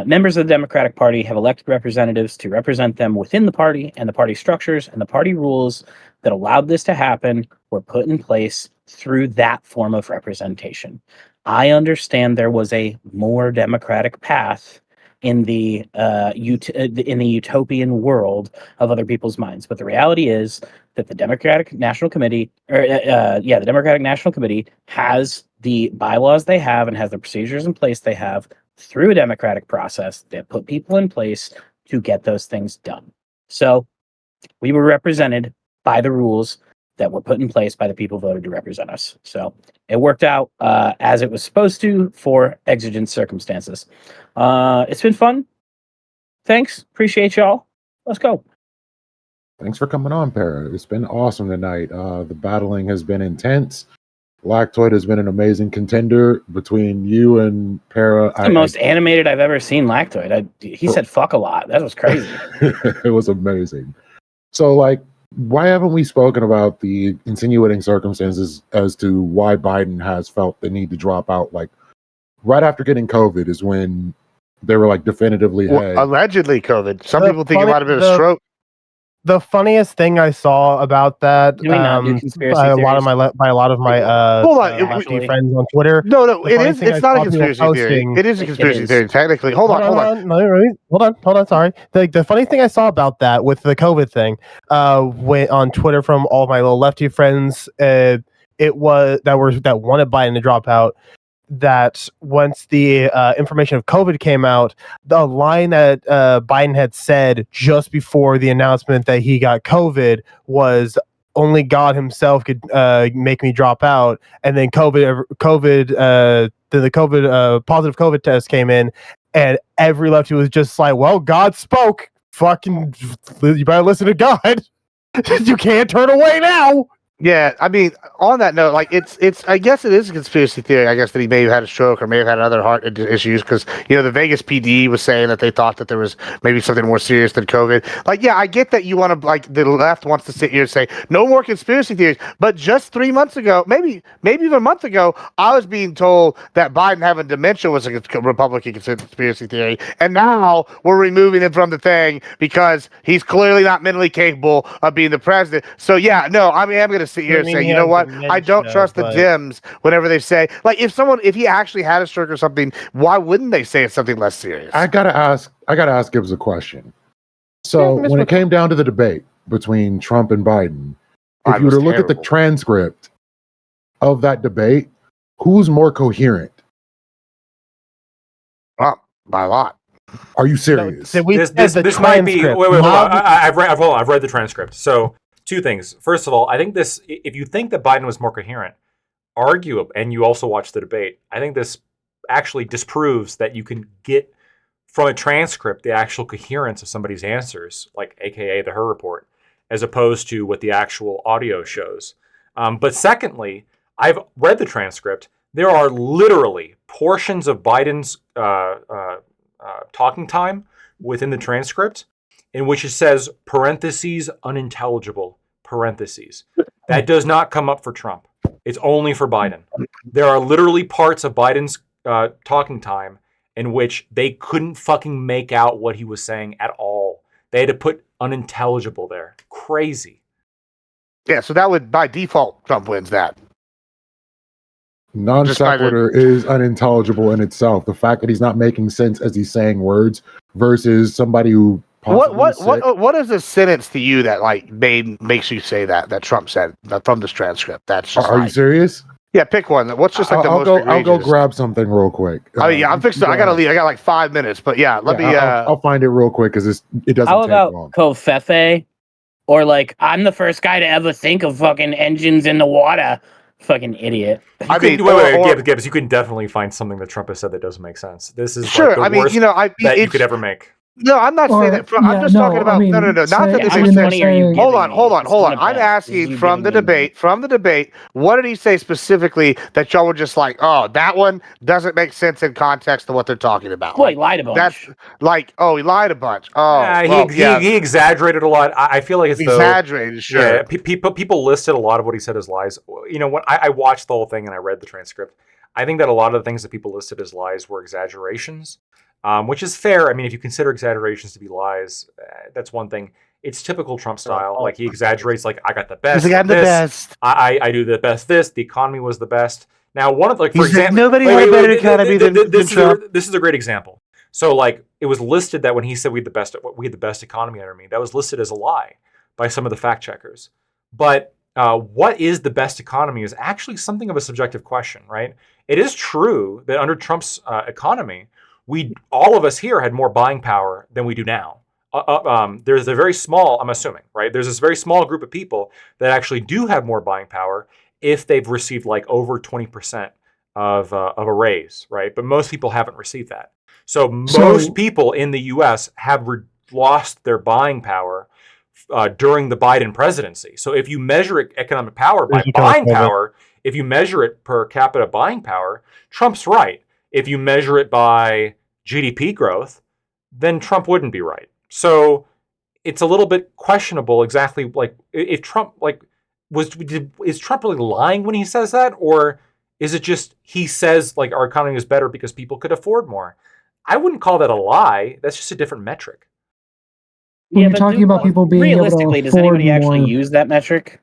members of the Democratic Party have elected representatives to represent them within the party, and the party structures and the party rules that allowed this to happen were put in place through that form of representation. I understand there was a more democratic path in the utopian world of other people's minds, but the reality is that the Democratic National Committee, the Democratic National Committee has the bylaws they have and has the procedures in place they have through a democratic process that put people in place to get those things done. So we were represented by the rules that were put in place by the people voted to represent us. So it worked out as it was supposed to for exigent circumstances. It's been fun. Thanks. Appreciate y'all. Let's go. Thanks for coming on, Para. It's been awesome tonight. The battling has been intense. Lactoid has been an amazing contender between you and Para. It's the most animated I've ever seen Lactoid. He said fuck a lot. That was crazy. It was amazing. So, why haven't we spoken about the insinuating circumstances as to why Biden has felt the need to drop out? Right after getting COVID is when they were definitively allegedly COVID. Some people think it might have been a stroke. The funniest thing I saw about that, Do we not do conspiracy by a lot of theories? my Hold on, lefty actually? friends on Twitter. No, The funny it is. thing I It's not a saw people conspiracy theory. posting- It is a It conspiracy is. theory, technically. Hold on. No, wait, hold on. Sorry. The funny thing I saw about that with the COVID thing, went on Twitter from all my little lefty friends. It was that wanted Biden to drop out. That once the information of COVID came out, the line that Biden had said just before the announcement that he got COVID was, "Only God Himself could make me drop out." And then the positive COVID test came in, and every lefty was just like, "Well, God spoke. Fucking, you better listen to God. You can't turn away now." Yeah, I mean, on that note, like it's. I guess it is a conspiracy theory. I guess that he may have had a stroke or may have had other heart issues because the Vegas PD was saying that they thought that there was maybe something more serious than COVID. Like, yeah, I get that you want to the left wants to sit here and say no more conspiracy theories, but just 3 months ago, maybe even a month ago, I was being told that Biden having dementia was a Republican conspiracy theory, and now we're removing him from the thing because he's clearly not mentally capable of being the president. So yeah, no, I mean, I'm going to sit here and say, you know what? I don't trust the Dems whenever they say, like, if he actually had a stroke or something, why wouldn't they say it's something less serious? I gotta ask Gibbs a question. So when it came down to the debate between Trump and Biden, if you were to look at the transcript of that debate, who's more coherent? By a lot. Are you serious? This might be. Wait, hold on. I've read the transcript. So 2 things. First of all, I think this. If you think that Biden was more coherent, arguable, and you also watched the debate, I think this actually disproves that you can get from a transcript the actual coherence of somebody's answers, like AKA the Her Report, as opposed to what the actual audio shows. But secondly, I've read the transcript. There are literally portions of Biden's talking time within the transcript in which it says parentheses unintelligible parentheses. That does not come up for Trump. It's only for Biden. There are literally parts of Biden's talking time in which they couldn't fucking make out what he was saying at all. They had to put unintelligible there. Crazy. Yeah, so that would, by default, Trump wins that. Non sequitur is unintelligible in itself. The fact that he's not making sense as he's saying words versus somebody who what is a sentence to you that makes you say that Trump said from this transcript? That's just are you serious? Yeah, pick one. What's just like I'll go grab something real quick. I'm fixing. I gotta leave. I got like 5 minutes, but yeah, let me. I'll find it real quick because it doesn't. How about take long. Kofefe? Or like, I'm the first guy to ever think of fucking engines in the water. Fucking idiot. Gibbs, you can definitely find something that Trump has said that doesn't make sense. This is sure. Like the worst that you could ever make. No, I'm not saying that. I'm just talking about no. Not that they hold on. I'm asking from the debate. What did he say specifically that y'all were just like, oh, that one doesn't make sense in context to what they're talking about? Well, he lied a bunch. That's like, oh, he lied a bunch. Oh, yeah, he exaggerated a lot. I feel like it's exaggerated. Sure. Yeah, people listed a lot of what he said as lies. You know, when I watched the whole thing and I read the transcript, I think that a lot of the things that people listed as lies were exaggerations. Which is fair. I mean, if you consider exaggerations to be lies, that's one thing. It's typical Trump style. Like he exaggerates, like I got the best. I'm the best. I do the best. The economy was the best. Now, one of for example, nobody had a better economy than Trump. This is a great example. So, like, it was listed that when he said we had the best economy under me, that was listed as a lie by some of the fact checkers. But what is the best economy is actually something of a subjective question, right? It is true that under Trump's economy, all of us here had more buying power than we do now. There's a very small, I'm assuming, right? There's this very small group of people that actually do have more buying power if they've received like over 20% of a raise, right? But most people haven't received that. So most people in the U.S. have lost their buying power during the Biden presidency. So if you measure economic power by buying power, if you measure it per capita buying power, Trump's right. If you measure it by GDP growth, then Trump wouldn't be right. So it's a little bit questionable exactly like if Trump is Trump really lying when he says that, or is it just he says like our economy is better because people could afford more? I wouldn't call that a lie. That's just a different metric. when you're talking about people being able to realistically, does afford anybody actually more, use that metric?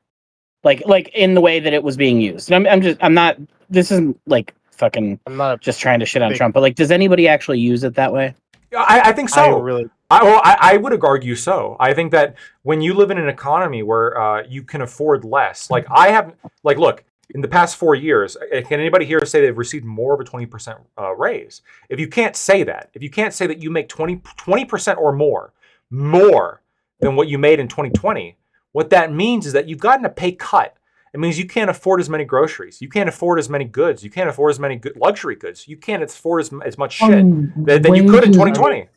Like in the way that it was being used. I'm not. This isn't like fucking I'm not just trying to shit on big- Trump, but like, does anybody actually use it that way? I think so. I I would argue so. I think that when you live in an economy where you can afford less, like I have, like, look, in the past 4 years, can anybody here say they've received more of a 20% raise? If you can't say that, you make 20% or more than what you made in 2020, what that means is that you've gotten a pay cut. It means you can't afford as many groceries. You can't afford as many goods. You can't afford as many luxury goods. You can't afford as much shit that you could in 2020.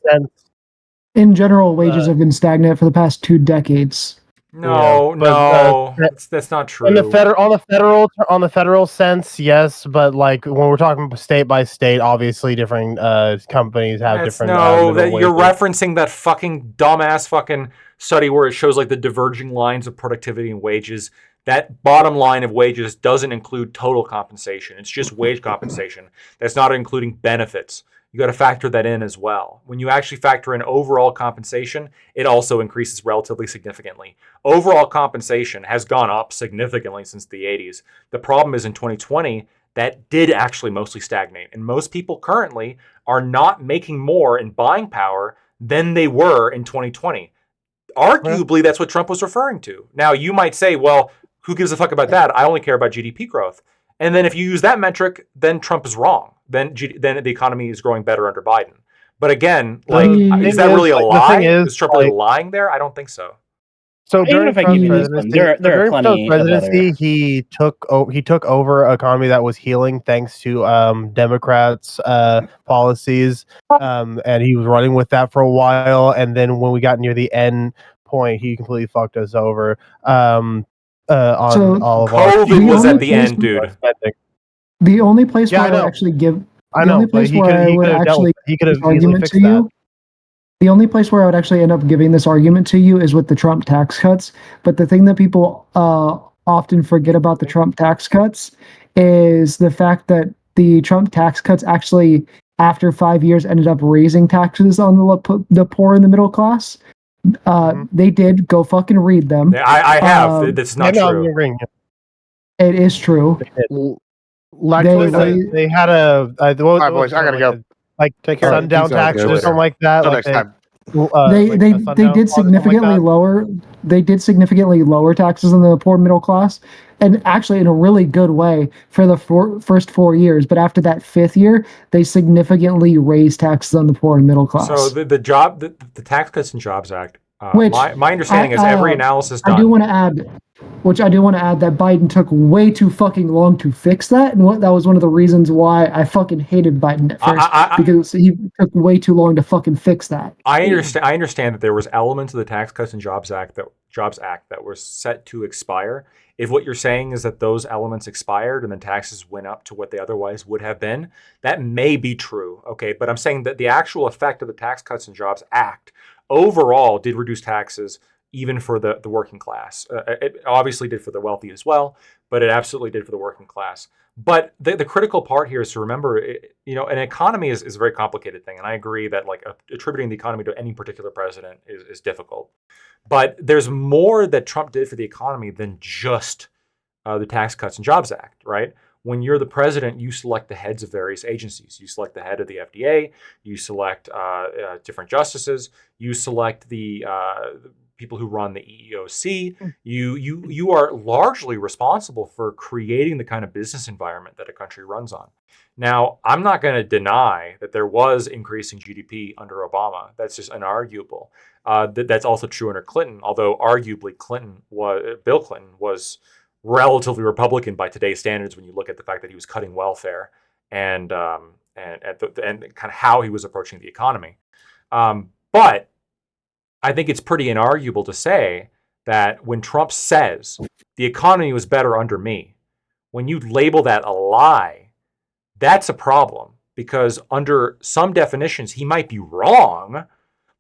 In general, wages have been stagnant for the past 2 decades. No, that's not true. On the federal sense, yes, but like when we're talking state by state, obviously different companies have different. That you're referencing that fucking dumbass fucking study where it shows like the diverging lines of productivity and wages. That bottom line of wages doesn't include total compensation. It's just wage compensation. That's not including benefits. You got to factor that in as well. When you actually factor in overall compensation, it also increases relatively significantly. Overall compensation has gone up significantly since the 80s. The problem is in 2020, that did actually mostly stagnate. And most people currently are not making more in buying power than they were in 2020. Arguably, that's what Trump was referring to. Now, you might say, well, who gives a fuck about that? I only care about GDP growth. And then if you use that metric, then Trump is wrong. Then the economy is growing better under Biden. But again, like, is that really a lie? Is Trump really lying there? I don't think so. So during Trump's presidency, he took over an economy that was healing thanks to Democrats' policies, and he was running with that for a while. And then when we got near the end point, he completely fucked us over. On all of COVID was at the end, dude. The only place where I would actually give I know, but he could have easily fixed that. The only place where I would actually end up giving this argument to you is with the Trump tax cuts. But the thing that people often forget about the Trump tax cuts is the fact that the Trump tax cuts actually, after 5 years, ended up raising taxes on the poor and the middle class. They did. Go fucking read them. I have. That's not true. It is true. They had a. All right, boys, I gotta go. Like sundown taxes or something like that. Until next time. They did significantly lower. They did significantly lower taxes on the poor middle class, and actually in a really good way for the first 4 years. But after that 5th year, they significantly raised taxes on the poor and middle class. So the Tax Cuts and Jobs Act. My understanding is every analysis done. I do want to add that Biden took way too fucking long to fix that, and that was one of the reasons why I fucking hated Biden at first, because he took way too long to fucking fix that. I understand that there was elements of the Tax Cuts and Jobs Act that were set to expire. If what you're saying is that those elements expired and then taxes went up to what they otherwise would have been, that may be true. Okay, but I'm saying that the actual effect of the Tax Cuts and Jobs Act overall did reduce taxes even for the working class. It obviously did for the wealthy as well, but it absolutely did for the working class. But the critical part here is to remember, an economy is a very complicated thing. And I agree that like attributing the economy to any particular president is difficult. But there's more that Trump did for the economy than just the Tax Cuts and Jobs Act, right? When you're the president, you select the heads of various agencies. You select the head of the FDA. You select different justices. You select the people who run the EEOC. You are largely responsible for creating the kind of business environment that a country runs on. Now, I'm not going to deny that there was increasing GDP under Obama. That's just unarguable. That's also true under Clinton, although arguably Bill Clinton was relatively Republican by today's standards when you look at the fact that he was cutting welfare and kind of how he was approaching the economy. But I think it's pretty inarguable to say that when Trump says the economy was better under me, when you label that a lie, that's a problem, because under some definitions, he might be wrong,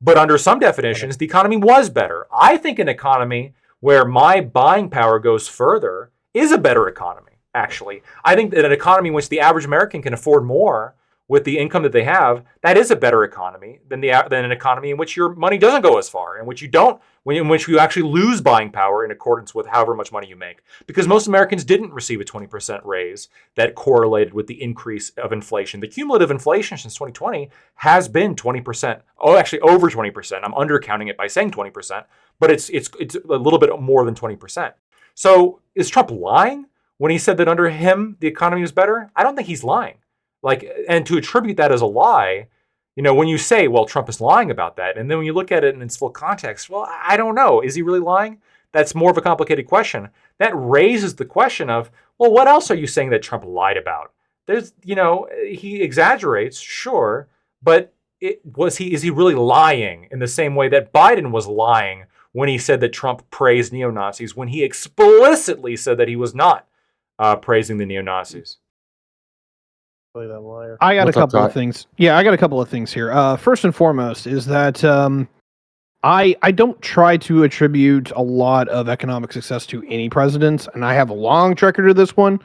but under some definitions, the economy was better. I think an economy where my buying power goes further is a better economy, actually. I think that an economy in which the average American can afford more, with the income that they have, that is a better economy than an economy in which your money doesn't go as far, in which you actually lose buying power in accordance with however much money you make. Because most Americans didn't receive a 20% raise that correlated with the increase of inflation. The cumulative inflation since 2020 has been 20%. Oh, actually over 20%. I'm undercounting it by saying 20%, but it's a little bit more than 20%. So is Trump lying when he said that under him the economy was better? I don't think he's lying. And to attribute that as a lie, when you say, well, Trump is lying about that, and then when you look at it in its full context, well, I don't know. Is he really lying? That's more of a complicated question. That raises the question of, well, what else are you saying that Trump lied about? He exaggerates, sure, but is he really lying in the same way that Biden was lying when he said that Trump praised neo-Nazis, when he explicitly said that he was not praising the neo-Nazis? I got a couple of things. Yeah, I got a couple of things here. First and foremost is that I don't try to attribute a lot of economic success to any presidents, and I have a long track record of this one.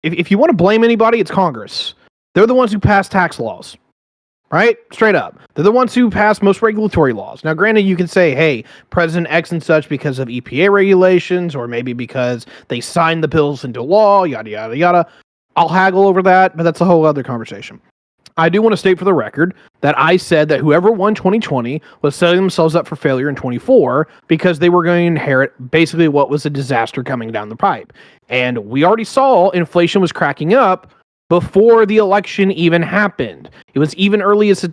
If you want to blame anybody, it's Congress. They're the ones who pass tax laws, right? Straight up. They're the ones who pass most regulatory laws. Now, granted, you can say, hey, President X and such because of EPA regulations, or maybe because they signed the bills into law, yada, yada, yada. I'll haggle over that, but that's a whole other conversation. I do want to state for the record that I said that whoever won 2020 was setting themselves up for failure in 24 because they were going to inherit basically what was a disaster coming down the pipe. And we already saw inflation was cracking up before the election even happened. It was even early as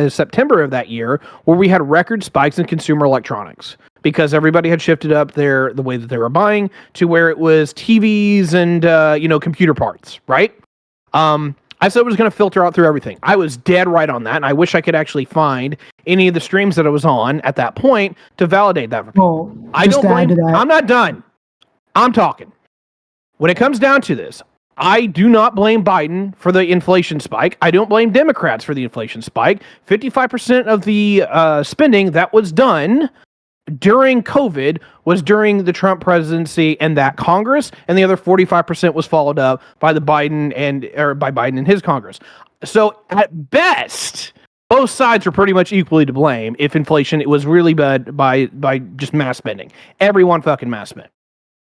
September of that year where we had record spikes in consumer electronics because everybody had shifted up the way that they were buying to where it was TVs and computer parts, right? I said it was going to filter out through everything. I was dead right on that, and I wish I could actually find any of the streams that I was on at that point to validate that for people. Well, I don't blame. I'm not done. I'm talking. When it comes down to this, I do not blame Biden for the inflation spike. I don't blame Democrats for the inflation spike. 55% of the spending that was done during COVID was during the Trump presidency and that Congress, and the other 45% was followed up by Biden and his Congress. So at best, both sides are pretty much equally to blame if inflation it was really bad by just mass spending. Everyone fucking mass spent.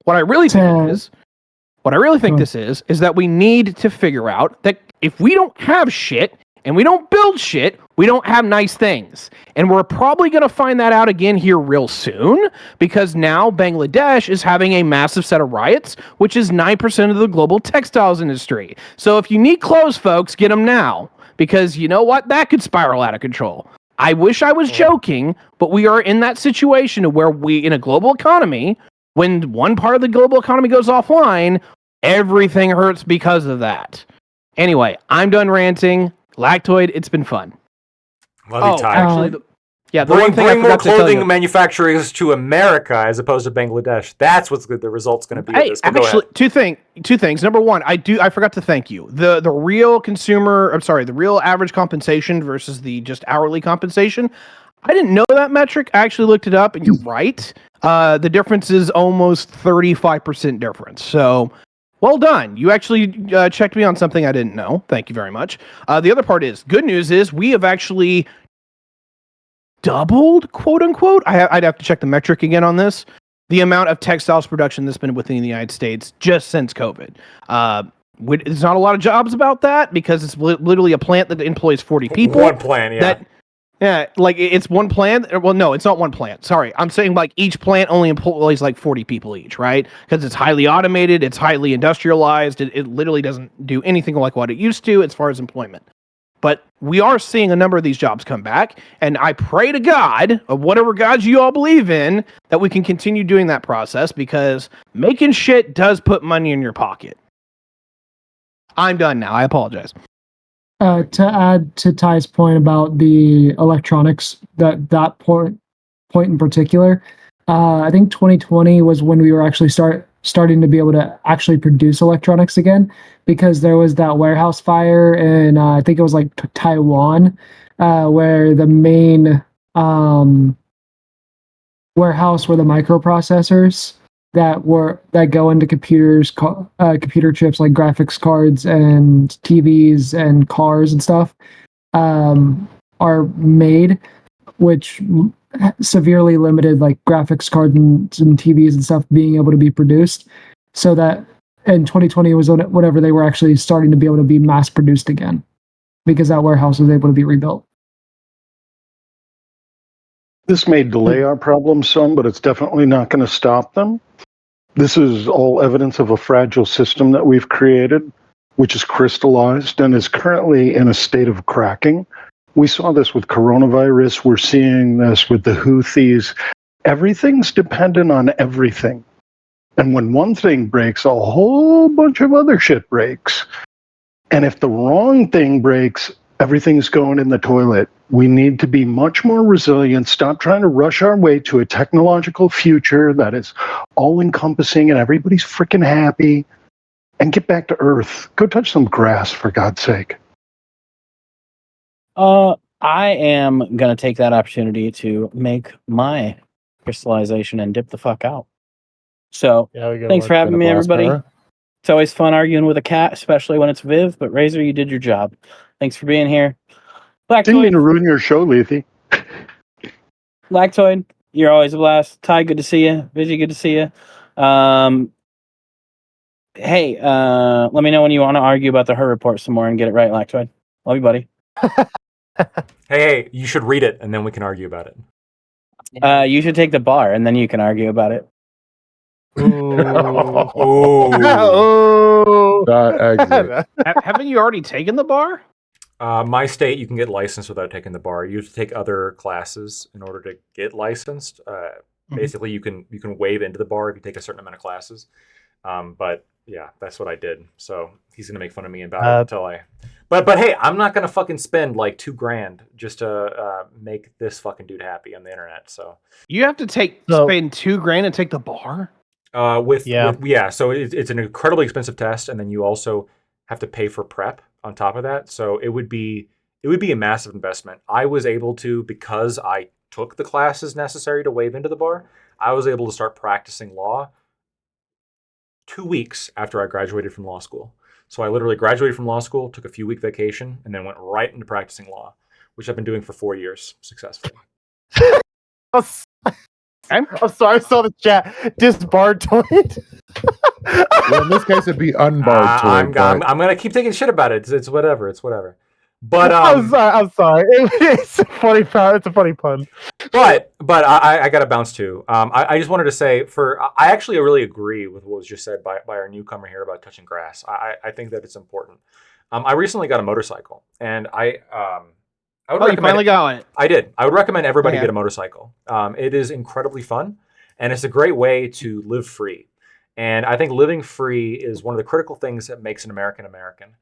What I really think this is that we need to figure out that if we don't have shit and we don't build shit, we don't have nice things. And we're probably going to find that out again here real soon because now Bangladesh is having a massive set of riots, which is 9% of the global textiles industry. So if you need clothes, folks, get them now because you know what? That could spiral out of control. I wish I was joking, but we are in that situation where in a global economy, when one part of the global economy goes offline, everything hurts because of that. Anyway, I'm done ranting. Lactoid, it's been fun. Love you, Ty. Actually, bring more clothing manufacturers to America as opposed to Bangladesh. That's what's the result's going to be. Hey, actually, two things. Number one, I forgot to thank you. The real average compensation versus the just hourly compensation. I didn't know that metric. I actually looked it up, and you're right. The difference is almost 35% difference. So. Well done. You actually checked me on something I didn't know. Thank you very much. The other part is, good news is we have actually doubled, quote unquote. I'd have to check the metric again on this. The amount of textiles production that's been within the United States just since COVID. There's not a lot of jobs about that because it's literally a plant that employs 40 people. One plant, yeah. It's one plant. Well, no, it's not one plant. Sorry. I'm saying like each plant only employs like 40 people each, right? Because it's highly automated. It's highly industrialized. It literally doesn't do anything like what it used to as far as employment. But we are seeing a number of these jobs come back. And I pray to God, of whatever gods you all believe in, that we can continue doing that process because making shit does put money in your pocket. I'm done now. I apologize. To add to Ty's point about the electronics, that point in particular, I think 2020 was when we were actually starting to be able to actually produce electronics again, because there was that warehouse fire in I think it was like Taiwan, where the main warehouse where the microprocessors that go into computer chips like graphics cards and TVs and cars and stuff are made, which severely limited like graphics cards and TVs and stuff being able to be produced, so that in 2020 was whenever they were actually starting to be able to be mass produced again, because that warehouse was able to be rebuilt. This may delay our problems some, but it's definitely not going to stop them. This is all evidence of a fragile system that we've created, which is crystallized and is currently in a state of cracking. We saw this with coronavirus. We're seeing this with the Houthis. Everything's dependent on everything. And when one thing breaks, a whole bunch of other shit breaks. And if the wrong thing breaks, everything's going in the toilet. We need to be much more resilient, stop trying to rush our way to a technological future that is all-encompassing and everybody's freaking happy, and get back to Earth. Go touch some grass, for God's sake. I am going to take that opportunity to make my crystallization and dip the fuck out. So, thanks for having me, everybody. It's always fun arguing with a cat, especially when it's Viv, but Razor, you did your job. Thanks for being here. Didn't mean to ruin your show, Lethe. Lactoid, you're always a blast. Ty, good to see you. Vigi, good to see you. Hey, let me know when you want to argue about the Her Report some more and get it right, Lactoid. Love you, buddy. Hey, you should read it, and then we can argue about it. You should take the bar, and then you can argue about it. That exit. Haven't you already taken the bar? My state, you can get licensed without taking the bar. You have to take other classes in order to get licensed. Basically, you can waive into the bar if you take a certain amount of classes. But yeah, that's what I did. So he's gonna make fun of me about it until I. But hey, I'm not gonna fucking spend like $2,000 just to make this fucking dude happy on the internet. So you have to spend $2,000 and take the bar. So it's an incredibly expensive test, and then you also have to pay for prep on top of that. So it would be a massive investment. I was able to, because I took the classes necessary to waive into the bar, I was able to start practicing law 2 weeks after I graduated from law school. So I literally graduated from law school, took a few week vacation, and then went right into practicing law, which I've been doing for 4 years successfully. I'm sorry, I saw the chat. Disbarred toilet. Well, in this case, it'd be unbarred toilet. I'm gonna keep taking shit about it. It's whatever. It's whatever. But I'm sorry. It's a funny pun. It's a funny pun. But I got to bounce too. I just wanted to say I actually really agree with what was just said by our newcomer here about touching grass. I think that it's important. I recently got a motorcycle, and I would recommend. You finally got it. I did. I would recommend everybody get a motorcycle. It is incredibly fun, and it's a great way to live free. And I think living free is one of the critical things that makes an American American.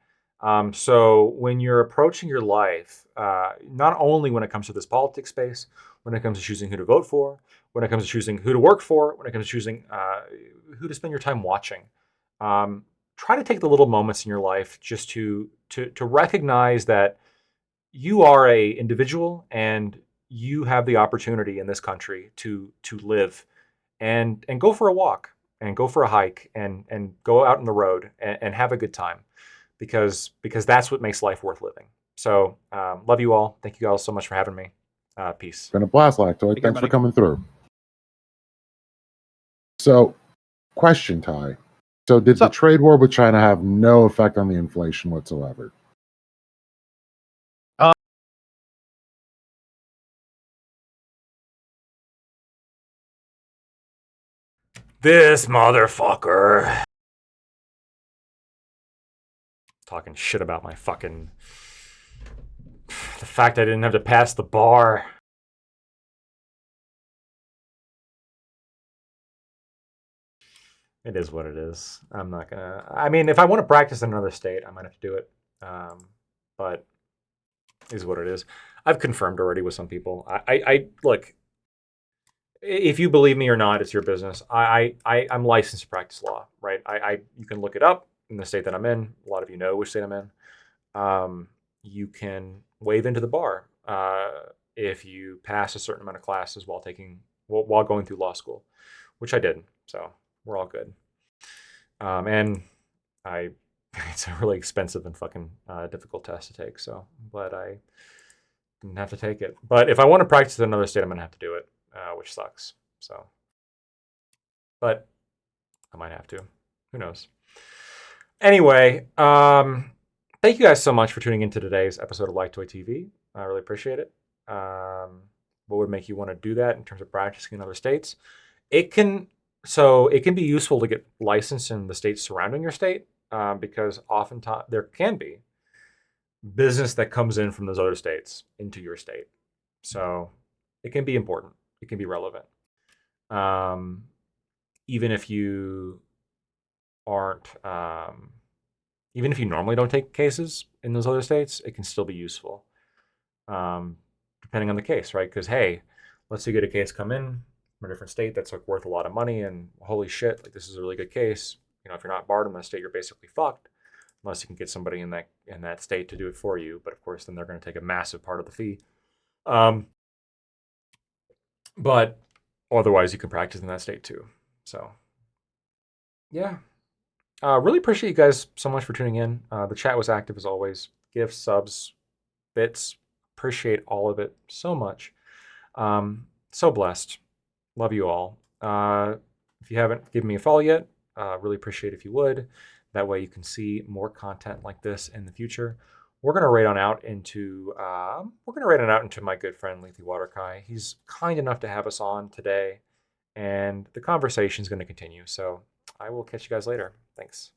So when you're approaching your life, not only when it comes to this politics space, when it comes to choosing who to vote for, when it comes to choosing who to work for, when it comes to choosing who to spend your time watching, try to take the little moments in your life just to recognize that you are a individual and you have the opportunity in this country to live and go for a walk and go for a hike and go out on the road and have a good time. Because that's what makes life worth living. So love you all. Thank you guys so much for having me. Peace. Been a blast, Lactoid. Thanks for coming through. So, question, Ty. So did the trade war with China have no effect on the inflation whatsoever? This motherfucker. Talking shit about my fucking... The fact I didn't have to pass the bar. It is what it is. I'm not gonna... I mean, if I want to practice in another state, I might have to do it. But it is what it is. I've confirmed already with some people. I look, if you believe me or not, it's your business. I'm licensed to practice law, right? You can look it up in the state that I'm in. A lot of you know which state I'm in. You can waive into the bar if you pass a certain amount of classes while going through law school, which I did. So we're all good. And it's a really expensive and fucking difficult test to take. So I'm glad I didn't have to take it. But if I want to practice in another state, I'm gonna have to do it, which sucks. So, but I might have to. Who knows? Anyway, thank you guys so much for tuning into today's episode of Like Toy TV. I really appreciate it. What would make you want to do that in terms of practicing in other states? It can be useful to get licensed in the states surrounding your state, because oftentimes there can be business that comes in from those other states into your state. So it can be important. It can be relevant. Even if you aren't, even if you normally don't take cases in those other states, it can still be useful, depending on the case, right? Because hey, let's say you get a case come in from a different state that's like worth a lot of money, and holy shit, like this is a really good case. You know, if you're not barred in that state, you're basically fucked, unless you can get somebody in that state to do it for you. But of course, then they're going to take a massive part of the fee. But otherwise, you can practice in that state too. So, yeah. Really appreciate you guys so much for tuning in. The chat was active as always. Gifts, subs, bits. Appreciate all of it so much. So blessed. Love you all. If you haven't given me a follow yet, really appreciate if you would. That way you can see more content like this in the future. We're gonna raid on out into my good friend LetheWaterKai. He's kind enough to have us on today, and the conversation is going to continue. So I will catch you guys later. Thanks.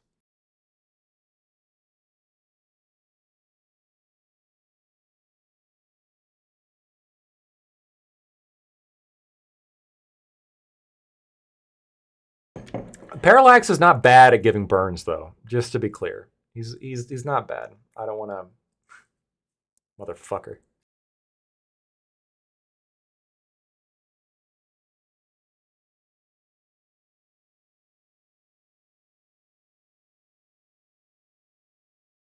Parallax is not bad at giving burns, though. Just to be clear, he's not bad. I don't want to, motherfucker.